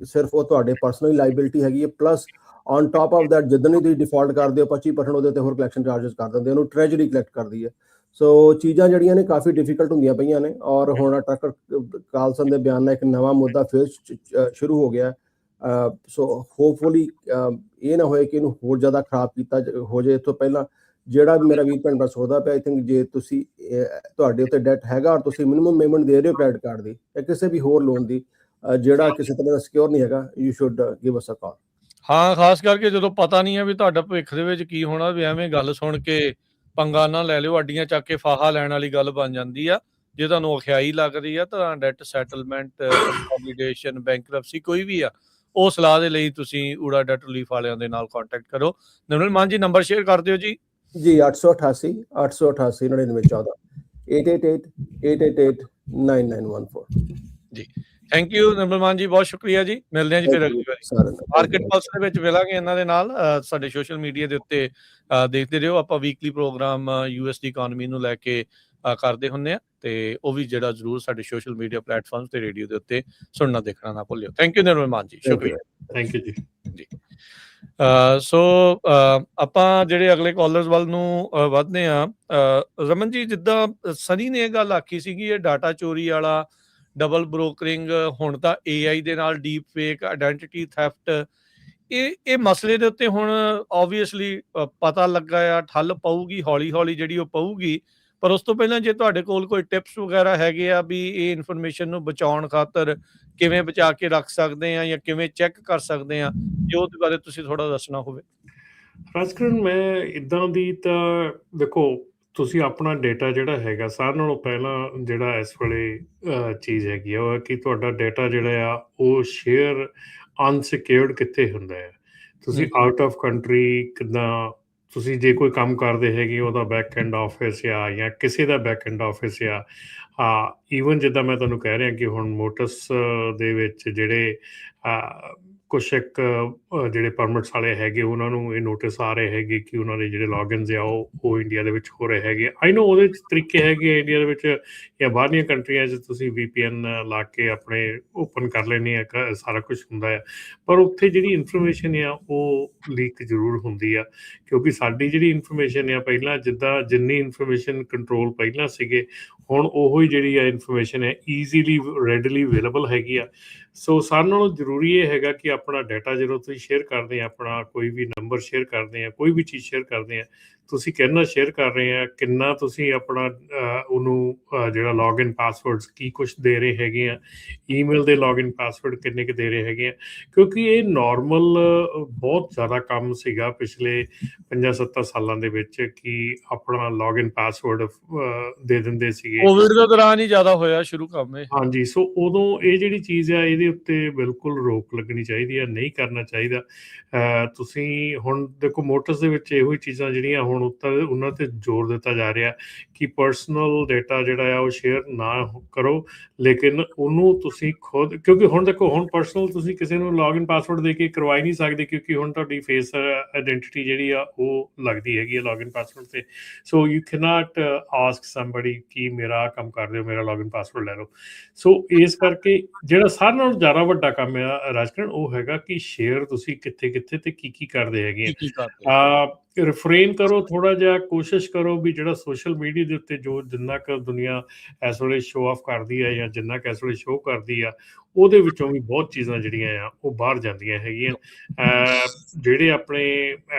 ਸਿਰਫ ਉਹ ਤੁਹਾਡੇ ਪਰਸਨਲ ਲਾਇਬਿਲਿਟੀ ਹੈਗੀ ਹੈ, plus on top of that ਜਿੱਦਣ ਹੀ ਤੁਸੀਂ ਡਿਫਾਲਟ ਕਰਦੇ ਹੋ 25% ਉਹਦੇ ਉੱਤੇ ਹੋਰ ਕਲੈਕਸ਼ਨ ਚਾਰਜਸ ਕਰ ਦਿੰਦੇ, ਉਹਨੂੰ ਟ੍ਰੈਜਰੀ ਕਲੈਕਟ ਕਰਦੀ ਹੈ। ਸੋ ਚੀਜ਼ਾਂ ਜਿਹੜੀਆਂ ਨੇ ਕਾਫੀ ਡਿਫਿਕਲਟ ਹੁੰਦੀਆਂ ਪਈਆਂ ਨੇ। ਔਰ ਹੁਣ ਟੱਕਰ ਖਾਲਸਾ ਦੇ ਬਿਆਨ ਨਾਲ ਇੱਕ ਨਵਾਂ ਮੁੱਦਾ ਫਿਰ ਸ਼ੁਰੂ ਹੋ ਗਿਆ। ਸੋ ਹੋਪਫੁਲੀ ਇਹ ਨਾ ਹੋਏ ਕਿ ਇਹਨੂੰ ਹੋਰ ਜ਼ਿਆਦਾ ਖਰਾਬ ਕੀਤਾ ਹੋ ਜਾਏ। ਇਸ ਤੋਂ ਪਹਿਲਾਂ ਜਿਹੜਾ ਵੀ ਮੇਰਾ ਵੀਰ ਭੈਣ ਭਰਾ ਸੋਚਦਾ ਪਿਆ, ਆਈ ਥਿੰਕ ਜੇ ਤੁਸੀਂ ਤੁਹਾਡੇ ਉੱਤੇ ਡੈਟ ਹੈਗਾ ਔਰ ਤੁਸੀਂ ਮਿਨੀਮਮ ਪੇਮੈਂਟ ਦੇ ਰਹੇ ਹੋ ਕ੍ਰੈਡਿਟ ਕਾਰਡ ਦੀ ਜਾਂ ਕਿਸੇ ਵੀ ਹੋਰ ਲੋਨ ਦੀ, ਜਿਹੜਾ ਕਿਸੇ ਤਰ੍ਹਾਂ ਦਾ ਸਿਕਿਉਰ ਨਹੀਂ ਹੈਗਾ, ਯੂ ਸ਼ੁੱਡ ਗਿਵ ਅਸ ਅ ਕਾਲ। ਹਾਂ, ਖਾਸ ਕਰਕੇ ਜਦੋਂ ਪਤਾ ਨਹੀਂ ਹੈ ਵੀ ਤੁਹਾਡਾ ਭਵਿੱਖ ਦੇ ਵਿੱਚ ਕੀ ਹੋਣਾ, ਵੀ ਐਵੇਂ ਗੱਲ ਸੁਣ ਕੇ ਪੰਗਾ ਨਾ ਲੈ ਲਿਓ, ਅੱਡੀਆਂ ਚੱਕ ਕੇ ਫਾਹਾ ਲੈਣ ਵਾਲੀ ਗੱਲ ਬਣ ਜਾਂਦੀ ਆ। ਜੇ ਤੁਹਾਨੂੰ ਅਖਿਆਈ ਲੱਗ ਰਹੀ ਆ ਤਾਂ ਡੈਟ ਸੈਟਲਮੈਂਟ, ਕੰਸੋਲੀਡੇਸ਼ਨ, ਬੈਂਕਰਪਸੀ ਕੋਈ ਵੀ ਆ, ਉਹ ਸਲਾਹ ਦੇ ਲਈ ਤੁਸੀਂ ਊੜਾ ਡੈਟ ਰਿਲੀਫ ਵਾਲਿਆਂ ਦੇ ਨਾਲ ਕੰਟੈਕਟ ਕਰੋ। ਨਿਰਮਲ ਮਾਨ ਜੀ, ਨੰਬਰ ਸ਼ੇਅਰ ਕਰ ਦਿਓ ਜੀ। 888 888 9914 888-888-9914 ਜੀ। ਥੈਂਕ ਯੂ ਨਿਰਮਲ ਮਾਨ ਜੀ, ਬਹੁਤ ਸ਼ੁਕਰੀਆ ਜੀ। ਮਿਲਦੇ ਹਾਂ ਜੀ ਫਿਰ ਅਗਲੀ ਵਾਰੀ ਮਾਰਕੀਟ ਪਲਸ ਦੇ ਵਿੱਚ ਮਿਲਾਂਗੇ ਇਹਨਾਂ ਦੇ ਨਾਲ। ਸਾਡੇ ਸੋਸ਼ਲ ਮੀਡੀਆ ਦੇ ਉੱਤੇ ਦੇਖਦੇ ਰਹੋ, ਆਪਾਂ ਵੀਕਲੀ ਪ੍ਰੋਗਰਾਮ US ਦੀ ਇਕਨੋਮੀ ਨੂੰ ਲੈ ਕੇ ਕਰਦੇ ਹੁੰਦੇ ਆ, ਤੇ ਉਹ ਵੀ ਜਿਹੜਾ ਜ਼ਰੂਰ ਸਾਡੇ ਸੋਸ਼ਲ ਮੀਡੀਆ ਪਲੇਟਫਾਰਮ ਤੇ ਰੇਡੀਓ ਦੇ ਉੱਤੇ ਸੁਣਨਾ ਦੇਖਣਾ ਨਾ ਭੁੱਲਿਓ। ਥੈਂਕ ਯੂ ਨਿਰਮਲ ਮਾਨ ਜੀ, ਸ਼ੁਕਰੀਆ। ਥੈਂਕ ਯੂ ਜੀ। ਸੋ ਆਪਾਂ ਜਿਹੜੇ ਅਗਲੇ ਕਾਲਰਸ ਵੱਲ ਨੂੰ ਵੱਧਦੇ ਆ। ਰਮਨ ਜੀ, ਜਿੱਦਾਂ ਸਨੀ ਨੇ ਇਹ ਗੱਲ ਆਖੀ ਸੀਗੀ, ਇਹ ਡਾਟਾ ਚੋਰੀ ਵਾਲਾ, ਡਬਲ ਬ੍ਰੋਕਰਿੰਗ, ਹੁਣ ਤਾਂ AI ਦੇ ਨਾਲ ਡੀਪ ਫੇਕ, ਆਇਡੈਂਟੀਟੀ ਥੈਫਟ, ਇਹ ਮਸਲੇ ਦੇ ਉੱਤੇ ਹੁਣ ਓਬਵੀਅਸਲੀ ਪਤਾ ਲੱਗਾ ਆ, ਠੱਲ ਪਊਗੀ ਹੌਲੀ ਹੌਲੀ ਜਿਹੜੀ ਉਹ ਪਊਗੀ, ਪਰ ਉਸ ਤੋਂ ਪਹਿਲਾਂ ਜੇ ਤੁਹਾਡੇ ਕੋਲ ਕੋਈ ਟਿਪਸ ਵਗੈਰਾ ਹੈਗੇ ਆ ਵੀ ਇਹ ਇਨਫੋਰਮੇਸ਼ਨ ਨੂੰ ਬਚਾਉਣ ਖਾਤਰ ਕਿਵੇਂ ਬਚਾ ਕੇ ਰੱਖ ਸਕਦੇ ਆ ਜਾਂ ਕਿਵੇਂ ਚੈੱਕ ਕਰ ਸਕਦੇ ਆ, ਜੇ ਉਹਦੇ ਬਾਰੇ ਤੁਸੀਂ ਥੋੜਾ ਦੱਸਣਾ ਹੋਵੇ। ਰਾਜਕਰਨ, ਮੈਂ ਇੱਦਾਂ ਦੀ ਤਾਂ ਦੇਖੋ, ਤੁਸੀਂ ਆਪਣਾ ਡੇਟਾ ਜਿਹੜਾ ਹੈਗਾ ਸਾਰਿਆਂ ਨਾਲੋਂ ਪਹਿਲਾਂ ਜਿਹੜਾ ਇਸ ਵੇਲੇ ਚੀਜ਼ ਹੈਗੀ ਆ ਉਹ ਹੈ ਕਿ ਤੁਹਾਡਾ ਡੇਟਾ ਜਿਹੜਾ ਆ ਉਹ ਸ਼ੇਅਰ ਅਨਸਿਕਿਉਰਡ ਕਿੱਥੇ ਹੁੰਦਾ ਹੈ। ਤੁਸੀਂ ਆਊਟ ਆਫ ਕੰਟਰੀ ਕਿੱਦਾਂ, ਤੁਸੀਂ ਜੇ ਕੋਈ ਕੰਮ ਕਰਦੇ ਹੈਗੇ ਉਹਦਾ ਬੈਕ ਐਂਡ ਆਫਿਸ ਆ ਜਾਂ ਕਿਸੇ ਦਾ ਬੈਕ ਐਂਡ ਆਫਿਸ ਆ, ਈਵਨ ਜਿੱਦਾਂ ਮੈਂ ਤੁਹਾਨੂੰ ਕਹਿ ਰਿਹਾ ਕਿ ਹੁਣ ਮੋਟਰਸ ਦੇ ਵਿੱਚ ਜਿਹੜੇ ਕੁਛ ਇੱਕ ਜਿਹੜੇ ਪਰਮਿਟਸ ਵਾਲੇ ਹੈਗੇ ਉਹਨਾਂ ਨੂੰ ਇਹ ਨੋਟਿਸ ਆ ਰਹੇ ਹੈਗੇ ਕਿ ਉਹਨਾਂ ਦੇ ਜਿਹੜੇ ਲੌਗਇਨਸ ਆ ਉਹ ਇੰਡੀਆ ਦੇ ਵਿੱਚ ਹੋ ਰਹੇ ਹੈਗੇ। ਆਈ ਨੋ ਉਹਦੇ 'ਚ ਤਰੀਕੇ ਹੈਗੇ ਇੰਡੀਆ ਦੇ ਵਿੱਚ ਜਾਂ ਬਾਹਰਲੀਆਂ ਕੰਟਰੀਆਂ 'ਚ ਤੁਸੀਂ VPN ਲਾ ਕੇ ਆਪਣੇ ਓਪਨ ਕਰ ਲੈਂਦੇ ਆ, ਸਾਰਾ ਕੁਛ ਹੁੰਦਾ ਆ, ਪਰ ਉੱਥੇ ਜਿਹੜੀ ਇਨਫੋਰਮੇਸ਼ਨ ਆ ਉਹ ਲੀਕ ਜ਼ਰੂਰ ਹੁੰਦੀ ਆ, ਕਿਉਂਕਿ ਸਾਡੀ ਜਿਹੜੀ ਇਨਫੋਰਮੇਸ਼ਨ ਆ ਪਹਿਲਾਂ ਜਿੰਨੀ ਇਨਫੋਰਮੇਸ਼ਨ ਕੰਟਰੋਲ ਪਹਿਲਾਂ ਸੀਗੇ, ਹੁਣ ਉਹੋ ਹੀ ਜਿਹੜੀ ਆ ਇਨਫੋਰਮੇਸ਼ਨ ਹੈ ਈਜ਼ੀਲੀ ਰੈਡਲੀ ਅਵੇਲੇਬਲ ਹੈਗੀ ਆ। ਸੋ ਸਾਰਿਆਂ ਨਾਲੋਂ ਜ਼ਰੂਰੀ ਇਹ ਹੈਗਾ ਕਿ ਆਪਣਾ ਡਾਟਾ ਜਦੋਂ ਤੁਸੀਂ ਸ਼ੇਅਰ ਕਰਦੇ ਆ, ਆਪਣਾ ਕੋਈ ਵੀ ਨੰਬਰ ਸ਼ੇਅਰ ਕਰਦੇ ਆ, ਕੋਈ ਵੀ ਚੀਜ਼ ਸ਼ੇਅਰ ਕਰਦੇ ਆ, ਤੁਸੀਂ ਕਿੰਨਾ ਸ਼ੇਅਰ ਕਰ ਰਹੇ ਆ, ਕਿੰਨਾ ਤੁਸੀਂ ਆਪਣਾ ਉਹਨੂੰ ਜਿਹੜਾ ਲੌਗਇਨ ਪਾਸਵਰਡਸ ਕੀ ਕੁਛ ਦੇ ਰਹੇ ਹੈਗੇ ਆ, ਈਮੇਲ ਦੇ ਲੌਗਇਨ ਪਾਸਵਰਡ ਕਿੰਨੇ ਕੁ ਦੇ ਰਹੇ ਹੈਗੇ ਆ, ਕਿਉਂਕਿ ਇਹ ਨਾਰਮਲ ਬਹੁਤ ਜ਼ਿਆਦਾ ਕੰਮ ਸੀਗਾ ਪਿਛਲੇ 5-7 ਸਾਲਾਂ ਦੇ ਵਿੱਚ ਕਿ ਆਪਣਾ ਲੌਗਇਨ ਪਾਸਵਰਡ ਦੇ ਦਿੰਦੇ ਸੀਗੇ। ਕੋਵਿਡ ਦੇ ਦੌਰਾਨ ਹੀ ਜ਼ਿਆਦਾ ਹੋਇਆ ਸ਼ੁਰੂ ਕੰਮ ਇਹ। ਹਾਂਜੀ, ਸੋ ਉਦੋਂ ਇਹ ਜਿਹੜੀ ਚੀਜ਼ ਆ ਇਹਦੇ ਉੱਤੇ ਬਿਲਕੁਲ ਰੋਕ ਲੱਗਣੀ ਚਾਹੀਦੀ ਆ, ਨਹੀਂ ਕਰਨਾ ਚਾਹੀਦਾ। ਤੁਸੀਂ ਹੁਣ ਦੇਖੋ ਮੋਟਰਸ ਦੇ ਵਿੱਚ ਇਹੋ ਹੀ ਚੀਜ਼ਾਂ ਜਿਹੜੀਆਂ ਹੁਣ ਉਹਨਾਂ ਤੇ ਜ਼ੋਰ ਦਿੱਤਾ ਜਾ ਰਿਹਾ ਕਿ ਪਰਸਨਲ ਡੇਟਾ ਜਿਹੜਾ ਆ ਉਹ ਸ਼ੇਅਰ ਨਾ ਕਰੋ, ਲੇਕਿਨ ਉਹਨੂੰ ਤੁਸੀਂ ਖੁਦ, ਕਿਉਂਕਿ ਹੁਣ ਦੇਖੋ ਹੁਣ ਪਰਸਨਲ ਤੁਸੀਂ ਕਿਸੇ ਨੂੰ ਲੌਗਇਨ ਪਾਸਵਰਡ ਦੇ ਕੇ ਕਰਵਾ ਹੀ ਨਹੀਂ ਸਕਦੇ, ਕਿਉਂਕਿ ਹੁਣ ਤੁਹਾਡੀ ਫੇਸ ਆਇਡੈਂਟੀਟੀ ਜਿਹੜੀ ਆ ਉਹ ਲੱਗਦੀ ਹੈਗੀ ਆ ਲੌਗਇਨ ਪਾਸਵਰਡ ਤੇ। So you cannot ask somebody ਕਿ ਮੇਰਾ ਕੰਮ ਕਰ ਦਿਓ, ਮੇਰਾ ਲੌਗਇਨ ਪਾਸਵਰਡ ਲੈ ਲਓ। ਸੋ ਇਸ ਕਰਕੇ ਜਿਹੜਾ ਸਾਰਿਆਂ ਨਾਲੋਂ ਜ਼ਿਆਦਾ ਵੱਡਾ ਕੰਮ ਆ ਰਾਜਕਰਨ ਉਹ ਹੈਗਾ ਕਿ ਸ਼ੇਅਰ ਤੁਸੀਂ ਕਿੱਥੇ ਕਿੱਥੇ ਤੇ ਕੀ ਕਰਦੇ ਹੈਗੇ ਆ। ਰਿਫਰੇਨ ਕਰੋ ਥੋੜਾ ਜਿਹਾ, ਕੋਸ਼ਿਸ਼ ਕਰੋ ਵੀ ਜਿਹੜਾ ਸੋਸ਼ਲ ਮੀਡੀਆ ਦੇ ਉੱਤੇ ਜੋ ਜਿੰਨਾ ਕੁ ਦੁਨੀਆ ਇਸ ਵੇਲੇ ਸ਼ੋਅ ਆਫ ਕਰਦੀ ਹੈ ਜਾਂ ਜਿੰਨਾ ਕੁ ਇਸ ਵੇਲੇ ਸ਼ੋਅ ਕਰਦੀ ਆ, ਉਹਦੇ ਵਿੱਚੋਂ ਵੀ ਬਹੁਤ ਚੀਜ਼ਾਂ ਜਿਹੜੀਆਂ ਆ ਉਹ ਬਾਹਰ ਜਾਂਦੀਆਂ ਹੈਗੀਆਂ। ਜਿਹੜੇ ਆਪਣੇ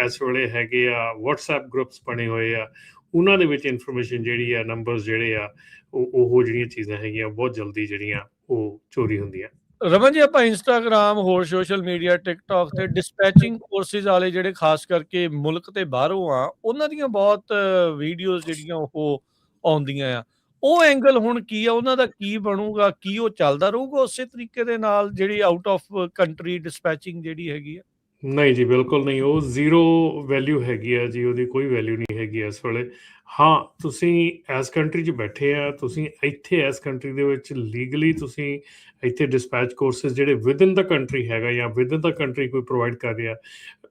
ਇਸ ਵੇਲੇ ਹੈਗੇ ਆ WhatsApp ਗਰੁੱਪਸ ਬਣੇ ਹੋਏ ਆ, ਉਹਨਾਂ ਦੇ ਵਿੱਚ ਇਨਫੋਰਮੇਸ਼ਨ ਜਿਹੜੀ ਆ, ਨੰਬਰਸ ਜਿਹੜੇ ਆ, ਉਹ ਜਿਹੜੀਆਂ ਚੀਜ਼ਾਂ ਹੈਗੀਆਂ ਬਹੁਤ ਜਲਦੀ ਜਿਹੜੀਆਂ ਉਹ ਚੋਰੀ ਹੁੰਦੀਆਂ। ਰਮਨ ਜੀ, ਆਪਾਂ ਇੰਸਟਾਗ੍ਰਾਮ, ਹੋਰ ਸੋਸ਼ਲ ਮੀਡੀਆ, ਟਿਕਟੌਕ ਤੇ ਡਿਸਪੈਚਿੰਗ ਕੋਰਸਿਸ ਵਾਲੇ ਜਿਹੜੇ ਖਾਸ ਕਰਕੇ ਮੁਲਕ ਤੇ ਬਾਹਰੋਂ ਆ, ਉਹਨਾਂ ਦੀਆਂ ਬਹੁਤ ਵੀਡੀਓਜ਼ ਜਿਹੜੀਆਂ ਉਹ ਆਉਂਦੀਆਂ ਆ, ਉਹ ਐਂਗਲ ਹੁਣ ਕੀ ਆ, ਉਹਨਾਂ ਦਾ ਕੀ ਬਣੂਗਾ, ਕੀ ਉਹ ਚੱਲਦਾ ਰਹੂਗਾ ਉਸੇ ਤਰੀਕੇ ਦੇ ਨਾਲ ਜਿਹੜੀ ਆਊਟ ਆਫ ਕੰਟਰੀ ਡਿਸਪੈਚਿੰਗ ਜਿਹੜੀ ਹੈਗੀ ਆ? ਨਹੀਂ ਜੀ, ਬਿਲਕੁਲ ਨਹੀਂ, ਉਹ ਜ਼ੀਰੋ ਵੈਲਿਊ ਹੈਗੀ ਆ ਜੀ, ਉਹਦੀ ਕੋਈ ਵੈਲਿਊ ਨਹੀਂ ਹੈਗੀ ਇਸ ਵੇਲੇ। ਹਾਂ, ਤੁਸੀਂ ਇਸ ਕੰਟਰੀ 'ਚ ਬੈਠੇ ਆ, ਤੁਸੀਂ ਇੱਥੇ ਇਸ ਕੰਟਰੀ ਦੇ ਵਿੱਚ ਲੀਗਲੀ ਤੁਸੀਂ ਇੱਥੇ ਡਿਸਪੈਚ ਕੋਰਸਿਸ ਜਿਹੜੇ ਵਿਦਨ ਦਾ ਕੰਟਰੀ ਹੈਗਾ ਜਾਂ ਵਿਦਨ ਦਾ ਕੰਟਰੀ ਕੋਈ ਪ੍ਰੋਵਾਈਡ ਕਰ ਰਿਹਾ,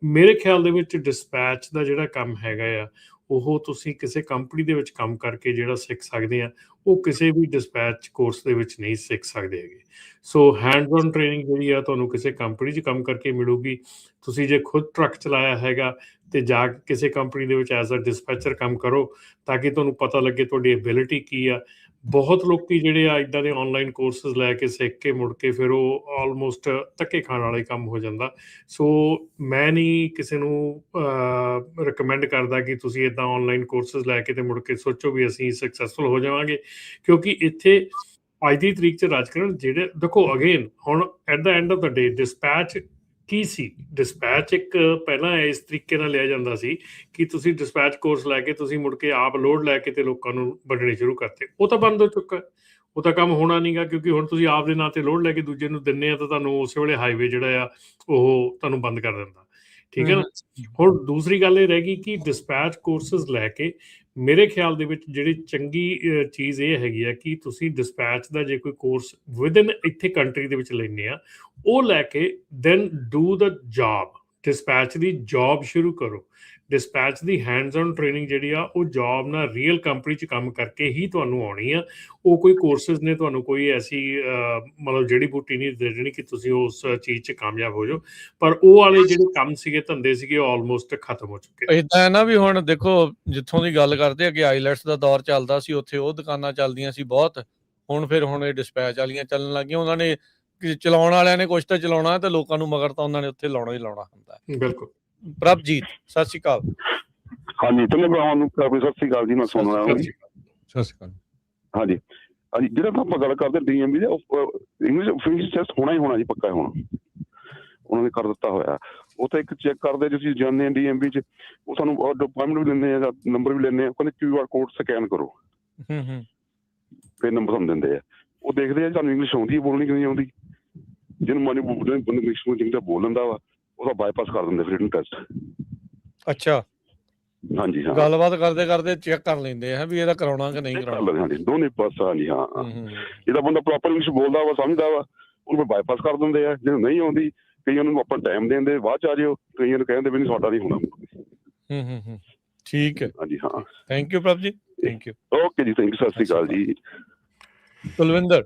ਮੇਰੇ ਖਿਆਲ ਦੇ ਵਿੱਚ ਡਿਸਪੈਚ ਦਾ ਜਿਹੜਾ ਕੰਮ ਹੈਗਾ ਆ ਉਹ ਤੁਸੀਂ ਕਿਸੇ ਕੰਪਨੀ ਦੇ ਵਿੱਚ ਕੰਮ ਕਰਕੇ ਜਿਹੜਾ ਸਿੱਖ ਸਕਦੇ ਆ, ਉਹ ਕਿਸੇ ਵੀ ਡਿਸਪੈਚ ਕੋਰਸ ਦੇ ਵਿੱਚ ਨਹੀਂ ਸਿੱਖ ਸਕਦੇ ਹੈਗੇ। ਸੋ ਹੈਂਡਸ ਔਨ ਟ੍ਰੇਨਿੰਗ ਜਿਹੜੀ ਆ ਤੁਹਾਨੂੰ ਕਿਸੇ ਕੰਪਨੀ 'ਚ ਕੰਮ ਕਰਕੇ ਮਿਲੂਗੀ। ਤੁਸੀਂ ਜੇ ਖੁਦ ਟਰੱਕ ਚਲਾਇਆ ਹੈਗਾ ਤੇ ਜਾ ਕੇ ਕਿਸੇ ਕੰਪਨੀ ਦੇ ਵਿੱਚ ਐਜ਼ ਅ ਡਿਸਪੈਚਰ ਕੰਮ ਕਰੋ ਤਾਂ ਕਿ ਤੁਹਾਨੂੰ ਪਤਾ ਲੱਗੇ ਤੁਹਾਡੀ ਐਬਿਲਿਟੀ ਕੀ ਆ। ਬਹੁਤ ਲੋਕੀ ਜਿਹੜੇ ਆ ਇੱਦਾਂ ਦੇ ਆਨਲਾਈਨ ਕੋਰਸਿਸ ਲੈ ਕੇ ਸਿੱਖ ਕੇ ਮੁੜ ਕੇ ਫਿਰ ਉਹ ਆਲਮੋਸਟ ਧੱਕੇ ਖਾਣ ਵਾਲੇ ਕੰਮ ਹੋ ਜਾਂਦਾ। ਸੋ ਮੈਂ ਨਹੀਂ ਕਿਸੇ ਨੂੰ ਰਿਕਮੈਂਡ ਕਰਦਾ ਕਿ ਤੁਸੀਂ ਇੱਦਾਂ ਆਨਲਾਈਨ ਕੋਰਸਿਸ ਲੈ ਕੇ ਤੇ ਮੁੜ ਕੇ ਸੋਚੋ ਵੀ ਅਸੀਂ ਸਕਸੈਸਫੁਲ ਹੋ ਜਾਵਾਂਗੇ, ਕਿਉਂਕਿ ਇੱਥੇ ਅੱਜ ਦੀ ਤਰੀਕ 'ਚ ਰਾਜਕਰਨ ਜਿਹੜੇ ਦੇਖੋ ਅਗੇਨ ਹੁਣ at the end of the day dispatch Ki C. Dispatch ਇੱਕ ਪਹਿਲਾਂ ਇਸ ਤਰੀਕੇ ਨਾਲ ਲਿਆ ਜਾਂਦਾ ਸੀ ਕਿ ਤੁਸੀਂ ਡਿਸਪੈਚ ਕੋਰਸ ਲੈ ਕੇ ਤੁਸੀਂ ਮੁੜ ਕੇ ਆਪ ਲੋਡ ਲੈ ਕੇ ਤੇ ਲੋਕਾਂ ਨੂੰ ਵੰਡਣੇ ਸ਼ੁਰੂ ਕਰਤੇ। ਉਹ ਤਾਂ ਬੰਦ ਹੋ ਚੁੱਕਾ, ਉਹ ਤਾਂ ਕੰਮ ਹੋਣਾ ਨਹੀਂ ਗਾ, ਕਿਉਂਕਿ ਹੁਣ ਤੁਸੀਂ ਆਪ ਦੇ ਨਾਂ ਤੇ ਲੋਡ ਲੈ ਕੇ ਦੂਜੇ ਨੂੰ ਦਿੰਦੇ ਆ ਤਾਂ ਤੁਹਾਨੂੰ ਉਸੇ ਵੇਲੇ ਹਾਈਵੇ ਜਿਹੜਾ ਆ ਉਹ ਤੁਹਾਨੂੰ ਬੰਦ ਕਰ ਦਿੰਦਾ। ਠੀਕ ਹੈ ਨਾ। ਹੁਣ ਦੂਸਰੀ ਗੱਲ ਇਹ ਰਹਿ ਗਈ ਕਿ ਡਿਸਪੈਚ ਕੋਰਸਿਸ ਲੈ ਕੇ ਮੇਰੇ ਖਿਆਲ ਦੇ ਵਿੱਚ ਜਿਹੜੀ ਚੰਗੀ ਚੀਜ਼ ਇਹ ਹੈਗੀ ਆ ਕਿ ਤੁਸੀਂ ਡਿਸਪੈਚ ਦਾ ਜੇ ਕੋਈ ਕੋਰਸ ਵਿਦਨ ਇੱਥੇ ਕੰਟਰੀ ਦੇ ਵਿੱਚ ਲੈਂਦੇ ਆ, ਉਹ ਲੈ ਕੇ then do the job, dispatch ਦੀ ਜੌਬ ਸ਼ੁਰੂ ਕਰੋ। ਡਿਸਪੈਚ ਦੀ ਹੈਂਡਸ ਔਨ ਟ੍ਰੇਨਿੰਗ ਜਿਹੜੀ ਆ ਉਹ ਜੌਬ ਨਾਲ ਰੀਅਲ ਕੰਪਨੀ 'ਚ ਕੰਮ ਕਰਕੇ ਹੀ ਤੁਹਾਨੂੰ ਆਉਣੀ ਆ। ਉਹ ਕੋਈ ਕੋਰਸਿਸ ਨੇ ਤੁਹਾਨੂੰ ਕੋਈ ਐਸੀ ਮਤਲਬ ਜੜੀ ਬੂਟੀ ਨਹੀਂ ਦੇ ਦੇਣੀ ਕਿ ਤੁਸੀਂ ਉਸ ਚੀਜ਼ 'ਚ ਕਾਮਯਾਬ ਹੋ ਜਾਓ, ਪਰ ਉਹ ਵਾਲੇ ਜਿਹੜੇ ਕੰਮ ਸੀਗੇ, ਧੰਦੇ ਸੀਗੇ, ਉਹ ਆਲਮੋਸਟ ਖਤਮ ਹੋ ਚੁੱਕੇ। ਏਦਾਂ ਹੈ ਨਾ ਵੀ ਹੁਣ ਦੇਖੋ ਜਿੱਥੋਂ ਦੀ ਗੱਲ ਕਰਦੇ ਆ ਕਿ ਆਈਲੈਟਸ ਦਾ ਦੌਰ ਚੱਲਦਾ ਸੀ, ਉੱਥੇ ਉਹ ਦੁਕਾਨਾਂ ਚੱਲਦੀਆਂ ਸੀ ਬਹੁਤ। ਹੁਣ ਇਹ ਡਿਸਪੈਚ ਵਾਲੀਆਂ ਚੱਲਣ ਲੱਗੀਆਂ। ਉਹਨਾਂ ਨੇ ਚਲਾਉਣ ਵਾਲਿਆਂ ਨੇ ਕੁਛ ਤਾਂ ਚਲਾਉਣਾ ਤੇ ਲੋਕਾਂ ਨੂੰ ਮਗਰ ਤਾਂ ਉਹਨਾਂ ਨੇ ਉੱਥੇ ਲਾਉਣਾ ਹੀ ਲਾਉਣਾ ਹੁੰਦਾ। ਬਿਲਕੁਲ। ਪ੍ਰਭਜੀਤ, ਸਤਿ ਸ਼੍ਰੀ ਅਕਾਲ। ਹਾਂਜੀ, ਤੇ ਮੈਂ ਸਤਿ ਸ਼੍ਰੀ ਅਕਾਲ ਜੀ, ਮੈਂ ਸੁਣ ਰਿਹਾ ਹਾਂ। ਸਤਿ ਸ਼੍ਰੀ ਅਕਾਲ। ਹਾਂਜੀ ਹਾਂਜੀ, ਜਿਹੜਾ ਆਪਾਂ ਗੱਲ ਕਰਦੇ DMV ਦੇ, ਇੰਗਲਿਸ਼ ਟੈਸਟ ਹੋਣਾ ਹੀ ਹੋਣਾ ਜੀ, ਪੱਕਾ ਹੋਣਾ, ਉਹਨਾਂ ਨੇ ਕਰ ਦਿੱਤਾ ਹੋਇਆ। ਉਹ ਤਾਂ ਇੱਕ ਚੈੱਕ ਕਰਦੇ, ਤੁਸੀਂ ਜਾਂਦੇ ਆ DMV 'ਚ, ਉਹ ਸਾਨੂੰ ਅਪਾਇੰਟਮੈਂਟ ਵੀ ਲੈਂਦੇ ਆ, ਨੰਬਰ ਵੀ ਲੈਂਦੇ ਆ, ਕਹਿੰਦੇ QR ਕੋਡ ਸਕੈਨ ਕਰੋ, ਫਿਰ ਨੰਬਰ ਤੁਹਾਨੂੰ ਦਿੰਦੇ ਆ। ਉਹ ਦੇਖਦੇ ਆ ਤੁਹਾਨੂੰ ਇੰਗਲਿਸ਼ ਆਉਂਦੀ ਬੋਲਣੀ ਕਿ ਨਹੀਂ ਆਉਂਦੀ। ਜਿਹਨੂੰ ਮਨ ਬੰਦੇ ਇੰਗਲਿਸ਼ ਜਿੰਦਾ ਬੋਲ ਲੈਂਦਾ ਵਾ, ਉਹਦਾ ਬਾਈਪਾਸ ਕਰ ਦਿੰਦੇ ਫਿਰ ਰਿਟਨ ਟੈਸਟ। ਅੱਛਾ, ਹਾਂਜੀ ਹਾਂ, ਗੱਲਬਾਤ ਕਰਦੇ ਕਰਦੇ ਚੈੱਕ ਕਰ ਲੈਂਦੇ ਆ ਵੀ ਇਹਦਾ ਕਰਾਉਣਾ ਕਿ ਨਹੀਂ ਕਰਾਉਣਾ। ਹਾਂਜੀ ਦੋਨੇ ਪਾਸ। ਹਾਂਜੀ ਹਾਂ, ਜਿਹਦਾ ਬੰਦਾ ਪ੍ਰੋਪਰ ਇੰਗਲਿਸ਼ ਬੋਲਦਾ ਵਾ, ਸਮਝਦਾ ਵਾ, ਉਹਨੂੰ ਬਾਈਪਾਸ ਕਰ ਦਿੰਦੇ ਆ। ਜਿਹਨੂੰ ਨਹੀਂ ਆਉਂਦੀ, ਕਈਆਂ ਨੂੰ ਆਪਾਂ ਟਾਈਮ ਦੇਂਦੇ, ਬਾਅਦ 'ਚ ਆ ਜਿਓ, ਕਈਆਂ ਨੂੰ ਕਹਿੰਦੇ ਵੀ ਨਹੀਂ ਸਾਡਾ ਨਹੀਂ ਹੋਣਾ। ਠੀਕ ਹੈ, ਹਾਂਜੀ ਹਾਂ, ਥੈਂਕ ਯੂ ਪ੍ਰਭ ਜੀ, ਥੈਂਕ ਯੂ। ਓਕੇ ਜੀ, ਥੈਂਕ ਯੂ, ਸਤਿ ਸ਼੍ਰੀ ਅਕਾਲ ਜੀ। ਕੁਲਵਿੰਦਰ।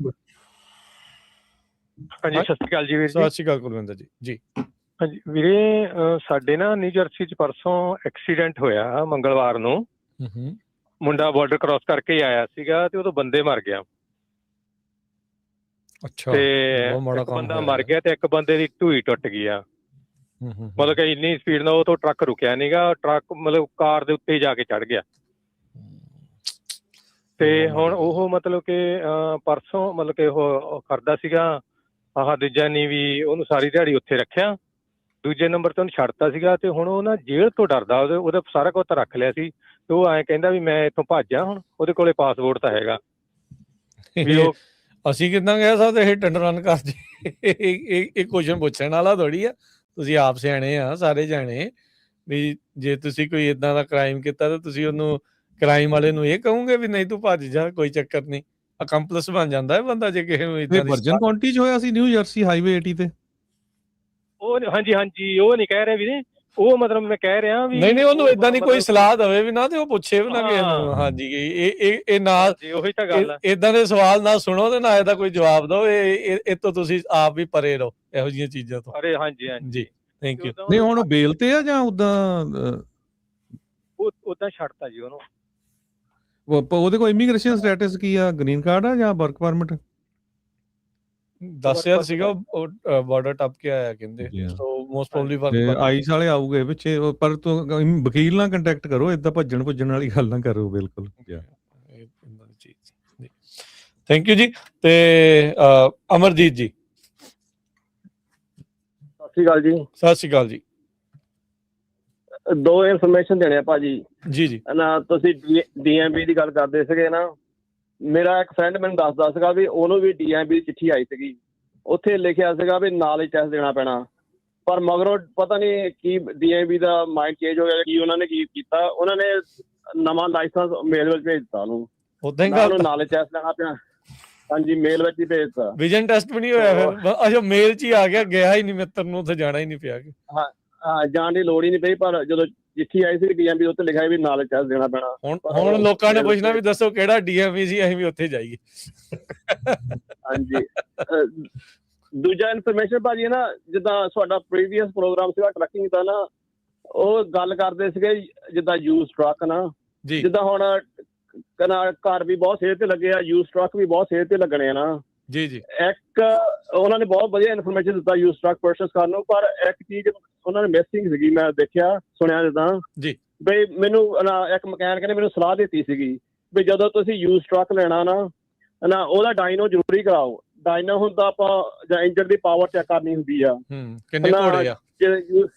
ਹਾਂਜੀ, ਸਤਿ ਸ਼੍ਰੀ ਅਕਾਲ ਜੀ ਵੀਰ ਜੀ। ਸਤਿ ਸ਼੍ਰੀ ਅਕਾਲ ਕੁਲਵਿੰਦਰ ਜੀ। ਜੀ ਹਾਂਜੀ ਵੀਰੇ, ਸਾਡੇ ਨਾ ਨਿਊ ਜਰਸੀ 'ਚ ਪਰਸੋਂ ਐਕਸੀਡੈਂਟ ਹੋਇਆ ਮੰਗਲਵਾਰ ਨੂੰ। ਮੁੰਡਾ ਬਾਰਡਰ ਕ੍ਰਾਸ ਕਰਕੇ ਆਇਆ ਸੀਗਾ ਤੇ ਉਦੋਂ ਬੰਦੇ ਮਰ ਗਿਆ। ਅੱਛਾ, ਤੇ ਇੱਕ ਬੰਦਾ ਮਰ ਗਿਆ ਤੇ ਇੱਕ ਬੰਦੇ ਦੀ ਢੂਈ ਟੁੱਟ ਗਈ ਆ। ਮਤਲਬ ਕਿ ਇੰਨੀ ਸਪੀਡ ਨਾਲ ਉਹ ਤੋਂ ਟਰੱਕ ਰੁਕਿਆ ਨੀਗਾ, ਟਰੱਕ ਮਤਲਬ ਕਾਰ ਦੇ ਉੱਤੇ ਜਾ ਕੇ ਚੜ ਗਿਆ। ਤੇ ਹੁਣ ਉਹ ਮਤਲਬ ਕਿ ਪਰਸੋਂ ਮਤਲਬ ਕਿ ਉਹ ਕਰਦਾ ਸੀਗਾ ਆਹ ਦੂਜਾ ਨੀ ਵੀ, ਉਹਨੂੰ ਸਾਰੀ ਦਿਹਾੜੀ ਉੱਥੇ ਰੱਖਿਆ। ਦੂਜੇ ਨੰਬਰ ਤੇ ਉਹਨੂੰ ਛੱਡਤਾ ਸੀਗਾ ਤੇ ਹੁਣ ਉਹ ਨਾ ਜੇਲ੍ਹ ਤੋਂ ਡਰਦਾ, ਉਹਦਾ ਸਾਰਾ ਕੁਝ ਤਾਂ ਰੱਖ ਲਿਆ ਸੀ ਤੇ ਉਹ ਐਂ ਕਹਿੰਦਾ ਵੀ ਮੈਂ ਇੱਥੋਂ ਭੱਜਾਂ। ਹੁਣ ਉਹਦੇ ਕੋਲੇ ਪਾਸਪੋਰਟ ਤਾਂ ਹੈਗਾ ਵੀ ਉਹ ਅਸੀਂ ਕਿੱਦਾਂ ਕਹਿ ਸਕਦੇ ਇਹ ਟੰਡ ਰਨ ਕਰ ਜੇ। ਇਹ ਕੁਐਸਚਨ ਪੁੱਛਣ ਵਾਲਾ ਥੋੜੀ ਆ। ਤੁਸੀਂ ਆਪ ਸਿਆਣੇ ਆ ਸਾਰੇ ਜਾਣੇ ਵੀ ਜੇ ਤੁਸੀਂ ਕੋਈ ਏਦਾਂ ਦਾ ਕ੍ਰਾਈਮ ਕੀਤਾ ਤਾਂ ਤੁਸੀਂ ਉਹਨੂੰ ਕ੍ਰਾਈਮ ਵਾਲੇ ਨੂੰ ਇਹ ਕਹੋਗੇ ਵੀ ਨਹੀਂ ਤੂੰ ਭੱਜ ਜਾ, ਕੋਈ ਚੱਕਰ ਨਹੀਂ। ਅਕੰਪਲਸ ਬਣ ਜਾਂਦਾ ਹੈ ਬੰਦਾ ਜੇ ਕਿਸੇ ਨੂੰ ਏਦਾਂ ਦੀ। ਵਰਜਨ ਕਾਉਂਟੀ 'ਚ ਹੋਇਆ ਸੀ ਨਿਊ ਜਰਸੀ ਹਾਈਵੇ 80 ਤੇ। ਉਹ ਹਾਂਜੀ ਉਹ ਨਹੀਂ ਕਹਿ ਰਿਹਾ ਵੀਰੇ, ਉਹ ਮਤਲਬ ਮੈਂ ਕਹਿ ਰਿਹਾ ਵੀ ਨਹੀਂ ਉਹਨੂੰ ਏਦਾਂ ਦੀ ਕੋਈ ਸਲਾਹ ਦੇਵੇ ਵੀ ਨਾ ਤੇ ਉਹ ਪੁੱਛੇ ਵੀ ਨਾ ਕਿਸੇ ਨੂੰ। ਹਾਂਜੀ ਇਹ ਨਾ ਉਹੀ ਤਾਂ ਗੱਲ ਆ, ਏਦਾਂ ਦੇ ਸਵਾਲ ਨਾ ਸੁਣੋ ਤੇ ਨਾ ਇਹਦਾ ਕੋਈ ਜਵਾਬ ਦਿਓ। ਇਹ ਤੋਂ ਤੁਸੀਂ ਆਪ ਵੀ ਪਰੇ ਰਹੋ ਇਹੋ ਜਿਹੀਆਂ ਚੀਜ਼ਾਂ ਤੋਂ। ਅਰੇ ਹਾਂਜੀ ਜੀ ਥੈਂਕ ਯੂ। ਨਹੀਂ ਹੁਣ ਉਹ ਬੇਲ ਤੇ ਆ ਜਾਂ ਉਦਾਂ ਛੱਡਤਾ ਜੀ ਉਹਨੂੰ। ਉਹਦੇ ਕੋਲ ਇਮੀਗ੍ਰੇਸ਼ਨ ਸਟੇਟਸ ਕੀ ਆ, ਗ੍ਰੀਨ ਕਾਰਡ ਆ ਜਾਂ ਵਰਕ ਪਰਮਿਟ? 10,000 ਸੀਗਾ, ਉਹ ਬਾਰਡਰ ਟੱਪ ਕੇ ਆਇਆ ਕਹਿੰਦੇ। ਸੋ ਮੋਸਟ ਪ੍ਰੋਬਬਲੀ ਵਰਕ ਆਈਸ ਵਾਲੇ ਆਊਗੇ ਪਿੱਛੇ, ਪਰ ਤੂੰ ਵਕੀਲ ਨਾਲ ਕੰਟੈਕਟ ਕਰੋ, ਏਦਾਂ ਭੱਜਣ ਵਾਲੀ ਗੱਲ ਨਾ ਕਰੋ। ਬਿਲਕੁਲ ਥੈਂਕ ਯੂ ਜੀ। ਤੇ ਅਮਰਜੀਤ ਜੀ। ਸਤਿ ਸ਼੍ਰੀ ਅਕਾਲ ਜੀ। ਸਤਿ ਸ਼੍ਰੀ ਅਕਾਲ ਜੀ। ਦੋ ਇਨਫੋਰਮੇਸ਼ਨ ਦੇਣੇ ਆ ਭਾਜੀ। ਜੀ ਨਾ ਤੁਸੀਂ DMV ਦੀ ਗੱਲ ਕਰਦੇ ਸੀਗੇ ਨਾ, ਮੇਰਾ ਇੱਕ ਫਰੈਂਡ ਮੈਨੂੰ ਦੱਸਦਾ ਸੀਗਾ ਵੀ ਉਹਨੂੰ ਵੀ DMV ਦੀ ਚਿੱਠੀ ਆਈ ਸੀਗੀ, ਉੱਥੇ ਲਿਖਿਆ ਸੀਗਾ ਵੀ ਨੌਲੇਜ ਟੈਸਟ ਦੇਣਾ ਪੈਣਾ। ਪਰ ਮਗਰੋਂ ਪਤਾ ਨਹੀਂ ਕੀ DMV ਦਾ ਮਾਈਂਡ ਚੇਂਜ ਹੋ ਗਿਆ, ਕੀ ਉਹਨਾਂ ਨੇ ਕੀ ਕੀਤਾ, ਉਹਨਾਂ ਨੇ ਨਵਾਂ ਲਾਇਸੈਂਸ ਮੇਲ ਵਿੱਚ ਭੇਜ ਦਿੱਤਾ ਉਹਨੂੰ। ਉਹਨੂੰ ਨੌਲੇਜ ਟੈਸਟ ਲੈਣਾ ਪਿਆ। ਹਾਂਜੀ, ਮੇਲ ਵਿੱਚ ਹੀ ਭੇਜ ਦਿੱਤਾ। ਵਿਜ਼ਨ ਟੈਸਟ ਵੀ ਨਹੀਂ ਹੋਇਆ ਫਿਰ? ਅੱਛਾ, ਮੇਲ 'ਚ ਹੀ ਆ ਗਿਆ, ਗਿਆ ਹੀ ਨਹੀਂ ਮਿੱਤਰ ਨੂੰ, ਉੱਥੇ ਜਾਣਾ ਹੀ ਨਹੀਂ ਪਿਆ। ਹਾਂ, ਜਾਣ ਦੀ ਲੋੜ ਹੀ ਨਹੀਂ ਪਈ। ਪਰ ਜਦੋਂ ਚਿੱਠੀ ਆਈ ਸੀ DMV ਉੱਤੇ ਲਿਖਿਆ ਵੀ ਨੌਲੇਜ ਟੈਸਟ ਦੇਣਾ ਪੈਣਾ। ਹੁਣ ਲੋਕਾਂ ਨੇ ਪੁੱਛਣਾ ਵੀ ਦੱਸੋ ਕਿਹੜਾ DMV ਸੀ, ਅਸੀਂ ਵੀ ਉੱਥੇ ਜਾਈਏ। ਹਾਂਜੀ, ਦੂਜਾ ਇਨਫੋਰਮੇਸ਼ਨ ਭਾਜੀ ਨਾ, ਜਿੱਦਾਂ ਤੁਹਾਡਾ ਪ੍ਰੀਵੀਅਸ ਪ੍ਰੋਗਰਾਮ ਸੀਗਾ ਟਰੱਕਿੰਗ ਦਾ ਨਾ, ਉਹ ਗੱਲ ਕਰਦੇ ਸੀਗੇ ਜਿੱਦਾਂ ਯੂਜ਼ ਟਰੱਕ ਨਾ, ਜਿੱਦਾਂ ਹੁਣ ਘਰ ਵੀ ਬਹੁਤ ਸੇਲ ਤੇ ਲੱਗੇ ਆ, ਯੂਜ਼ ਟਰੱਕ ਵੀ ਬਹੁਤ ਸੇਲ ਤੇ ਲੱਗਣੇ ਆ ਨਾ। ਜੀ ਇੱਕ ਉਹਨਾਂ ਨੇ ਬਹੁਤ ਵਧੀਆ ਇਨਫੋਰਮੇਸ਼ਨ ਦਿੱਤਾ ਯੂਜ਼ ਟਰੱਕ ਪਰਚੇਸ ਕਰਨ ਨੂੰ, ਪਰ ਇੱਕ ਚੀਜ਼ ਉਹਨਾਂ ਨੇ ਮਿਸਿੰਗ ਸੀਗੀ, ਮੈਂ ਦੇਖਿਆ ਸੁਣਿਆ ਜਿੱਦਾਂ ਬਈ ਮੈਨੂੰ ਇੱਕ ਮਕੈਨਿਕ ਨੇ ਮੈਨੂੰ ਸਲਾਹ ਦਿੱਤੀ ਸੀਗੀ ਵੀ ਜਦੋਂ ਤੁਸੀਂ ਯੂਜ਼ ਟਰੱਕ ਲੈਣਾ ਨਾ ਉਹਦਾ ਡਾਇਨੋ ਜ਼ਰੂਰੀ ਕਰਾਓ। ਡਾਇਨੋ ਹੁੰਦਾ ਆਪਾਂ ਜਾਂ ਇੰਜਨ ਦੀ ਪਾਵਰ ਚੈੱਕ ਕਰਨੀ ਹੁੰਦੀ ਆ। ਕਿੰਨੇ ਘੋੜੇ ਆ?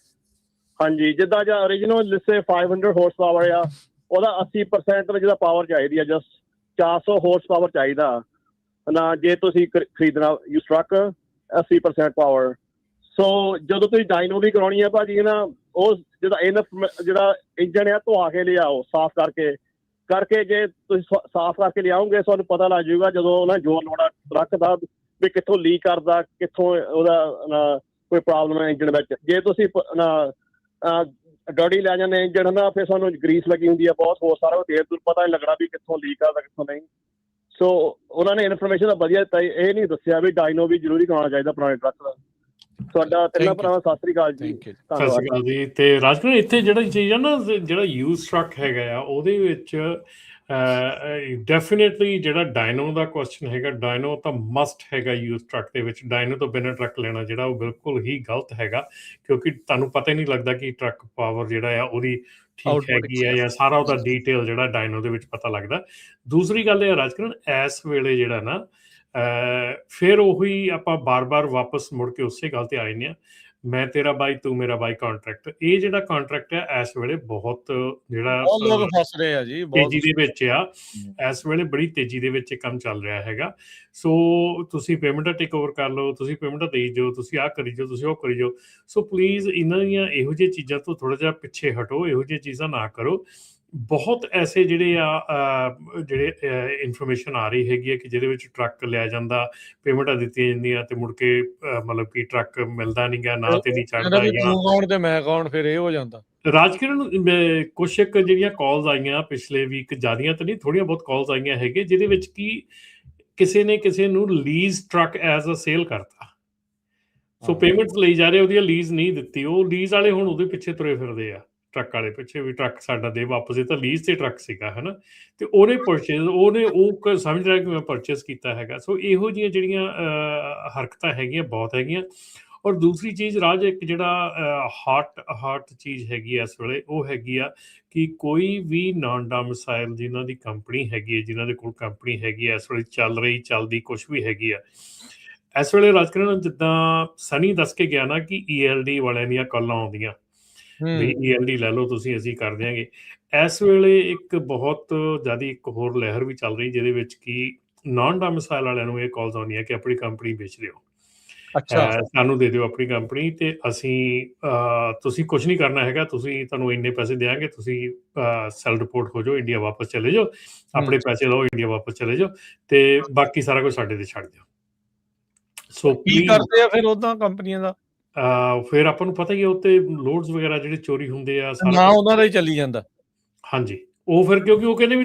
ਹਾਂਜੀ, ਜਿੱਦਾਂ ਜਾਂ ਓਰੀਜਨਲ ਲਿਸੇ 500 ਹਾਰਸ ਪਾਵਰ ਆ, ਉਹਦਾ 80% ਜਿਹਦਾ ਪਾਵਰ ਚਾਹੀਦੀ ਆ, ਜਸਟ 400 ਹਾਰਸ ਪਾਵਰ ਚਾਹੀਦਾ ਨਾ ਜੇ ਤੁਸੀਂ ਖਰੀਦਣਾ ਯੂਜ਼ ਟਰੱਕ 80% ਪਾਵਰ। ਸੋ ਜਦੋਂ ਤੁਸੀਂ ਡਾਇਨੋ ਵੀ ਕਰਾਉਣੀ ਆ ਭਾਜੀ ਨਾ, ਉਹ ਜਿਹੜਾ ਇੰਜਨ ਆ ਧਵਾ ਕੇ ਲਿਆਓ, ਸਾਫ਼ ਕਰਕੇ ਜੇ ਤੁਸੀਂ ਸਾਫ਼ ਕਰਕੇ ਲਿਆਓਗੇ ਤੁਹਾਨੂੰ ਪਤਾ ਲੱਗ ਜਾਊਗਾ ਜਦੋਂ ਉਹਨਾਂ ਜੋਰ ਲਾਉਣਾ ਟਰੱਕ ਦਾ ਵੀ ਕਿੱਥੋਂ ਲੀਕ ਕਰਦਾ, ਕਿੱਥੋਂ ਉਹਦਾ ਕੋਈ ਪ੍ਰੋਬਲਮ ਹੈ ਇੰਜਨ ਵਿੱਚ। ਜੇ ਤੁਸੀਂ ਡਰਟੀ ਲੈ ਜਾਂਦੇ ਇੰਜਨ ਨਾ, ਫਿਰ ਸਾਨੂੰ ਗਰੀਸ ਲੱਗੀ ਹੁੰਦੀ ਆ ਬਹੁਤ, ਹੋਰ ਸਾਰਾ ਤੇਲ ਤੂਲ ਪਤਾ ਨਹੀਂ ਲੱਗਣਾ ਵੀ ਕਿੱਥੋਂ ਲੀਕ ਕਰਦਾ ਕਿੱਥੋਂ ਨਹੀਂ। ਸੋ ਉਹਨਾਂ ਨੇ ਇਨਫੋਰਮੇਸ਼ਨ ਤਾਂ ਵਧੀਆ ਦਿੱਤਾ, ਇਹ ਨਹੀਂ ਦੱਸਿਆ ਵੀ ਡਾਇਨੋ ਵੀ ਜ਼ਰੂਰੀ ਕਰਾਉਣਾ ਚਾਹੀਦਾ ਪੁਰਾਣੇ ਟਰੱਕ ਦਾ। ਤੁਹਾਡਾ ਤਿੰਨਾਂ ਭਰਾਵਾਂ ਸਤਿ ਸ੍ਰੀ ਅਕਾਲ ਜੀ। ਸਤਿ ਸ੍ਰੀ ਅਕਾਲ ਜੀ। ਤੇ ਰਾਜਕੁਮਾਰ, ਇੱਥੇ ਜਿਹੜੀ ਚੀਜ਼ ਆ ਨਾ, ਜਿਹੜਾ ਯੂਜ਼ ਟਰੱਕ ਹੈਗਾ ਆ, ਉਹਦੇ ਵਿੱਚ ਡੈਫੀਨੇਟਲੀ ਜਿਹੜਾ ਡਾਇਨੋ ਦਾ ਕੁਐਸਚਨ ਹੈਗਾ, ਡਾਇਨੋ ਤਾਂ ਮਸਟ ਹੈਗਾ ਯੂਜ਼ ਟਰੱਕ ਦੇ ਵਿੱਚ। ਡਾਇਨੋ ਤੋਂ ਬਿਨਾਂ ਟਰੱਕ ਲੈਣਾ ਜਿਹੜਾ ਉਹ ਬਿਲਕੁਲ ਹੀ ਗਲਤ ਹੈਗਾ, ਕਿਉਂਕਿ ਤੁਹਾਨੂੰ ਪਤਾ ਹੀ ਨਹੀਂ ਲੱਗਦਾ ਕਿ ਟਰੱਕ ਪਾਵਰ ਜਿਹੜਾ ਆ ਉਹਦੀ ਠੀਕ ਹੈਗੀ ਆ, ਜਾਂ ਸਾਰਾ ਉਹਦਾ ਡੀਟੇਲ ਜਿਹੜਾ ਡਾਇਨੋ ਦੇ ਵਿੱਚ ਪਤਾ ਲੱਗਦਾ। ਦੂਸਰੀ ਗੱਲ ਇਹ ਰਾਜਕਰਨ, ਇਸ ਵੇਲੇ ਜਿਹੜਾ ਨਾ ਫਿਰ ਉਹੀ ਆਪਾਂ ਬਾਰ-ਬਾਰ ਵਾਪਸ ਮੁੜ ਕੇ ਉਸੇ ਗੱਲ ਤੇ ਆ ਜਾਂਦੇ ਹਾਂ, ਮੈਂ ਤੇਰਾ ਬਾਈ ਤੂੰ ਮੇਰਾ ਬਾਈ ਕੰਟਰੈਕਟ। ਇਹ ਜਿਹੜਾ ਕੰਟਰੈਕਟ ਹੈ ਇਸ ਵੇਲੇ ਬਹੁਤ ਜਿਹੜਾ ਲੋਕ ਫਸ ਰਹੇ ਆ ਜੀ, ਤੇਜ਼ੀ ਦੇ ਵਿੱਚ ਆ। ਇਸ ਵੇਲੇ ਬੜੀ ਤੇਜ਼ੀ ਦੇ ਵਿੱਚ ਇਹ ਕੰਮ ਚੱਲ ਰਿਹਾ ਹੈਗਾ। ਸੋ ਤੁਸੀਂ ਪੇਮੈਂਟਾਂ ਟੇਕ ਓਵਰ ਕਰ ਲਓ, ਤੁਸੀਂ ਪੇਮੈਂਟਾਂ ਦੇਈ ਜਾਓ, ਤੁਸੀਂ ਆਹ ਕਰੀ ਜਾਓ, ਤੁਸੀਂ ਉਹ ਕਰੀ ਜਾਓ। ਸੋ ਪਲੀਜ਼ ਇਹਨਾਂ ਦੀਆਂ ਇਹੋ ਜਿਹੀਆਂ ਚੀਜ਼ਾਂ ਤੋਂ ਥੋੜ੍ਹਾ ਜਿਹਾ ਪਿੱਛੇ ਹਟੋ, ਇਹੋ ਜਿਹੀਆਂ ਚੀਜ਼ਾਂ ਨਾ ਕਰੋ। ਬਹੁਤ ਐਸੇ ਜਿਹੜੇ ਇਨਫੋਰਮੇਸ਼ਨ ਆ ਰਹੀ ਹੈਗੀ ਹੈ ਕਿ ਜਿਹਦੇ ਵਿੱਚ ਟਰੱਕ ਲਿਆ ਜਾਂਦਾ, ਪੇਮੈਂਟਾਂ ਦਿੱਤੀਆਂ ਜਾਂਦੀਆਂ ਤੇ ਮੁੜ ਕੇ ਮਤਲਬ ਕਿ ਟਰੱਕ ਮਿਲਦਾ ਨਹੀਂ ਗਾ, ਨਾ ਤੇ ਨਹੀਂ ਚੜ੍ਹਦਾ। ਤੂੰ ਕੌਣ ਤੇ ਮੈਂ ਕੌਣ, ਫਿਰ ਇਹ ਹੋ ਜਾਂਦਾ। ਰਾਜਕਿਰਨ ਕੁਛ ਇੱਕ ਜਿਹੜੀਆਂ ਕਾਲਸ ਆਈਆਂ ਪਿਛਲੇ ਵੀਕ, ਜ਼ਿਆਦੀਆਂ ਤਾਂ ਨਹੀਂ, ਥੋੜ੍ਹੀਆਂ ਬਹੁਤ ਕਾਲਸ ਆਈਆਂ ਹੈਗੇ ਜਿਹਦੇ ਵਿੱਚ ਕਿ ਕਿਸੇ ਨੇ ਕਿਸੇ ਨੂੰ lease truck as a sale ਕਰਤਾ। ਸੋ ਪੇਮੈਂਟਸ ਲਈ ਜਾ ਰਹੇ, ਉਹਦੀ ਲੀਜ਼ ਨਹੀਂ ਦਿੱਤੀ। ਉਹ ਲੀਜ਼ ਵਾਲੇ ਹੁਣ ਉਹਦੇ ਪਿੱਛੇ ਤੁਰੇ ਫਿਰਦੇ ਆ, ਟਰੱਕ ਵਾਲੇ ਪਿੱਛੇ ਵੀ ਟਰੱਕ ਸਾਡਾ ਦੇ ਵਾਪਸ। ਇਹ ਤਾਂ ਲੀਜ਼ ਤੇ ਟਰੱਕ ਸੀਗਾ, ਹੈ ਨਾ, ਤੇ ਉਹਨੇ ਉਹ ਸਮਝ ਰਿਹਾ ਕਿ ਮੈਂ ਪਰਚੇਸ ਕੀਤਾ ਹੈਗਾ। ਸੋ ਇਹੋ ਜਿਹੀਆਂ ਜਿਹੜੀਆਂ ਹਰਕਤਾਂ ਹੈਗੀਆਂ ਬਹੁਤ ਹੈਗੀਆਂ। ਔਰ ਦੂਸਰੀ ਚੀਜ਼ ਰਾਜ, ਇੱਕ ਜਿਹੜਾ ਹਾਟ ਚੀਜ਼ ਹੈਗੀ ਆ ਇਸ ਵੇਲੇ, ਉਹ ਹੈਗੀ ਆ ਕਿ ਕੋਈ ਵੀ ਨਾਨ ਡੋਮਿਸਾਈਲ ਜਿਨ੍ਹਾਂ ਦੀ ਕੰਪਨੀ ਹੈਗੀ ਹੈ, ਜਿਨ੍ਹਾਂ ਦੇ ਕੋਲ ਕੰਪਨੀ ਹੈਗੀ ਆ ਇਸ ਵੇਲੇ ਚੱਲਦੀ ਕੁਛ ਵੀ ਹੈਗੀ ਆ ਇਸ ਵੇਲੇ ਰਾਜਕਰਨ, ਜਿੱਦਾਂ ਸਨੀ ਦੱਸ ਕੇ ਗਿਆ ਨਾ ਕਿ ELD ਵਾਲਿਆਂ ਦੀਆਂ ਕਾਲਾਂ ਆਉਂਦੀਆਂ ਵੀ ELD ਲੈ ਲਓ ਤੁਸੀਂ, ਅਸੀਂ ਕਰ ਦਿਆਂਗੇ। ਇਸ ਵੇਲੇ ਇੱਕ ਬਹੁਤ ਜ਼ਿਆਦਾ ਇੱਕ ਹੋਰ ਲਹਿਰ ਵੀ ਚੱਲ ਰਹੀ ਜਿਹਦੇ ਵਿੱਚ ਕਿ ਨਾਨ ਡੋਮਿਸਾਈਲ ਵਾਲਿਆਂ ਨੂੰ ਇਹ ਕਾਲਸ ਆਉਂਦੀਆਂ ਕਿ ਆਪਣੀ ਕੰਪਨੀ ਵੇਚ ਦਿਓ, ਸਾਨੂੰ ਦੇ ਦਿਓ ਆਪਣੀ ਕੰਪਨੀ, ਤੇ ਤੁਸੀਂ ਕੁਛ ਨਹੀਂ ਕਰਨਾ ਹੈਗਾ, ਤੁਹਾਨੂੰ ਇੰਨੇ ਪੈਸੇ ਦਿਆਂਗੇ, ਤੁਸੀਂ ਸੈਲ ਰਿਪੋਰਟ ਹੋ ਜਾਓ, ਇੰਡੀਆ ਵਾਪਸ ਚਲੇ ਜਾਓ, ਆਪਣੇ ਪੈਸੇ ਲਓ, ਇੰਡੀਆ ਵਾਪਸ ਚਲੇ ਜਾਓ, ਤੇ ਬਾਕੀ ਸਾਰਾ ਕੁਝ ਸਾਡੇ ਤੇ ਛੱਡ ਦਿਓ। ਸੋ ਕੀ ਕਰਦੇ ਆ ਫਿਰ ਉਦਾਂ ਕੰਪਨੀਆਂ ਦਾ? ਫਿਰ ਆਪਾਂ ਨੂੰ ਪਤਾ ਹੀ ਹੈ ਉੱਤੇ ਲੋਡਸ ਵਗੈਰਾ ਜਿਹੜੇ ਚੋਰੀ ਹੁੰਦੇ ਆ, ਨਾ ਉਹਨਾਂ ਦਾ ਹੀ ਚੱਲੀ ਜਾਂਦਾ। ਹਾਂਜੀ, ਉਹ ਫਿਰ ਕਿਉਂਕਿ ਉਹ ਕਹਿੰਦੇ ਵੀ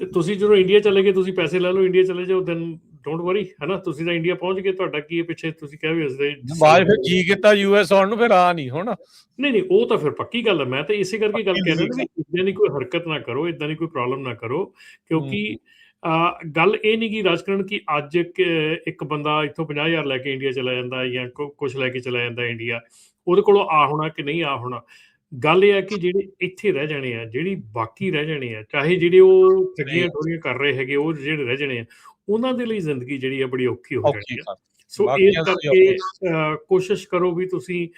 ਤੁਸੀਂ ਜਦੋਂ ਇੰਡੀਆ ਚਲੇ ਗਏ, ਤੁਸੀਂ ਪੈਸੇ ਲੈ ਲਓ, ਇੰਡੀਆ ਚਲੇ ਜਾਓ, ਦੈਨ ਡੋਂਟ ਵਰੀ, ਹੈ ਨਾ, ਤੁਸੀਂ ਤਾਂ ਇੰਡੀਆ ਪਹੁੰਚ ਗਏ, ਤੁਹਾਡਾ ਕੀ ਪਿੱਛੇ ਤੁਸੀਂ ਕਿਹਾ ਵੀ ਫਿਰ ਜੀ ਕੀਤਾ US ਆਉਣ ਨੂੰ, ਫਿਰ ਆ ਨਹੀਂ ਹੁਣ। ਨਹੀਂ, ਉਹ ਤਾਂ ਫਿਰ ਪੱਕੀ ਗੱਲ ਹੈ। ਮੈਂ ਤਾਂ ਇਸੇ ਕਰਕੇ ਗੱਲ ਕਹਿ ਰਿਹਾ ਵੀ ਇੱਦਾਂ ਦੀ ਕੋਈ ਹਰਕਤ ਨਾ ਕਰੋ, ਇੱਦਾਂ ਦੀ ਕੋਈ ਪ੍ਰੋਬਲਮ ਨਾ ਕਰੋ, ਕਿਉਂਕਿ ਗੱਲ ਇਹ ਨਹੀਂ ਕਿ ਰਾਜਕਰਨ ਕਿ ਅੱਜ ਇੱਕ ਬੰਦਾ ਇੱਥੋਂ 50,000 ਲੈ ਕੇ ਇੰਡੀਆ ਚਲਾ ਜਾਂਦਾ ਜਾਂ ਕੁਛ ਲੈ ਕੇ ਚਲਾ ਜਾਂਦਾ ਇੰਡੀਆ, ਉਹਦੇ ਕੋਲੋਂ ਆ ਹੋਣਾ ਕਿ ਨਹੀਂ ਆ ਹੋਣਾ। ਗੱਲ ਇਹ ਹੈ ਕਿ ਜਿਹੜੇ ਇੱਥੇ ਰਹਿ ਜਾਣੇ ਆ, ਜਿਹੜੀ ਬਾਕੀ ਰਹਿ ਜਾਣੇ ਆ, ਚਾਹੇ ਜਿਹੜੇ ਉਹ ਠੱਗੀਆਂ ਠੋਰੀਆਂ ਕਰ ਰਹੇ ਹੈਗੇ, ਉਹ ਜਿਹੜੇ ਰਹਿ ਜਾਣੇ ਆ, ਉਹਨਾਂ ਦੇ ਲਈ ਜ਼ਿੰਦਗੀ ਜਿਹੜੀ ਆ ਬੜੀ ਔਖੀ ਹੋ ਜਾਣੀ ਆ। ਸੋ ਇਸ ਕਰਕੇ ਕੋਸ਼ਿਸ਼ ਕਰੋ ਵੀ ਤੁਸੀਂ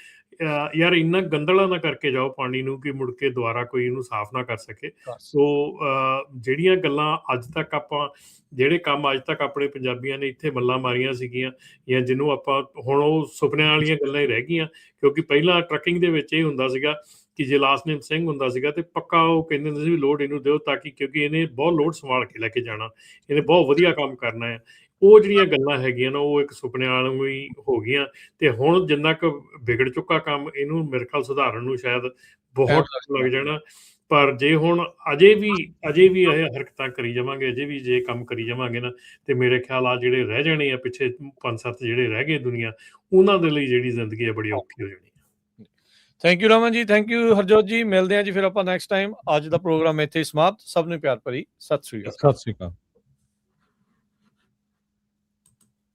ਯਾਰ ਇੰਨਾ ਗੰਦਲਾ ਨਾ ਕਰਕੇ ਜਾਓ ਪਾਣੀ ਨੂੰ ਕਿ ਮੁੜ ਕੇ ਦੁਬਾਰਾ ਕੋਈ ਇਹਨੂੰ ਸਾਫ਼ ਨਾ ਕਰ ਸਕੇ। ਸੋ ਜਿਹੜੀਆਂ ਗੱਲਾਂ ਅੱਜ ਤੱਕ ਜਿਹੜੇ ਕੰਮ ਅੱਜ ਤੱਕ ਆਪਣੇ ਪੰਜਾਬੀਆਂ ਨੇ ਇੱਥੇ ਮੱਲਾਂ ਮਾਰੀਆਂ ਸੀਗੀਆਂ, ਜਾਂ ਜਿਹਨੂੰ ਆਪਾਂ ਹੁਣ ਉਹ ਸੁਪਨਿਆਂ ਵਾਲੀਆਂ ਗੱਲਾਂ ਹੀ ਰਹਿ ਗਈਆਂ, ਕਿਉਂਕਿ ਪਹਿਲਾਂ ਟਰੱਕਿੰਗ ਦੇ ਵਿੱਚ ਇਹ ਹੁੰਦਾ ਸੀਗਾ ਕਿ ਜੇ ਲਾਸਟ ਨੇਮ ਸਿੰਘ ਹੁੰਦਾ ਸੀਗਾ ਤੇ ਪੱਕਾ ਉਹ ਕਹਿੰਦੇ ਹੁੰਦੇ ਸੀ ਵੀ ਲੋਡ ਇਹਨੂੰ ਦਿਓ, ਤਾਂ ਕਿ ਕਿਉਂਕਿ ਇਹਨੇ ਬਹੁਤ ਲੋਡ ਸੰਭਾਲ ਕੇ ਲੈ ਕੇ ਜਾਣਾ, ਇਹਨੇ ਬਹੁਤ ਵਧੀਆ ਕੰਮ ਕਰਨਾ ਹੈ। ਉਹ ਜਿਹੜੀਆਂ ਗੱਲਾਂ ਹੈਗੀਆਂ ਨਾ, ਉਹ ਇੱਕ ਸੁਪਨਿਆਂ ਵਾਲੀਆਂ ਹੀ ਹੋ ਗਈਆਂ। ਤੇ ਹੁਣ ਜਿੰਨਾ ਕੁ ਵਿਗੜ ਚੁੱਕਾ ਕੰਮ, ਇਹਨੂੰ ਮੇਰੇ ਖਿਆਲ ਸੁਧਾਰਨ ਨੂੰ ਸ਼ਾਇਦ ਬਹੁਤ ਲੱਗ ਜਾਣਾ। ਪਰ ਜੇ ਹੁਣ ਅਜੇ ਵੀ ਇਹ ਹਰਕਤਾਂ ਕਰੀ ਜਾਵਾਂਗੇ, ਅਜੇ ਵੀ ਜੇ ਕੰਮ ਕਰੀ ਜਾਵਾਂਗੇ ਨਾ, ਤੇ ਮੇਰੇ ਖਿਆਲ ਆ ਜਿਹੜੇ ਰਹਿ ਜਾਣੇ ਆ ਪਿੱਛੇ 5-7 ਜਿਹੜੇ ਰਹਿ ਗਏ ਦੁਨੀਆ, ਉਹਨਾਂ ਦੇ ਲਈ ਜਿਹੜੀ ਜ਼ਿੰਦਗੀ ਹੈ ਬੜੀ ਔਖੀ ਹੋ ਜਾਣੀ ਹੈ। Thank you Raman ji, thank you Harjot ਜੀ। ਮਿਲਦੇ ਹਾਂ ਜੀ ਫਿਰ ਆਪਾਂ ਨੈਕਸਟ ਟਾਈਮ। ਅੱਜ ਦਾ ਪ੍ਰੋਗਰਾਮ ਇੱਥੇ ਸਮਾਪਤ। ਸਭ ਨੂੰ ਪਿਆਰ ਭਰੀ ਸਤਿ ਸ੍ਰੀ ਅਕਾਲ।